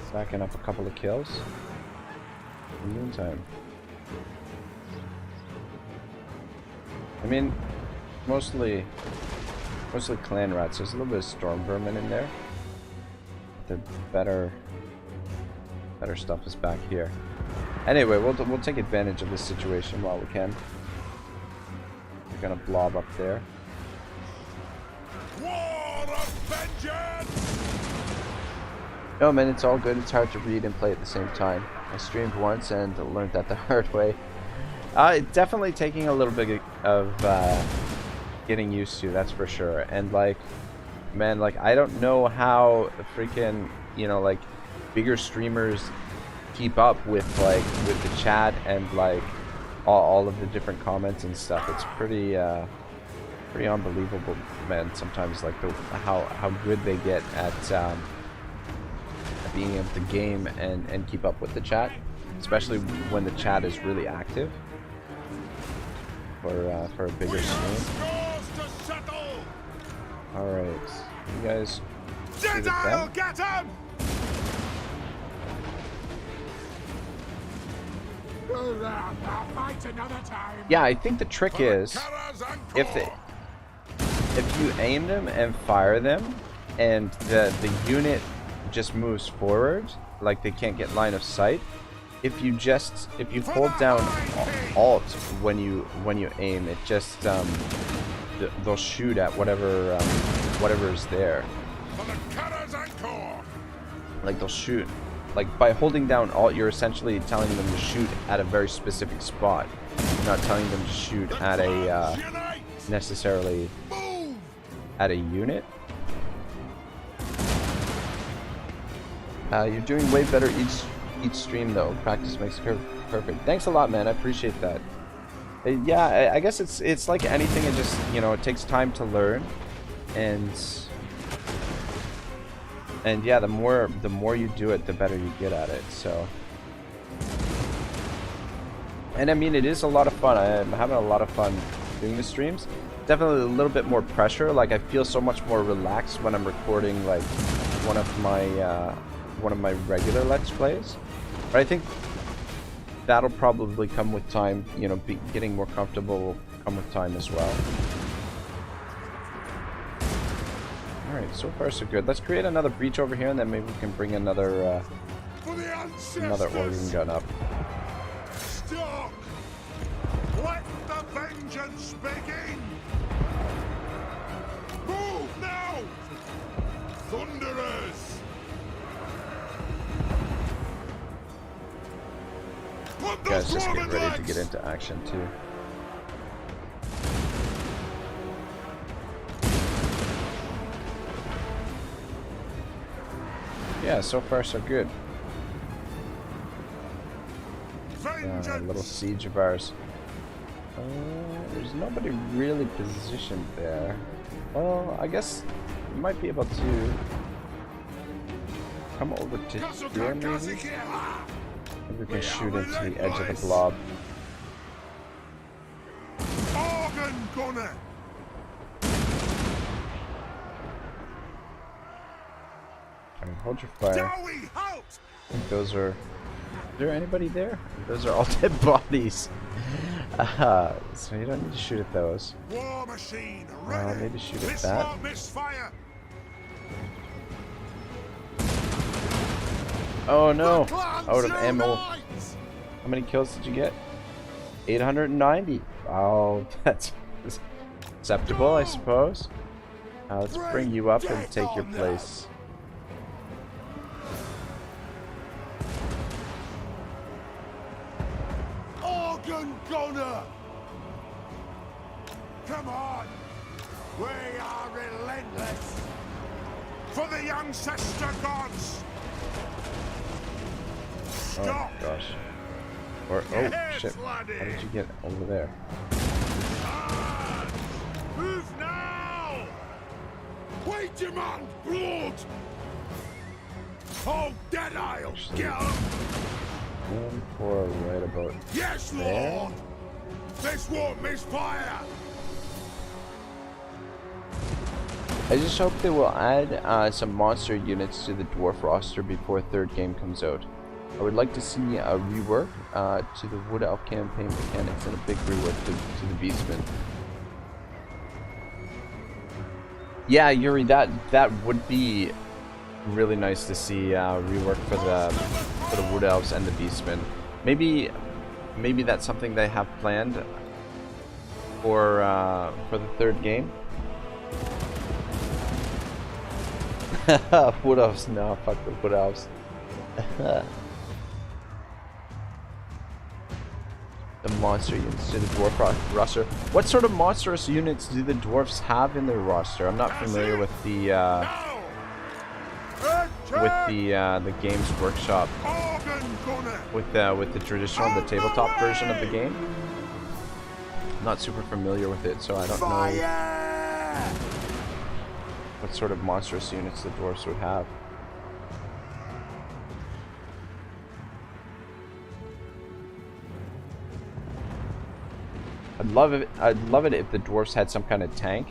stacking up a couple of kills in the meantime. I mean, mostly clan rats. There's a little bit of storm vermin in there. The better stuff is back here. Anyway, we'll take advantage of this situation while we can. We're gonna blob up there. War of vengeance! No man, it's all good. It's hard to read and play at the same time. I streamed once and learned that the hard way. It's definitely taking a little bit of getting used to, that's for sure. And like, man, like I don't know how freaking, you know, like bigger streamers keep up with the chat and like all of the different comments and stuff. It's pretty unbelievable, man. Sometimes like how good they get at being able to game and keep up with the chat, especially when the chat is really active for a bigger stream. Alright, you guys shoot at them. Get him! I'll fight another time. Yeah, I think the trick is if you aim them and fire them and the unit just moves forward, like they can't get line of sight, if you hold down alt when you aim, it just they'll shoot at whatever is there. Like they'll shoot. Like by holding down alt, you're essentially telling them to shoot at a very specific spot. You're not telling them to shoot at a necessarily at a unit. You're doing way better each stream though. Practice makes perfect. Thanks a lot, man. I appreciate that. Yeah, I guess it's like anything. It just, you know, it takes time to learn, and yeah, the more you do it, the better you get at it. So, and I mean, it is a lot of fun. I'm having a lot of fun doing the streams. definitely a little bit more pressure. Like I feel so much more relaxed when I'm recording like one of my regular Let's Plays. But I think that'll probably come with time. You know, getting more comfortable will come with time as well. All right, so far so good. Let's create another breach over here, and then maybe we can bring another organ gun up. Stop! Let the vengeance begin! Move now! Thunderers! Put the Guys, just get Roman ready to legs! get into action too. Yeah, so far so good. Little siege of ours. There's nobody really positioned there. Well, I guess we might be able to come over to here maybe. Maybe we can shoot into the edge of the blob. Organ gunner! Alright, hold your fire. Dowie, halt! I think those are... Is there anybody there? Those are all dead bodies. So you don't need to shoot at those. War machine, ready! Maybe shoot at This that. won't misfire! Oh no! The clans Out of ammo. unite! How many kills did you get? 890. Oh, that's acceptable, I suppose. Let's bring you up and take your place. Organ gunner! Come on! We are relentless! For the ancestor gods! Stop! Oh gosh. Or Yes, shit. How laddie. did you get over there? Ah! Move now! We demand blood! Oh, Deadeye! Get up! Aim for right about Yes, there. Lord! This won't misfire! I just hope they will add some monster units to the dwarf roster before third game comes out. I would like to see a rework to the Wood Elf campaign mechanics and a big rework to the Beastmen. Yeah, Yuri, that would be really nice to see rework for the Wood Elves and the Beastmen. Maybe that's something they have planned for the third game. Wood Elves, no, fuck the Wood Elves. The monster units to the dwarf roster. What sort of monstrous units do the dwarfs have in their roster? I'm not familiar with the Games Workshop with the traditional, the tabletop version of the game. I'm not super familiar with it, so I don't know what sort of monstrous units the dwarfs would have. I'd love it if the dwarfs had some kind of tank,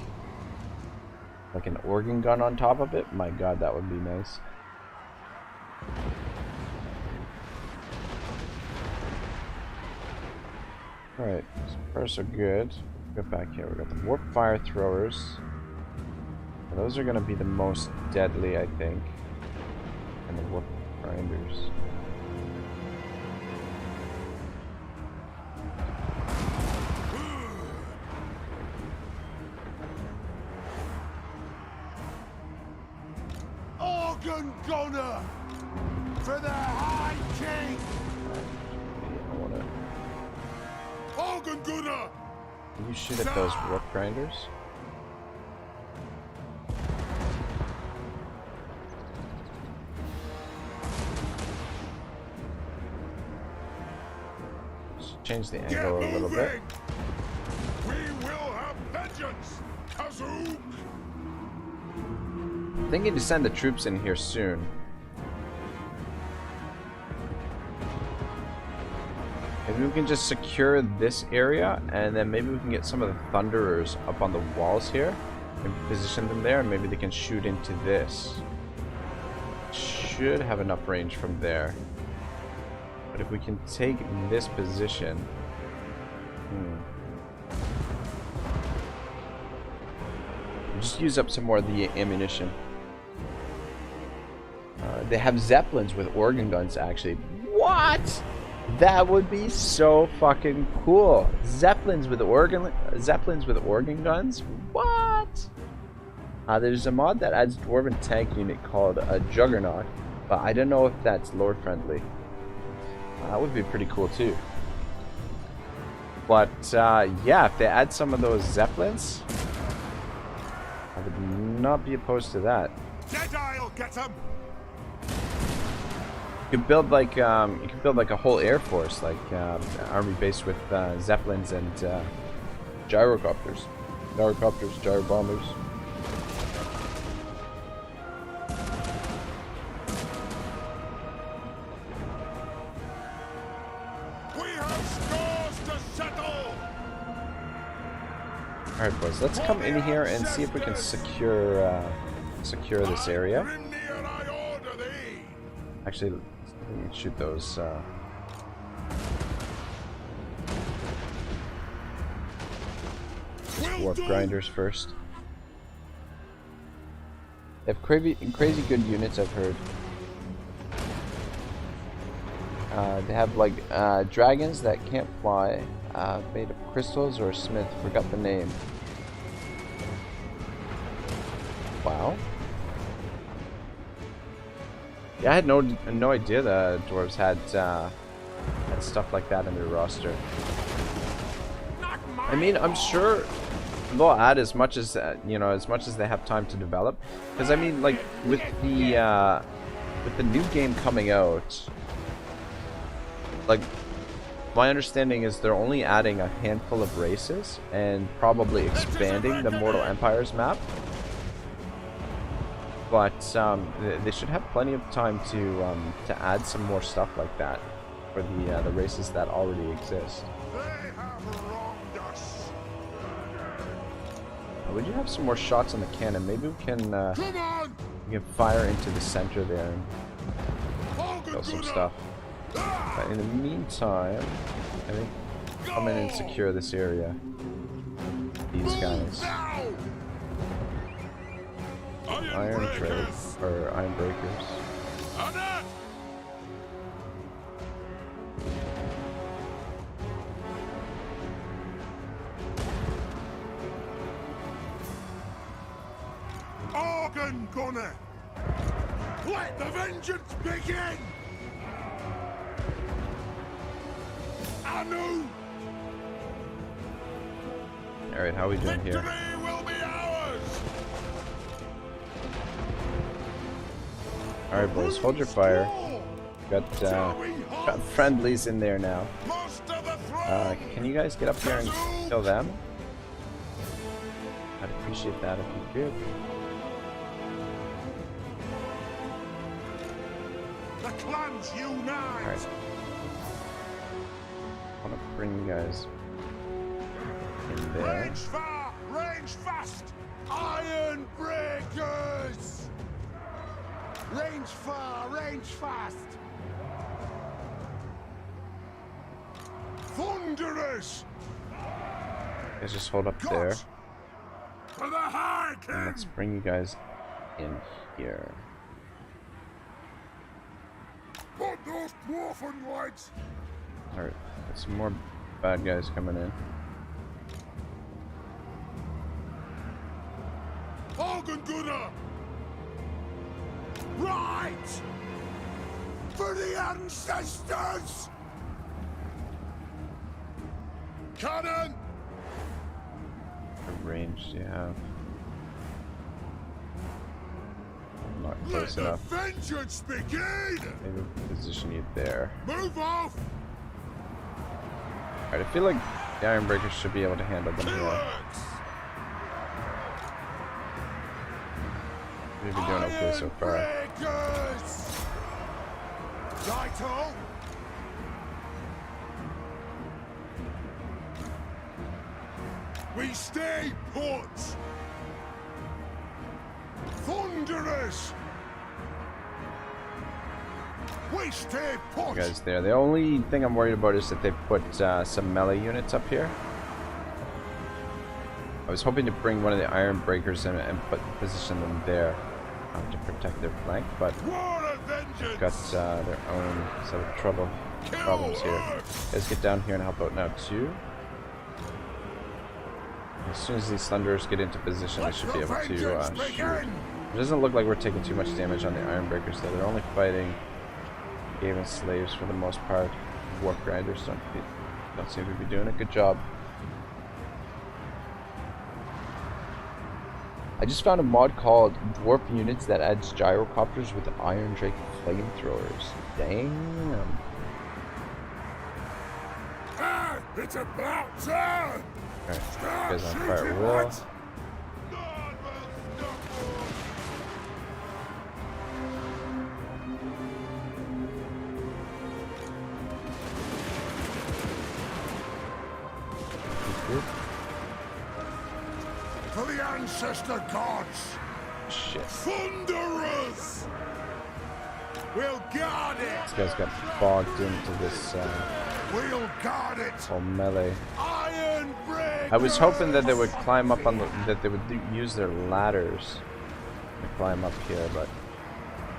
like an organ gun on top of it. My god, that would be nice. Alright, so far so good. Get back here. We got the warp fire throwers. Those are going to be the most deadly, I think. And the warp grinders. Organ gunner! For the High King! I want to... Organ gunner! Can you shoot at those warp grinders? Just change the angle a little bit. We will have vengeance! Kazook! Thinking to send the troops in here soon. Okay, Maybe we can just secure this area, and then maybe we can get some of the Thunderers up on the walls here and position them there, and maybe they can shoot into this. Should have enough range from there. But if we can take this position... Just use up some more of the ammunition. They have Zeppelins with organ guns, actually. What? That would be so fucking cool. Zeppelins with organ guns? What? There's a mod that adds Dwarven tank unit called a Juggernaut, but I don't know if that's lore friendly. That would be pretty cool too. But yeah, if they add some of those Zeppelins, I would not be opposed to that. Deadile'll get him. You could build like a whole air force, like army based with Zeppelins and gyrocopters, gyro bombers. We have scores to settle. All right, boys, let's come in here and see if we can secure this area. Actually, let me shoot those. Warp grinders first. They have crazy good units, I've heard. They have like dragons that can't fly, made of crystals or smith. Forgot the name. Wow. Yeah, I had no idea the dwarves had stuff like that in their roster. I mean, I'm sure they'll add as much as as much as they have time to develop. Because I mean, like with the new game coming out, like my understanding is they're only adding a handful of races and probably expanding the Mortal Empires map. But they should have plenty of time to add some more stuff like that for the races that already exist. They have wronged us. We do have some more shots on the cannon. Maybe we can Come on. fire into the center there and kill some stuff. But in the meantime, I think come in and secure this area. These guys. Iron trade or iron breakers. Organ gunner. Let the vengeance begin. Anu. All right, how are we doing here? Victory will be ours. All right, boys, hold your fire. Got friendlies in there now. Can you guys get up here and kill them? I'd appreciate that if you could. The clans unite. All right. I want to bring you guys in there. Range far, range fast. Iron breakers. Range far, range fast. Thunderers. Guys, just hold up there. For the High King. And let's bring you guys in here. Put those Dwarfen lights. Alright, got some more bad guys coming in. Organ gunner. Right. For the ancestors. Cannon. What range do you have? Not Let close the enough. vengeance begin. Maybe we'll position you there. Move off. Alright, I feel like the Iron Breakers should be able to handle them here. We've been doing okay so far. We stay put! Thunderers! We stay put! Guys there. The only thing I'm worried about is that they put some melee units up here. I was hoping to bring one of the iron breakers in and position them there to protect their flank, but they've got their own set of problems here. Guys, get down here and help out now too. As soon as these thunderers get into position, they should be able to shoot. It doesn't look like we're taking too much damage on the iron breakers though. They're only fighting Skaven slaves for the most part. Warp grinders don't seem to be doing a good job. I just found a mod called Dwarf Units that adds gyrocopters with Iron Drake flamethrowers. Damn. Ah, it's about time! Alright, you guys on fire at will. For the ancestor gods! Shit. Thunderers! We'll guard it! This guy's got bogged into this We'll guard it! whole melee. Iron break! I was hoping that they would climb up on that they would use their ladders to climb up here, but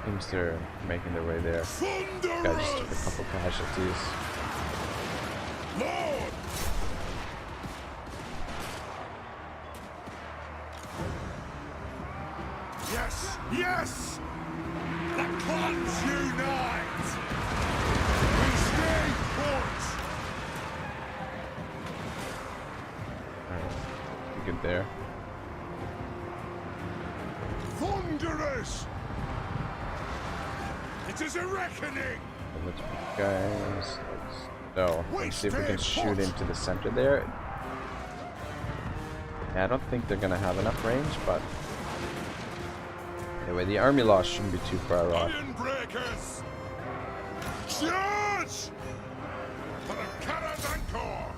seems they're making their way there. Guy just took a couple casualties. Lord! Yes! Yes! The clans unite! We stay put! Alright, good there. Thunderers! It is a reckoning! Let's guys. Let's see if we can shoot into the center there. Yeah, I don't think they're gonna have enough range, but anyway, the army loss shouldn't be too far off. Iron breakers! Charge! For the Karaz-a-Karak!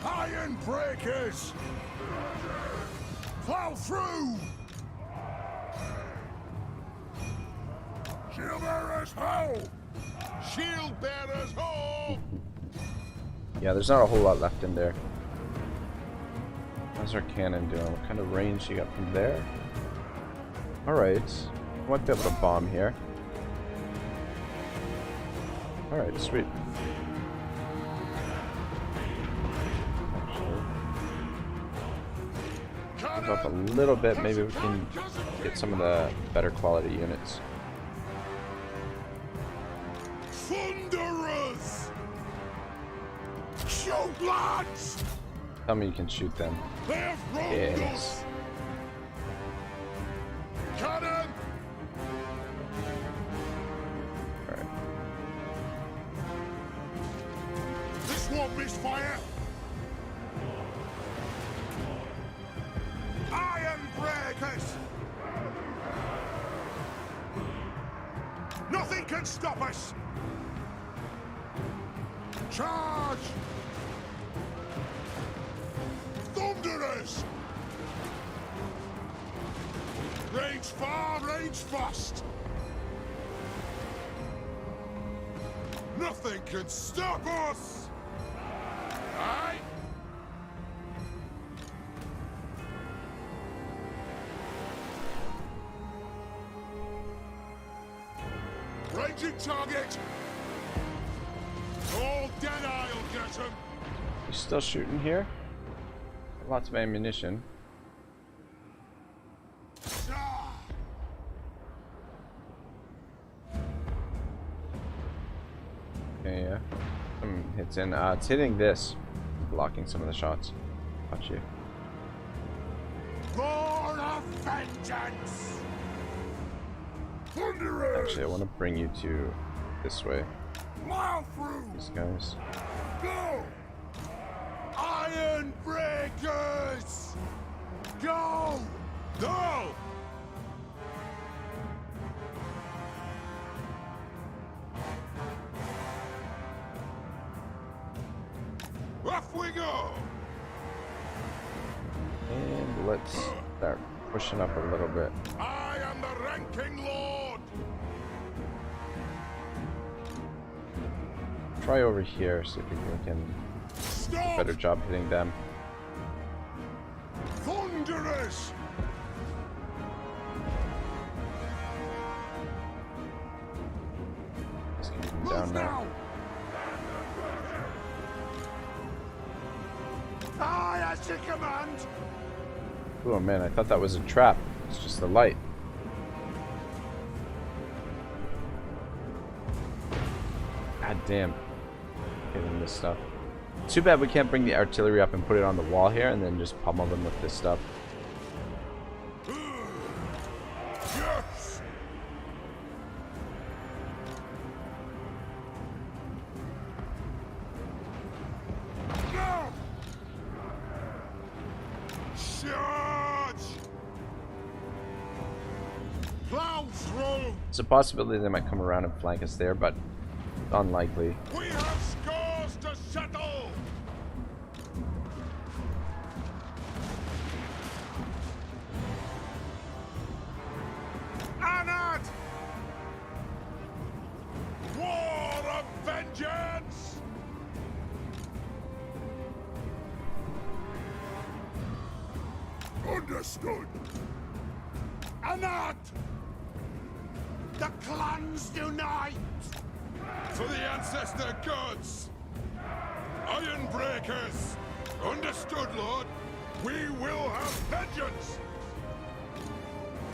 Iron breakers! Plow through! Shield bearers ho! Shield bearers ho! Yeah, there's not a whole lot left in there. How's our cannon doing? What kind of range you got from there? Alright. Might be able to bomb here. Alright, sweet. Move up a little bit, maybe we can get some of the better quality units. Thunderers! Shoot, lads! Tell me you can shoot them. They have wronged Yes. us! Cannon! Alright. This won't miss fire! Iron breakers! Nothing can stop us! Charge! Thunderers! Range far, range fast! Nothing can stop us! Aye? Ranging target! All dead I'll get him! You still shooting here? Lots of ammunition. Ah! Okay, yeah. Some hits in. It's hitting this. Blocking some of the shots. Watch you. Roar of vengeance! Thunderers! Actually, I want to bring you to this way. Plow through! These guys. Go! Iron breakers! Go! Go! Off we go! start pushing up a little bit. I am the ranking lord. Try over here, see if we can do a Stop! better job hitting them. Thunderous! Let's keep them Move down now. now! I as you command! Oh man, I thought that was a trap. It's just the light. God damn. Hitting this stuff. Too bad we can't bring the artillery up and put it on the wall here and then just pummel them with this stuff. Yes! No! Charge! Plow through! It's a possibility they might come around and flank us there, but unlikely. We have scores to settle! Anad! War of vengeance! Understood! Anad! The clans unite! For the ancestor gods! Iron breakers! Understood, Lord! We will have vengeance!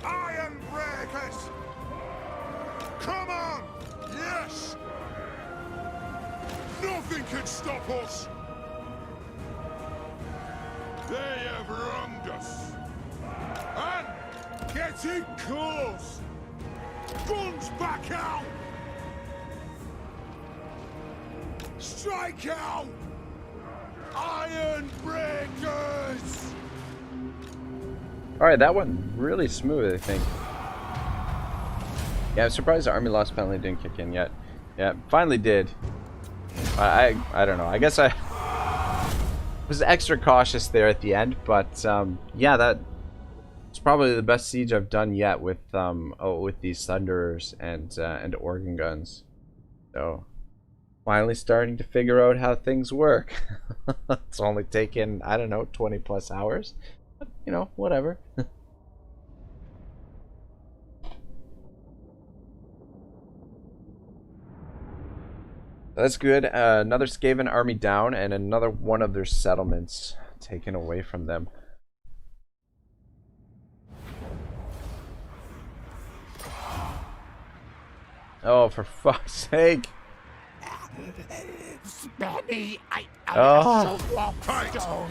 Iron breakers! Come on! Yes! Nothing can stop us! They have wronged us! And getting close! Guns back out! Strike out! Iron breakers! Alright, that went really smooth, I think. Yeah, I'm surprised the army loss penalty didn't kick in yet. Yeah, finally did. I don't know. I guess I was extra cautious there at the end, but yeah, it's probably the best siege I've done yet with with these thunderers and organ guns. So finally starting to figure out how things work. It's only taken, I don't know, 20 plus hours. But, you know, whatever. That's good. Another Skaven army down and another one of their settlements taken away from them. Oh, for fuck's sake. Spare me, I Oh. shall walk stone.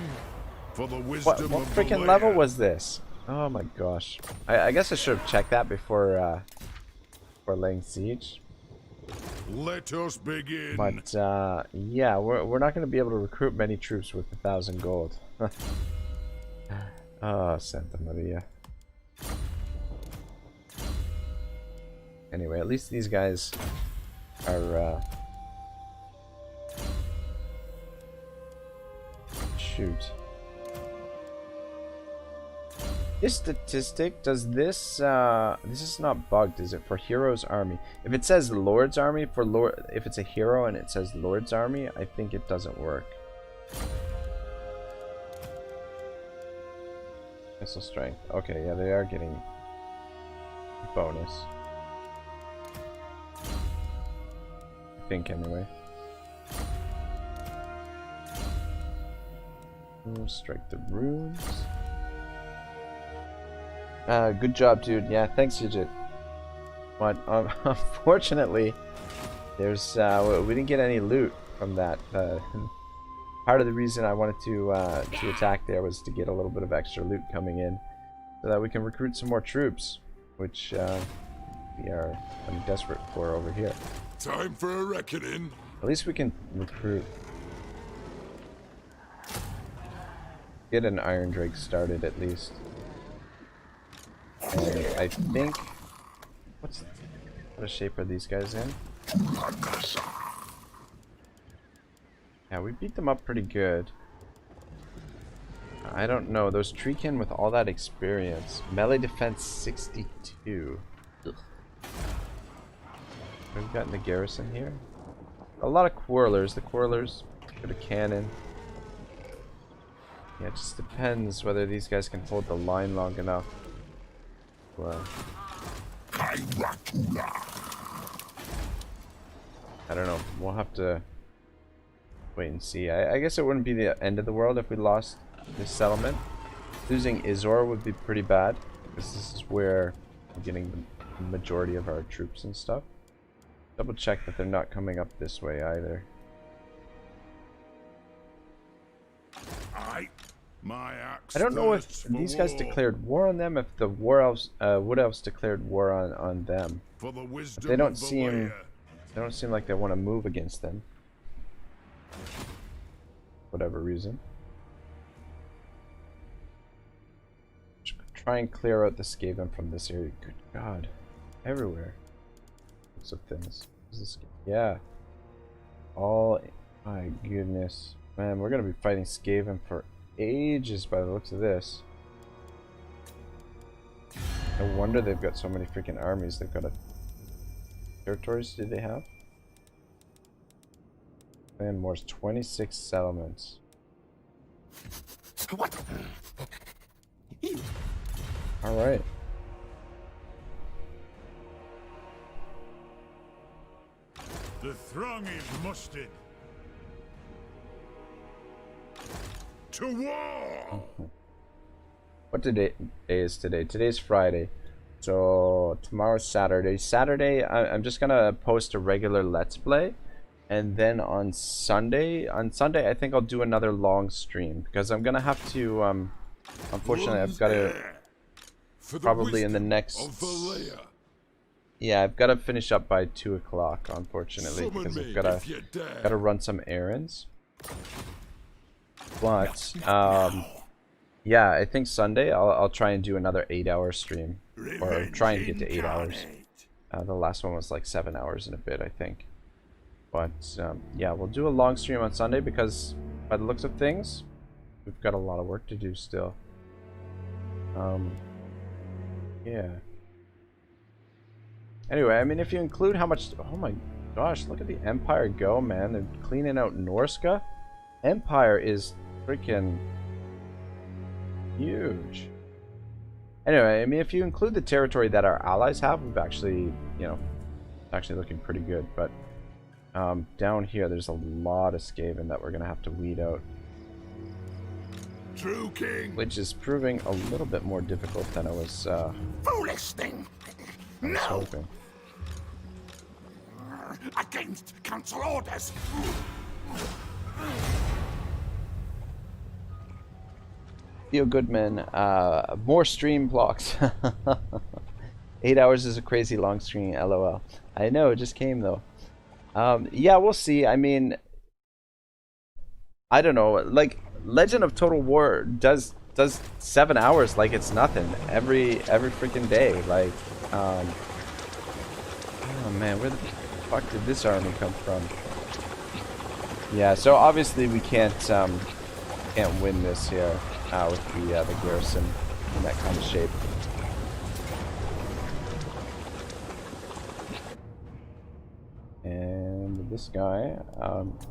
For the What wisdom of freaking Belegar. level was this? Oh my gosh. I guess I should have checked that before laying siege. Let us begin. But yeah, we're not going to be able to recruit many troops with 1,000 gold. Oh, Santa Maria. Anyway, at least these guys are shoot. This statistic, does this this is not bugged, is it, for hero's army? If it says lord's army for lord, if it's a hero and it says lord's army, I think it doesn't work. Missile strength. Okay, yeah, they are getting bonus. I think anyway. Strike the runes. Good job, dude. Yeah, thanks, Yijit. But unfortunately, there's we didn't get any loot from that. Part of the reason I wanted to attack there was to get a little bit of extra loot coming in, so that we can recruit some more troops, which we are desperate for over here. Time for a reckoning. At least we can recruit. Get an Iron Drake started at least. And I think, what shape are these guys in? Yeah, we beat them up pretty good. I don't know. Those Treekin with all that experience. Melee defense 62. Ugh. We've got in the garrison here. A lot of Quarrelers. The Quarrelers got a cannon. Yeah, it just depends whether these guys can hold the line long enough. Well, I don't know. We'll have to wait and see. I guess it wouldn't be the end of the world if we lost this settlement. Losing Izor would be pretty bad, because this is where we're getting the majority of our troops and stuff. Double check that they're not coming up this way either. I don't know if these guys declared war on them, if the war elves, wood elves declared war on them. But they don't seem like they want to move against them. Whatever reason. Try and clear out the Skaven from this area. Good God, everywhere. Lots of things. Yeah. Oh my goodness, man, we're gonna be fighting Skaven for ages by the looks of this. No wonder they've got so many freaking armies. They've got a territories. Do they have? Man, more 26 settlements. What? All right. The throng is mustered. To war! What day is today? Today's Friday. So tomorrow's Saturday. I'm just gonna post a regular Let's Play. And then on Sunday I think I'll do another long stream. Because I'm gonna have to, unfortunately I've got to, probably in the next... Yeah, I've got to finish up by 2 o'clock, unfortunately. Because I've got to run some errands. But, yeah, I think Sunday I'll try and do another 8-hour stream. Or try and get to 8 hours. The last one was like 7 hours and a bit, I think. But, yeah, we'll do a long stream on Sunday because, by the looks of things, we've got a lot of work to do still. Yeah. Anyway, I mean, if you include how much... Oh my gosh, look at the Empire go, man. They're cleaning out Norska. Empire is freaking huge. Anyway, I mean, if you include the territory that our allies have, we've actually, you know, actually looking pretty good. But down here, there's a lot of Skaven that we're going to have to weed out. True king. Which is proving a little bit more difficult than I was, Foolish thing! No! hoping. Against council orders! Theo Goodman, more stream blocks. 8 hours is a crazy long stream, lol. I know, it just came though. Yeah, we'll see. I mean, I don't know. Like, Legend of Total War does 7 hours like it's nothing every freaking day. Like, oh man, where the fuck did this army come from? Yeah, so obviously we can't win this here with the garrison in that kind of shape. And this guy,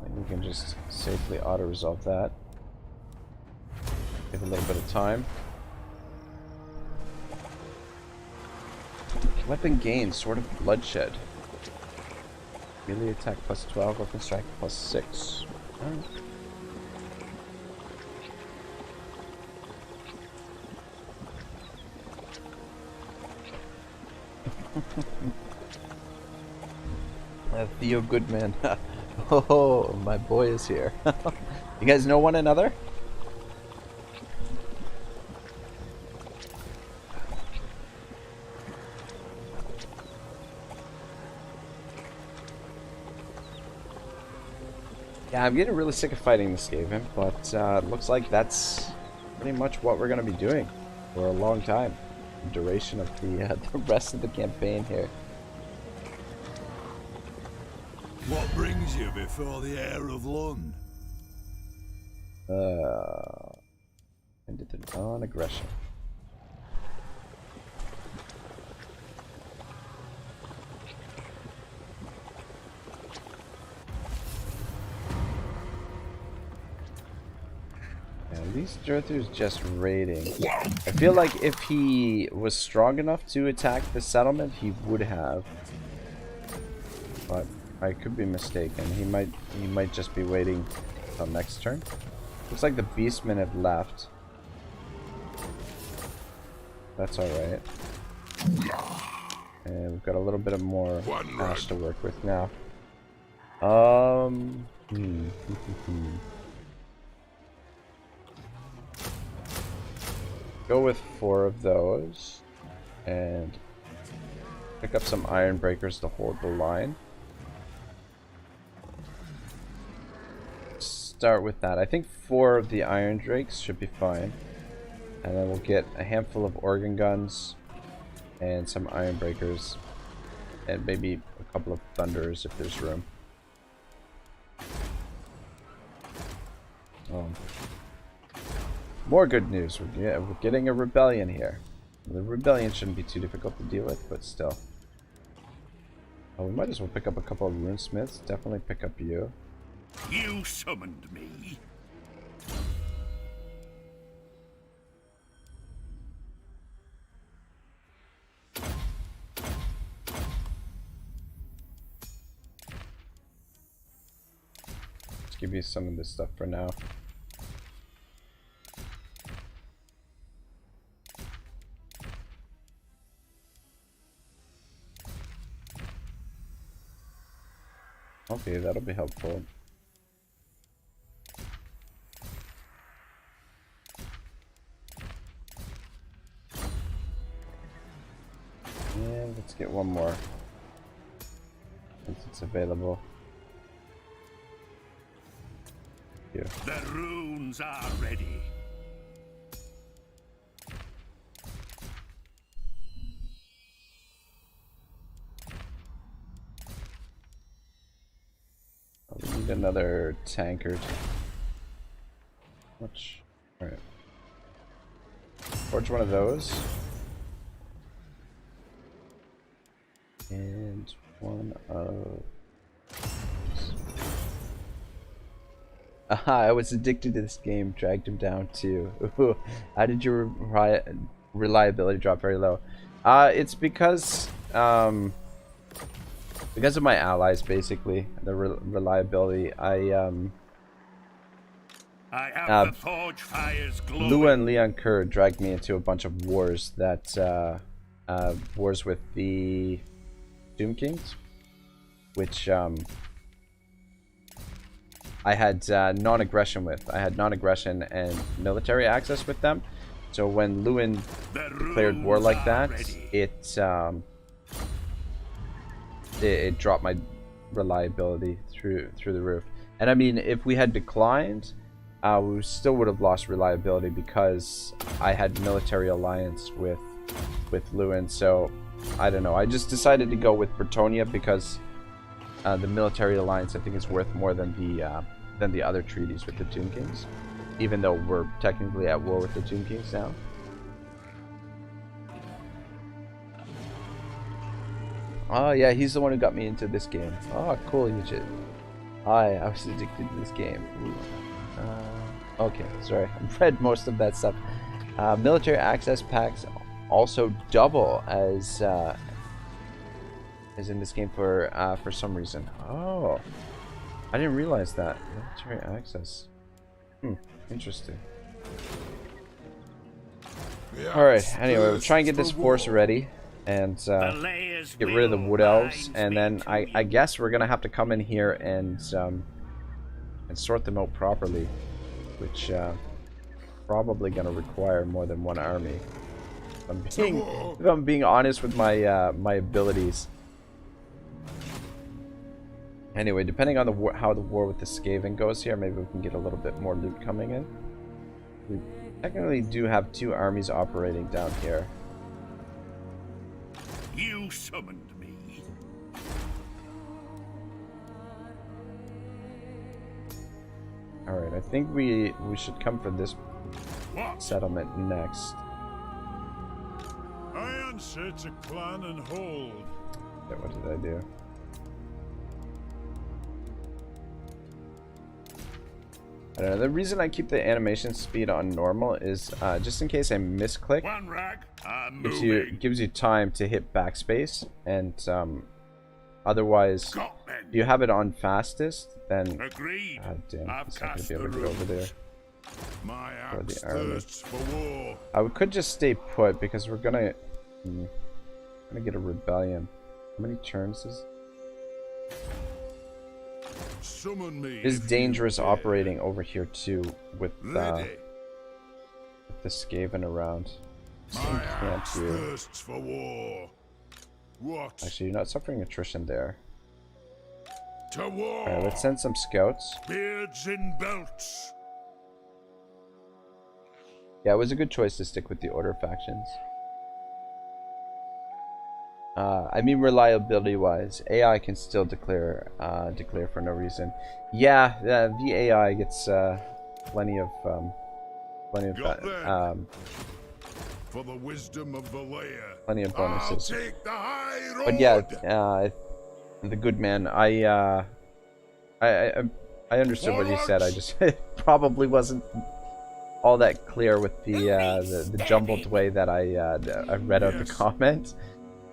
we can just safely auto-resolve that. Give a little bit of time. Weapon gain, Sword of Bloodshed. Melee attack plus 12, weapon strike plus 6. Alright. Theo Goodman. Oh, my boy is here. You guys know one another? Yeah, I'm getting really sick of fighting the Skaven, but looks like that's pretty much what we're going to be doing for a long time. The duration of the rest of the campaign here. What brings you before the heir of Lund? and did the non-aggression. At least Jurthu's just raiding. I feel like if he was strong enough to attack the settlement, he would have. But I could be mistaken. He might just be waiting until next turn. Looks like the beastmen have left. That's alright. And we've got a little bit of more ash to work with now. Go with 4 of those and pick up some iron breakers to hold the line. Start with that. I think 4 of the iron drakes should be fine. And then we'll get a handful of organ guns and some iron breakers and maybe a couple of thunderers if there's room. More good news. We're getting a rebellion here. The rebellion shouldn't be too difficult to deal with, but still. Oh, we might as well pick up a couple of runesmiths. Definitely pick up you. You summoned me. Let's give you some of this stuff for now. Okay, that'll be helpful. And let's get one more since it's available. Here. The runes are ready. We need another tankard. Much. Alright. Forge one of those. And one of... Aha, I was addicted to this game. Dragged him down too. How did your reliability drop very low? It's because of my allies, basically. The reliability. I have the forge fires glowing. Lua and Leon Kerr dragged me into a bunch of wars that wars with the Doom Kings, which I had non-aggression with. I had non-aggression and military access with them. So when Lewin declared war like that, it dropped my reliability through the roof. And I mean, if we had declined, we still would have lost reliability because I had military alliance with Lewin. So I don't know. I just decided to go with Bretonia because the military alliance I think is worth more than the other treaties with the Tomb Kings, even though we're technically at war with the Tomb Kings now. Oh yeah, he's the one who got me into this game. Oh cool, Yujit. I was addicted to this game. Okay, sorry, I've read most of that stuff. Military access packs also double as in this game for some reason. Oh, I didn't realize that. Military access. Interesting. Alright, anyway, we'll try and get this force ready and get rid of the wood elves, and then I guess we're gonna have to come in here and sort them out properly, which probably gonna require more than one army. If I'm being honest with my my abilities. Anyway, depending on how the war with the Skaven goes here, maybe we can get a little bit more loot coming in. We technically do have 2 armies operating down here. You summoned me. Alright, I think we should come for this What? settlement next. I answer to clan and hold. Okay, what did I do? I don't know. The reason I keep the animation speed on normal is just in case I misclick. One rag. I'm Gives moving. you time to hit backspace, and otherwise, Got men. if you have it on fastest, then Agreed. god damn, I've it's not gonna cast be able the to get over there. runes. My Or the axe army. thirsts for war. I could just stay put because we're gonna get a rebellion. How many turns is? Summon me. It's if you dangerous dare. operating over here too with Ready. the Skaven around. My Can't axe do. thirsts for war. What? Actually, you're not suffering attrition there. To war. Alright, let's send some scouts. Beards in belts. Yeah, it was a good choice to stick with the Order factions. I mean, reliability-wise, AI can still declare for no reason. Yeah, the AI gets plenty of Got them. For the wisdom of Valea. plenty of I'll bonuses. take the high road. But yeah, the good man. I understood what he said. I just it probably wasn't all that clear with the jumbled way that I read out the comment.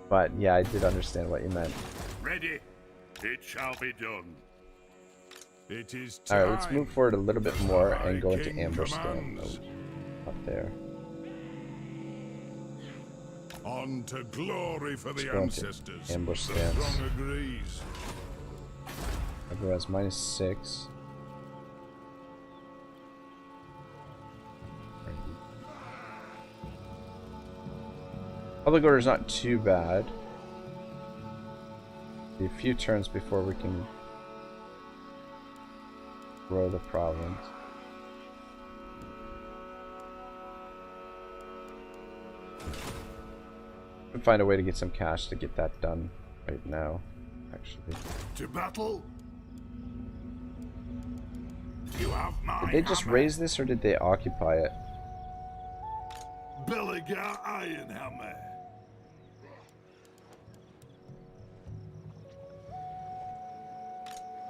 But yeah, I did understand what you meant. Ready. It shall be done. It is All time. right, let's move forward a little bit more High and go into King ambush stand. commands. Oh, up there. On to glory for the go into ancestors. ambush The stance. strong agrees. Everyone's -6. Public order's not too bad. Be a few turns before we can grow the province. We'll find a way to get some cash to get that done right now, actually. To battle. You have my Did they just hammer. raise this or did they occupy it? Belegar iron hammer.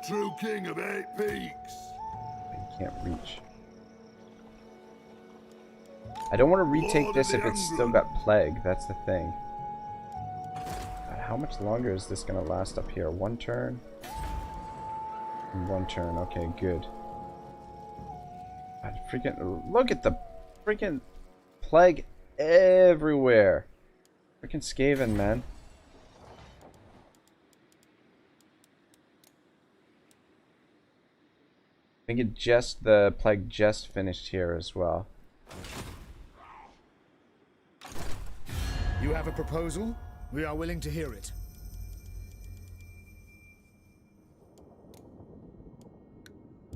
True king of 8 peaks. I can't reach. I don't want to retake Lord this of if the it's still Angrund. got plague. That's the thing. God, how much longer is this gonna last up here? 1 turn? 1 turn. Okay, good. God, freaking look at the freaking plague everywhere. Freaking Skaven, man. I think the plague just finished here as well. You have a proposal? We are willing to hear it.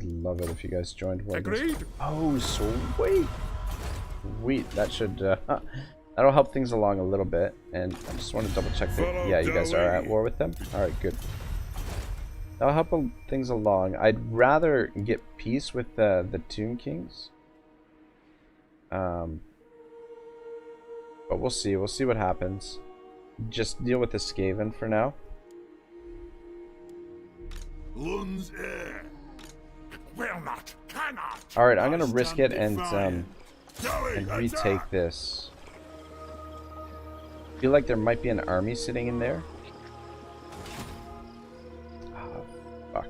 Love it if you guys joined. Agreed. Oh, sweet. Sweet. That should that'll help things along a little bit. And I just want to double check that. Follow Yeah, you guys are at Delhi. war with them. All right, good. That'll help things along. I'd rather get peace with the Tomb Kings. But we'll see. We'll see what happens. Just deal with the Skaven for now. Lund's heir. Will not, cannot. All right, I'm gonna Must risk it and stand Delhi, retake attack. this. Feel like there might be an army sitting in there. Oh, fuck.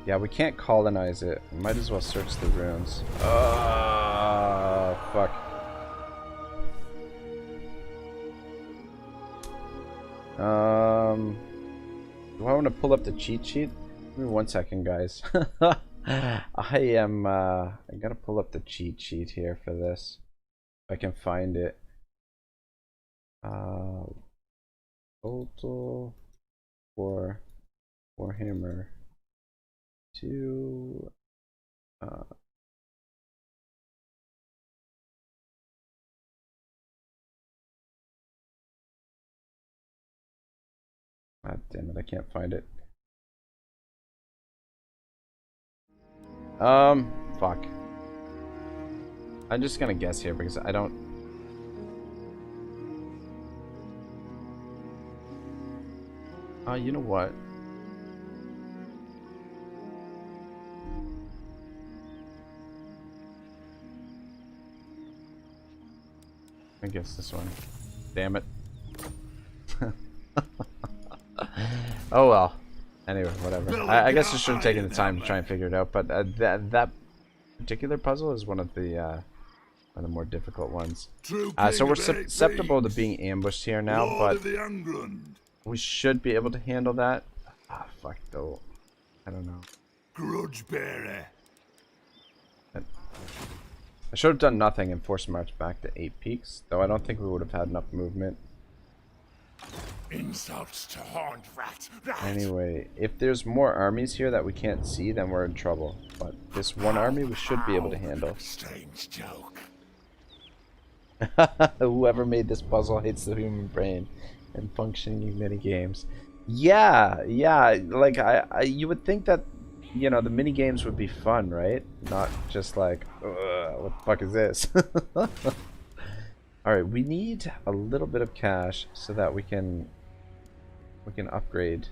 Yeah, we can't colonize it. Might as well search the ruins. Oh, fuck. Do I want to pull up the cheat sheet? Give me 1 second, guys. I gotta pull up the cheat sheet here for this. If I can find it. Total for Warhammer 2. God damn it, I can't find it. fuck. I'm just gonna guess here because I don't... you know what? I guess this one. Damn it. Oh well. Anyway, whatever. I guess I should have taken the time to try and figure it out, but that particular puzzle is one of the more difficult ones. So we're susceptible to being ambushed here now, but we should be able to handle that. Ah, fuck though. I don't know. Grudge bearer. I should have done nothing and forced march back to 8 peaks, though I don't think we would have had enough movement. Insults to horned rat. Anyway, if there's more armies here that we can't see, then we're in trouble. But this one army we should be able to handle. Strange joke. Whoever made this puzzle hates the human brain and functioning mini games. Yeah, like you would think that, you know, the mini games would be fun, right? Not just like, what the fuck is this? All right, we need a little bit of cash so that we can upgrade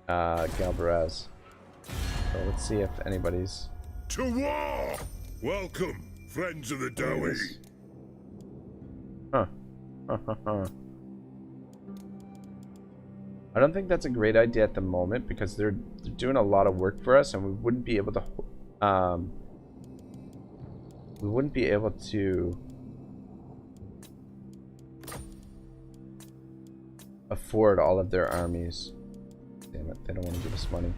Galbaraz. So let's see if anybody's... To war! Welcome, friends of the Dowie. Huh. I don't think that's a great idea at the moment because they're doing a lot of work for us, and we wouldn't be able to afford all of their armies. Damn it, they don't want to give us money.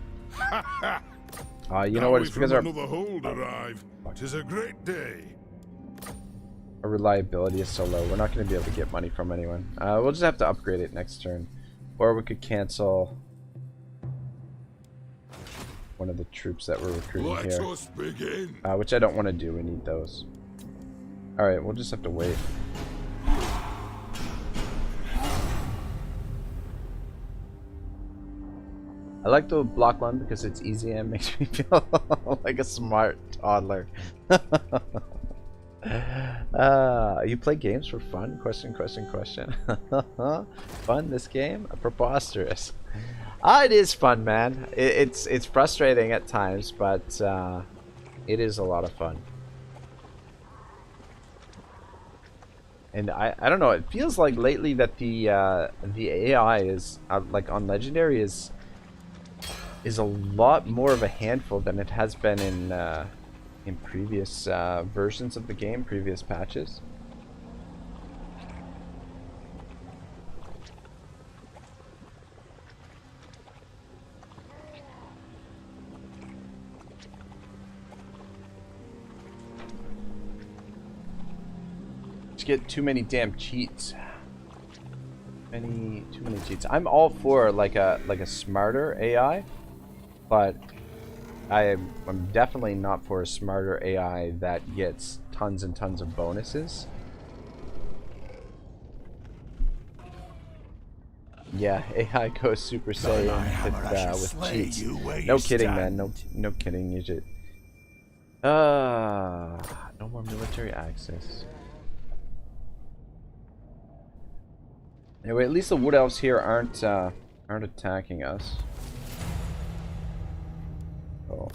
You know what? It's because another hold arrive. 'Tis a great day. our reliability is so low. We're not going to be able to get money from anyone. We'll just have to upgrade it next turn. Or we could cancel one of the troops that we're recruiting Let here. us begin. Which I don't want to do. We need those. Alright, we'll just have to wait. I like the block one because it's easy and makes me feel like a smart toddler. You play games for fun? Question. Fun, this game? Preposterous. It is fun, man. It's frustrating at times, but it is a lot of fun. And I don't know, it feels like lately that the AI is like on Legendary is a lot more of a handful than it has been in previous versions of the game, previous patches. Just get too many damn cheats. Too many cheats. I'm all for like a smarter AI, but I'm definitely not for a smarter AI that gets tons and tons of bonuses. Yeah, AI goes Super Saiyan with cheats. No kidding, man. No kidding. You should. No more military access. Anyway, at least the wood elves here aren't attacking us. Oh.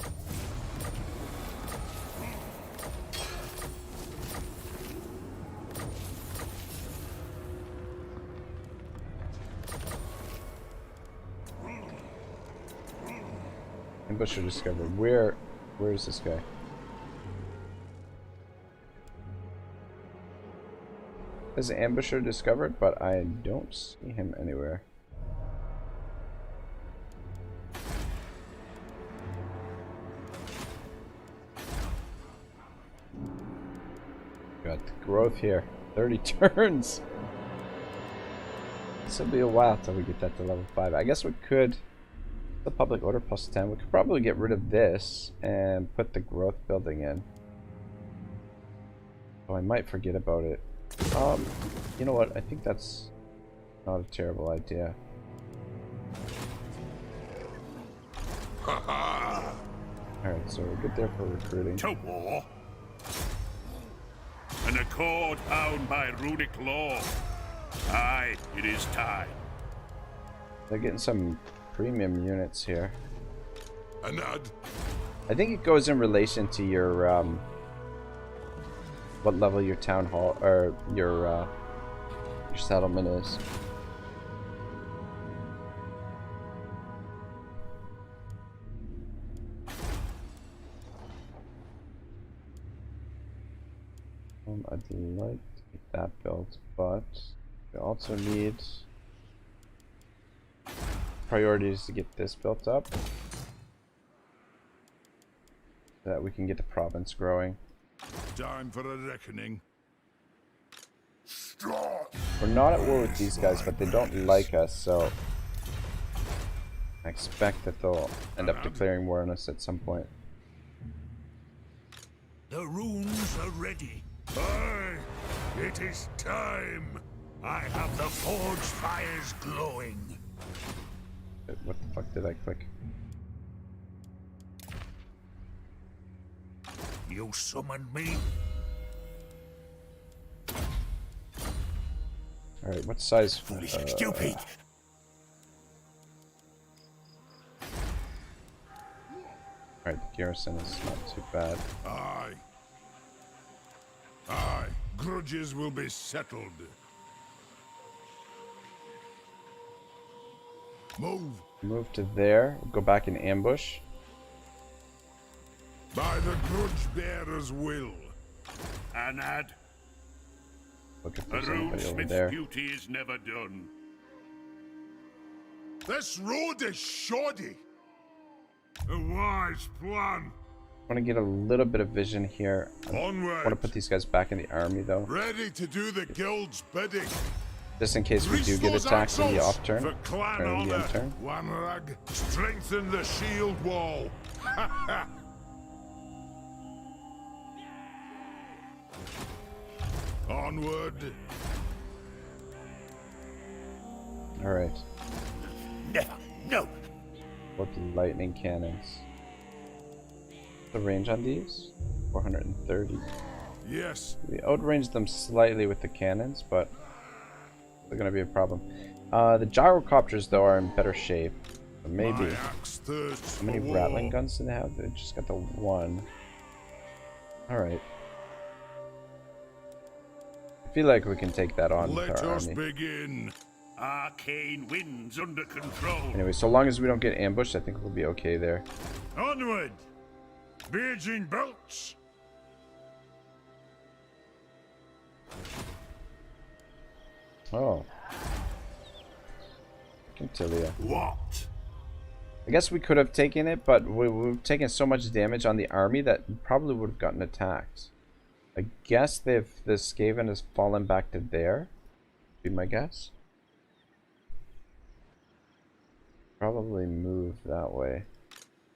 Ambusher discovered. Where is this guy? There's an ambusher discovered, but I don't see him anywhere. Got the growth here. 30 turns. This will be a while till we get that to level 5. I guess we could. The public order plus 10. We could probably get rid of this and put the growth building in. Oh, I might forget about it. You know what? I think that's not a terrible idea. Alright, so we're good there for recruiting. To war. An accord bound by runic law. Aye, it is time. They're getting some premium units here. Anad. I think it goes in relation to your what level your town hall or your settlement is. I'd like to get that built, but we also need priorities to get this built up so that we can get the province growing. Time for a reckoning. We're not at war with these guys, but they don't like us, so I expect that they'll end up declaring war on us at some point. The runes are ready. Aye, it is time. I have the forge fires glowing. What the fuck did I click? You summoned me? Alright, what size? Stupid! Alright, the garrison is not too bad. Aye. Aye. Grudges will be settled. Move. Move to there, go back and ambush. By the grudge bearer's will. Anad, Look if a there's anybody over runesmith's there. beauty is never done. This road is shoddy. A wise plan. I want to get a little bit of vision here. I Onward. want to put these guys back in the army though, Ready to do the guild's bidding. just in case we do get Grease those attacked in the axles off turn for clan or the honor. end turn. One rag. Strengthen the shield wall. Onward. All right, Never. No. what lightning cannons? The range on these? 430. Yes. We outrange them slightly with the cannons, but they're gonna be a problem. The gyrocopters though are in better shape. So maybe. My axe thirsts How many for war. rattling guns do they have? They just got the one. Alright. I feel like we can take that on with Let our us army. begin. Arcane winds under control. Anyway, so long as we don't get ambushed, I think we'll be okay there. Onward. Beijing belts. Oh. Tilea. What? I guess we could have taken it, but we've taken so much damage on the army that we probably would have gotten attacked. I guess the Skaven has fallen back to there. Be my guess. Probably move that way.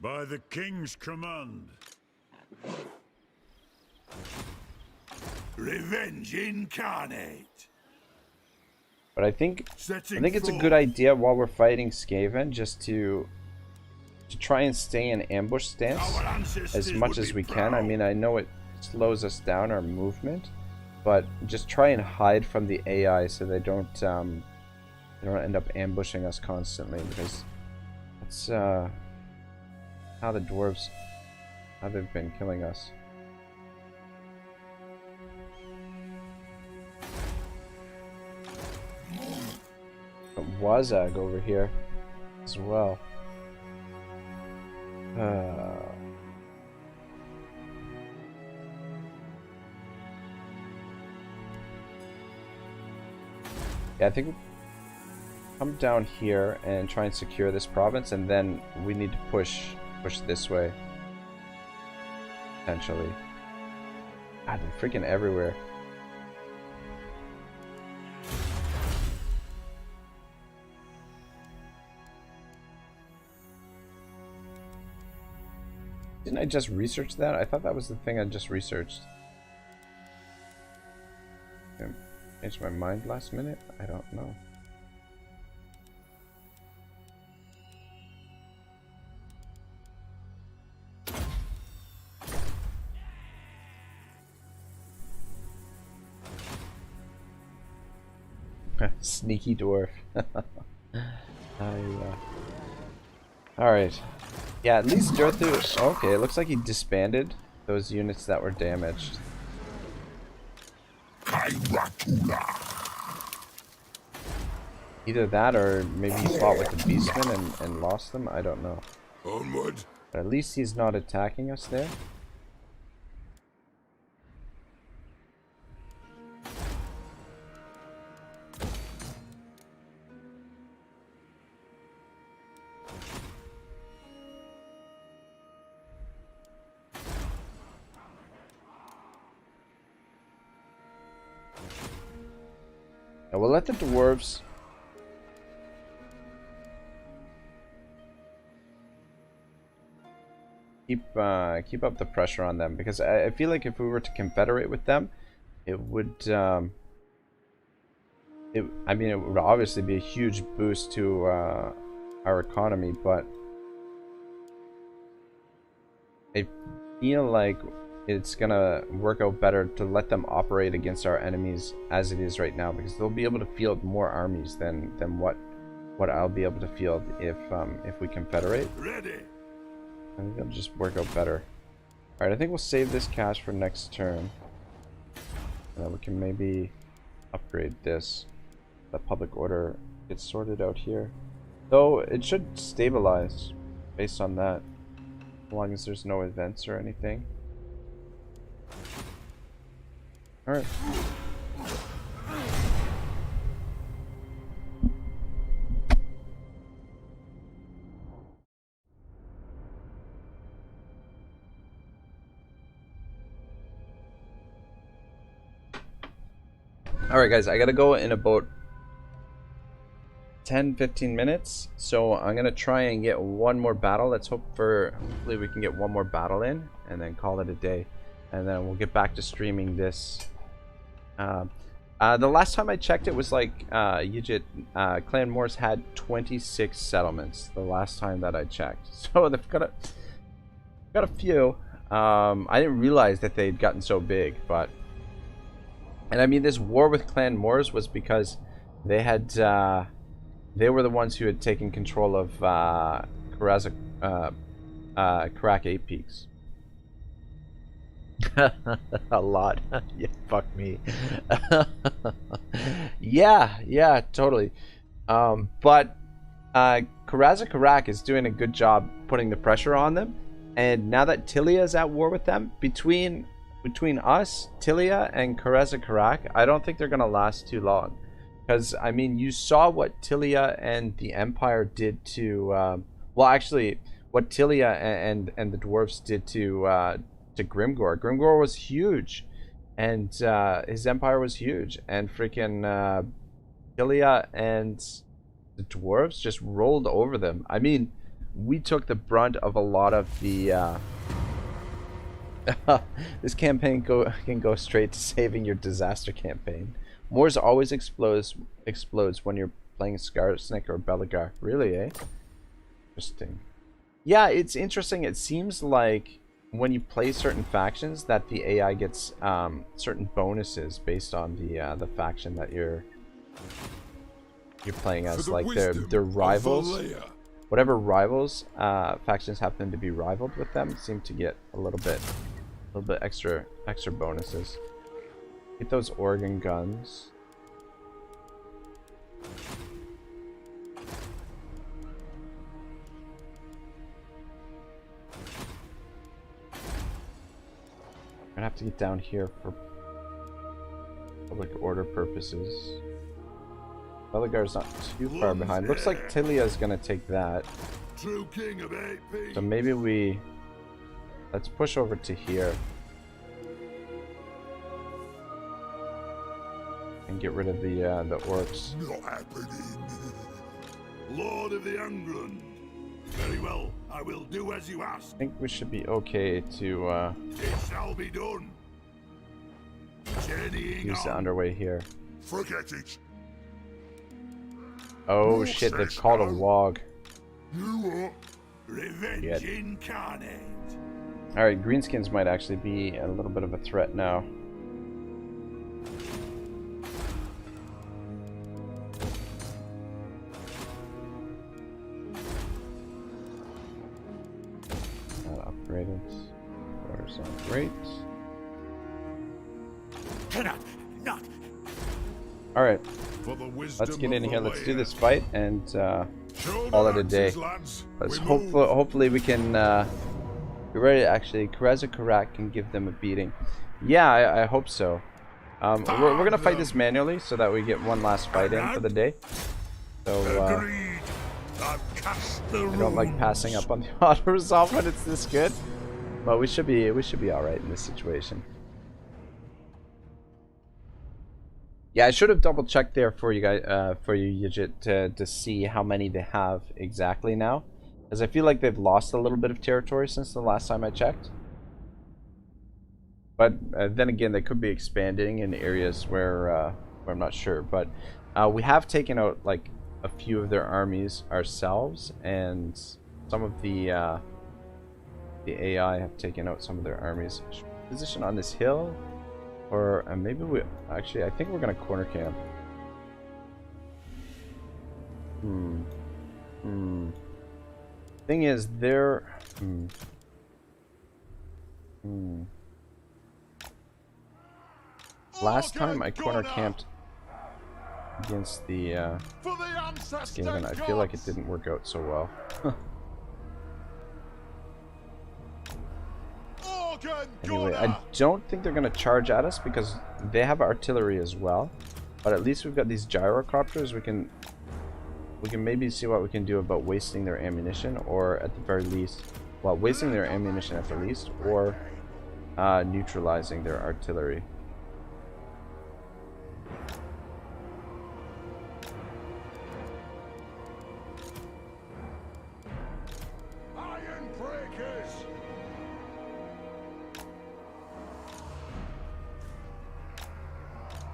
By the king's command. Revenge incarnate. But I think Setting it's a forth. good idea while we're fighting Skaven just to try and stay in ambush stance Our ancestors as much would as be we can. I proud. mean, I know it slows us down our movement, but just try and hide from the AI so they don't end up ambushing us constantly, because that's how the dwarves, how they've been killing us. Got Wazag over here as well. Yeah, I think we'll come down here and try and secure this province, and then we need to push this way. Potentially. God, they're freaking everywhere. Didn't I just research that? I thought that was the thing I just researched. Changed my mind last minute? I don't know. Sneaky dwarf. Alright. Yeah, at least Durthu... Okay, it looks like he disbanded those units that were damaged. Either that or maybe he fought with the beastmen and lost them. I don't know. Onward. But at least he's not attacking us there. And we'll let the dwarves keep up the pressure on them, because I feel like if we were to confederate with them, it would I mean, it would obviously be a huge boost to our economy, but I feel like it's gonna work out better to let them operate against our enemies as it is right now, because they'll be able to field more armies than what I'll be able to field if we confederate. Ready. I think it'll just work out better. Alright, I think we'll save this cash for next turn. And then we can maybe upgrade this. The public order gets sorted out here. Though it should stabilize based on that. As long as there's no events or anything. Alright. Alright guys, I gotta go in about 10-15 minutes, so I'm gonna try and get one more battle. Let's hopefully we can get one more battle in and then call it a day, and then we'll get back to streaming this. The last time I checked, it was like Clan Moors had 26 settlements the last time that I checked, so they've got a few. I didn't realize that they'd gotten so big, but and I mean, this war with Clan Moors was because they had they were the ones who had taken control of Karaz-a-Karak 8 Peaks. A lot. Yeah, fuck me. yeah, totally. But Karaz-a-Karak is doing a good job putting the pressure on them, and now that Tilea is at war with them, between us, Tilea, and Karaz-a-Karak, I don't think they're gonna last too long. Because, I mean, you saw what Tilea and the Empire did to, well, actually, what Tilea and the dwarves did to Grimgor. Grimgor was huge, and his empire was huge, and freaking Tilea and the dwarves just rolled over them. I mean, we took the brunt of a lot of the... this campaign can go straight to saving your disaster campaign. Moors always explodes when you're playing Skarsnik or Belegar. Really, eh? Interesting. Yeah, it's interesting. It seems like when you play certain factions that the AI gets certain bonuses based on the faction that you're playing as. Like their rivals. Whatever rivals factions happen to be rivaled with them seem to get a little bit extra bonuses. Get those organ guns. I'm gonna have to get down here for public order purposes. Belegar's not too far behind. Looks like Tilea is gonna take that. True king of AP. So maybe let's push over to here and get rid of the orcs. Not happening. Lord of the Angrund. Very well, I will do as you ask. I think we should be okay to It shall be done. Journeying use the on. underway here. Forget it. Oh shit, they've called a wog. You are revenge incarnate. Alright, greenskins might actually be a little bit of a threat now. Doors on great. Cannot, not. Alright, For the wisdom let's get in of here. the Let's do land. this fight and Show call the it a day. axes, lads. Let's We move. hopefully we can be ready. Actually, Karaz-a-Karak can give them a beating. Yeah, I hope so. We're gonna fight this manually so that we get one last fight in for the day. So Agreed. I've cast the I don't like passing up on the auto resolve when it's this good, but we should be all right in this situation. Yeah, I should have double checked there for you guys, for you, Yijit, to see how many they have exactly now, because I feel like they've lost a little bit of territory since the last time I checked. But then again, they could be expanding in areas where I'm not sure. But we have taken out like a few of their armies ourselves, and some of the AI have taken out some of their armies. Should we position on this hill, or maybe we actually, I think we're gonna corner camp. Thing is, they're last time I corner camped against the Skaven, I feel like it didn't work out so well. Anyway, I don't think they're gonna charge at us because they have artillery as well. But at least we've got these gyrocopters. We can maybe see what we can do about wasting their ammunition, or at the very least, well, wasting their ammunition at the least, or neutralizing their artillery. Iron breakers.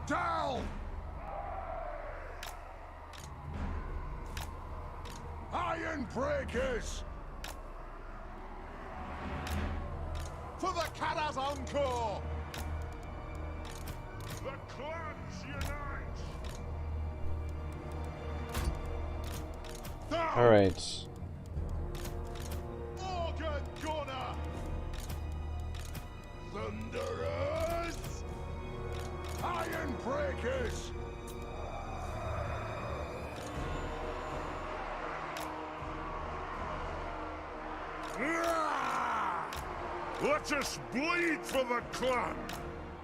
Down. Iron breakers. For the Karaz-a-Karak. The clans unite. Down. All right. Organ Gunner. Thunderers. Iron breakers. Let us bleed for the clan,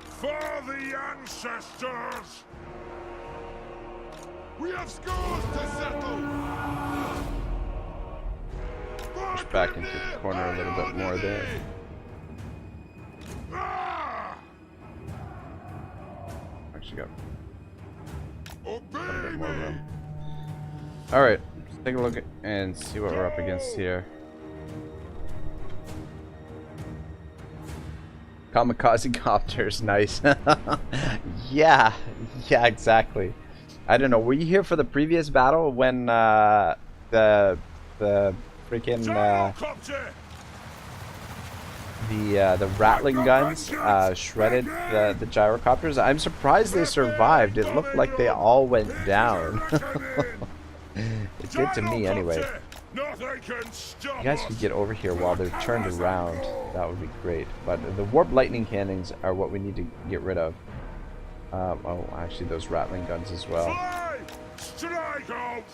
for the ancestors. We have scores to settle. Push back into the corner a little bit more there. Actually got a little bit more room. All right, let's take a look at and see what we're up against here. Kamikaze copters, nice. yeah, exactly. I don't know. Were you here for the previous battle when the freaking the rattling guns shredded the gyrocopters? I'm surprised they survived. It looked like they all went down. It did to me anyway. You guys could get over here while they're turned around. That would be great. But the warp lightning cannons are what we need to get rid of. Oh, actually, those rattling guns as well. Strike out!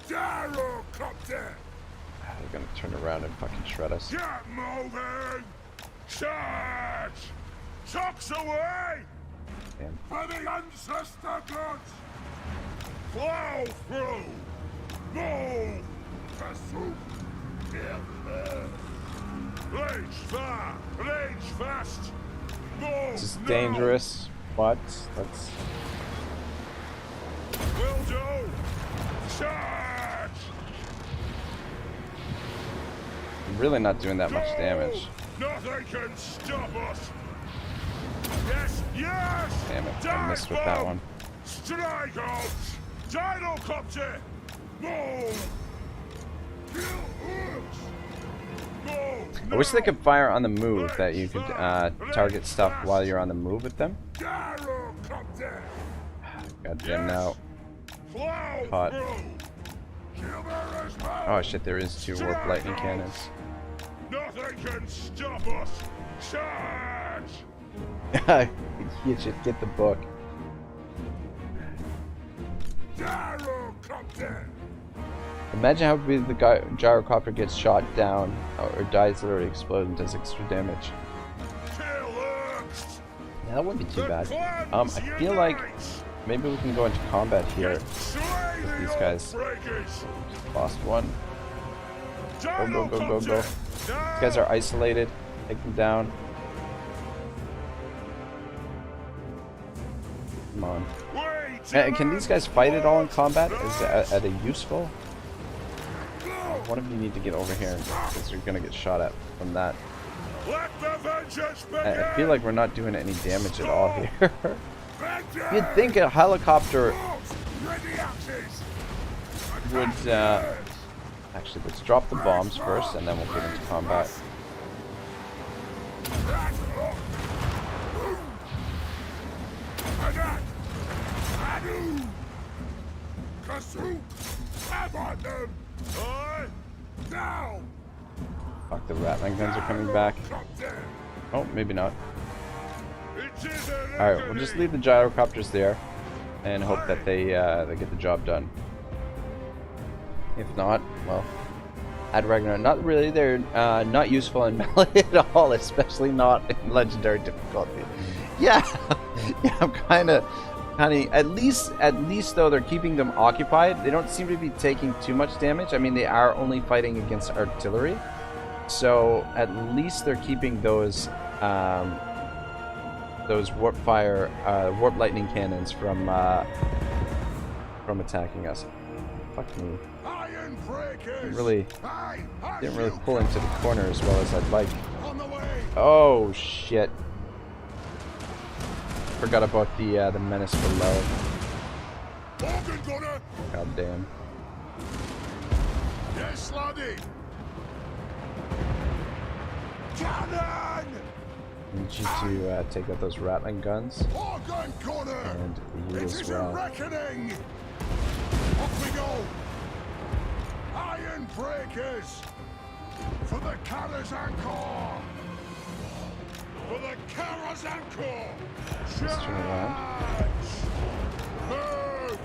Gyrocopter! They're gonna turn around and fucking shred us. Get moving! Charge! Socks away! Damn. For the ancestor gods! Plow through! Move! Pursue! Rage far! Rage fast! Move! This is now. dangerous. What? Let's. Will do! Charge! I'm really not doing that much damage. Nothing can stop us! Yes, yes! Damn it, I missed with that one. Strike out! Gyrocopter! Move! Kill hooks! Move! I wish they could fire on the move, that you could target stuff while you're on the move with them. Gyrocopter! Goddamn now. Plow Caught. through! Oh shit, there is 2 warp lightning cannons. Nothing Nothing can stop us! Charge! You should get the book. Gyrocopter! Imagine how big the gyrocopter gets shot down or dies literally exploding and does extra damage. Yeah, that wouldn't be too bad. I feel like maybe we can go into combat here with these guys. Lost one. Go, go, go, go, go. These guys are isolated. Take them down. Come on. Can these guys fight at all in combat? Is are they useful? One of you need to get over here because you're gonna get shot at from that. I feel like we're not doing any damage at all here. You'd think a helicopter would actually, let's drop the bombs first and then we'll get into combat. Fuck, the Ratling guns are coming back. Oh, maybe not. Alright, we'll just leave the gyrocopters there and hope that they get the job done. If not, well, at Ragnarok, not really. They're not useful in melee at all, especially not in legendary difficulty. Yeah, yeah, I'm kind of. At least though they're keeping them occupied. They don't seem to be taking too much damage. I mean, they are only fighting against artillery, so at least they're keeping those warp fire, warp lightning cannons from attacking us. Fuck me. Didn't really pull into the corner as well as I'd like. Oh shit. Forgot about the menace below. God damn. Yes, laddie. Cannon! I need you to take out those Ratling guns. And you as well. Reckoning. Off we go. Iron breakers for the Karaz-a-Karak. For the Karaz-a-Karak. Let's turn around. Move.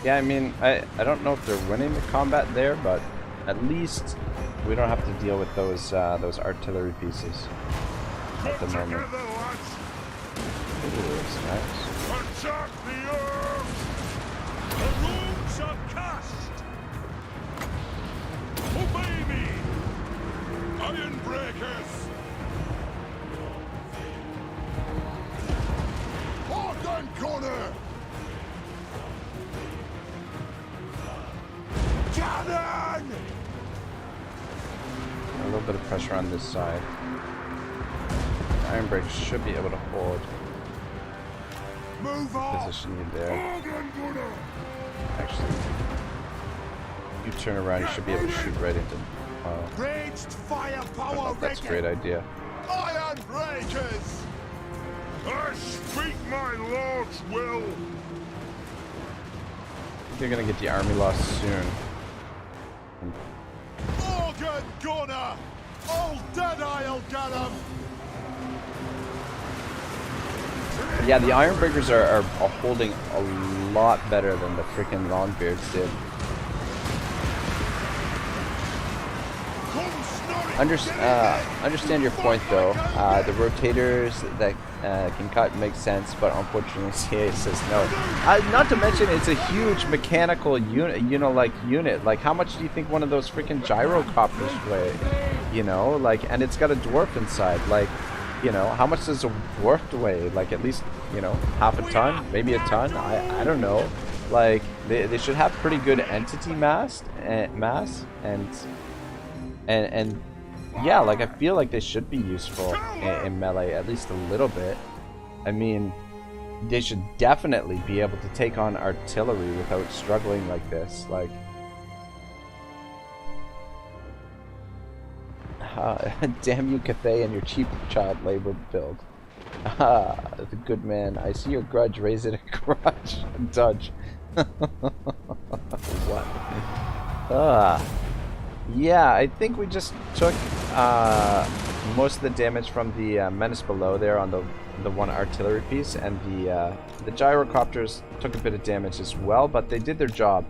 Yeah, I mean, I don't know if they're winning the combat there, but at least we don't have to deal with those artillery pieces at the moment. Ooh, that's nice. Attack the earth. The roots are cast. Obey me. Iron breakers. Organ corner. Cannon. A little bit of pressure on this side. The Iron Break should be able to hold. Move on. Position you there. Organ corner. Actually, you turn around, you should be able to shoot right into. Raged firepower. That's a great idea. Iron breakers. I speak my lord's will. You're gonna get the army lost soon. Organ gunner. All dead I'll get 'em. Yeah, the Iron Breakers are holding a lot better than the freaking Longbeards did. Understand your point though. The rotators that can cut make sense, but unfortunately CA says no. Not to mention it's a huge mechanical unit. Unit. Like, how much do you think one of those freaking gyrocopters weigh? You know, like, and it's got a dwarf inside. Like, you know, how much does a dwarf weigh? Like, at least, you know, half a ton, maybe a ton. I don't know. Like, they should have pretty good entity mass and yeah, like, I feel like they should be useful in melee, at least a little bit. I mean, they should definitely be able to take on artillery without struggling like this. Like, damn you, Cathay, and your cheap child labor build. The good man. I see your grudge. Raise it a grudge. Dudge. What? Yeah, I think we just took most of the damage from the menace below there on the one artillery piece, and the gyrocopters took a bit of damage as well, but they did their job.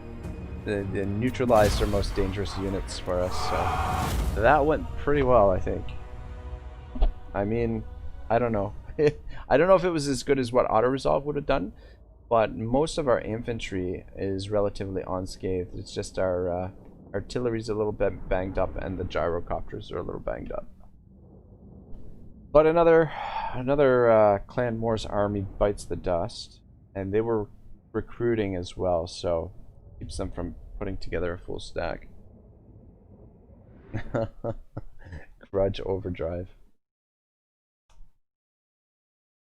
They neutralized our most dangerous units for us, so that went pretty well, I think. I mean, I don't know. I don't know if it was as good as what auto-resolve would have done, but most of our infantry is relatively unscathed. It's just our artillery's a little bit banged up, and the gyrocopters are a little banged up. But another Clan Moor's army bites the dust, and they were recruiting as well, so keeps them from putting together a full stack. Grudge overdrive.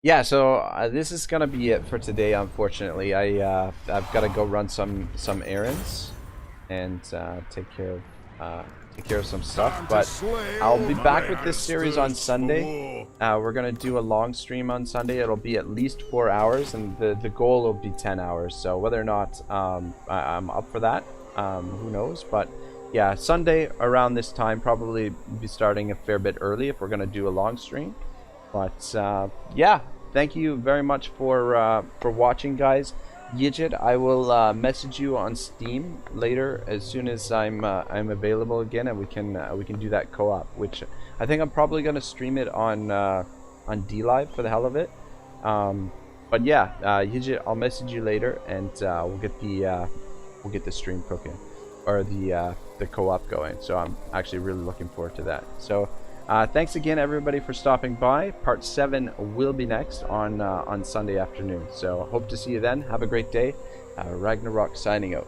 Yeah, so this is gonna be it for today. Unfortunately, I've got to go run some errands and take care of some stuff. But I'll be back with this series on Sunday. We're gonna do a long stream on Sunday. It'll be at least 4 hours, and the goal will be 10 hours. So whether or not I'm up for that, who knows? But yeah, Sunday around this time, probably be starting a fair bit early if we're gonna do a long stream. But yeah, thank you very much for watching, guys. Yidget, I will message you on Steam later as soon as I'm available again, and we can do that co-op. Which I think I'm probably gonna stream it on DLive for the hell of it. But yeah, Yidget, I'll message you later, and we'll get the stream cooking, or the co-op going. So I'm actually really looking forward to that. So. Thanks again, everybody, for stopping by. Part 7 will be next on Sunday afternoon. So hope to see you then. Have a great day. Ragnarok signing out.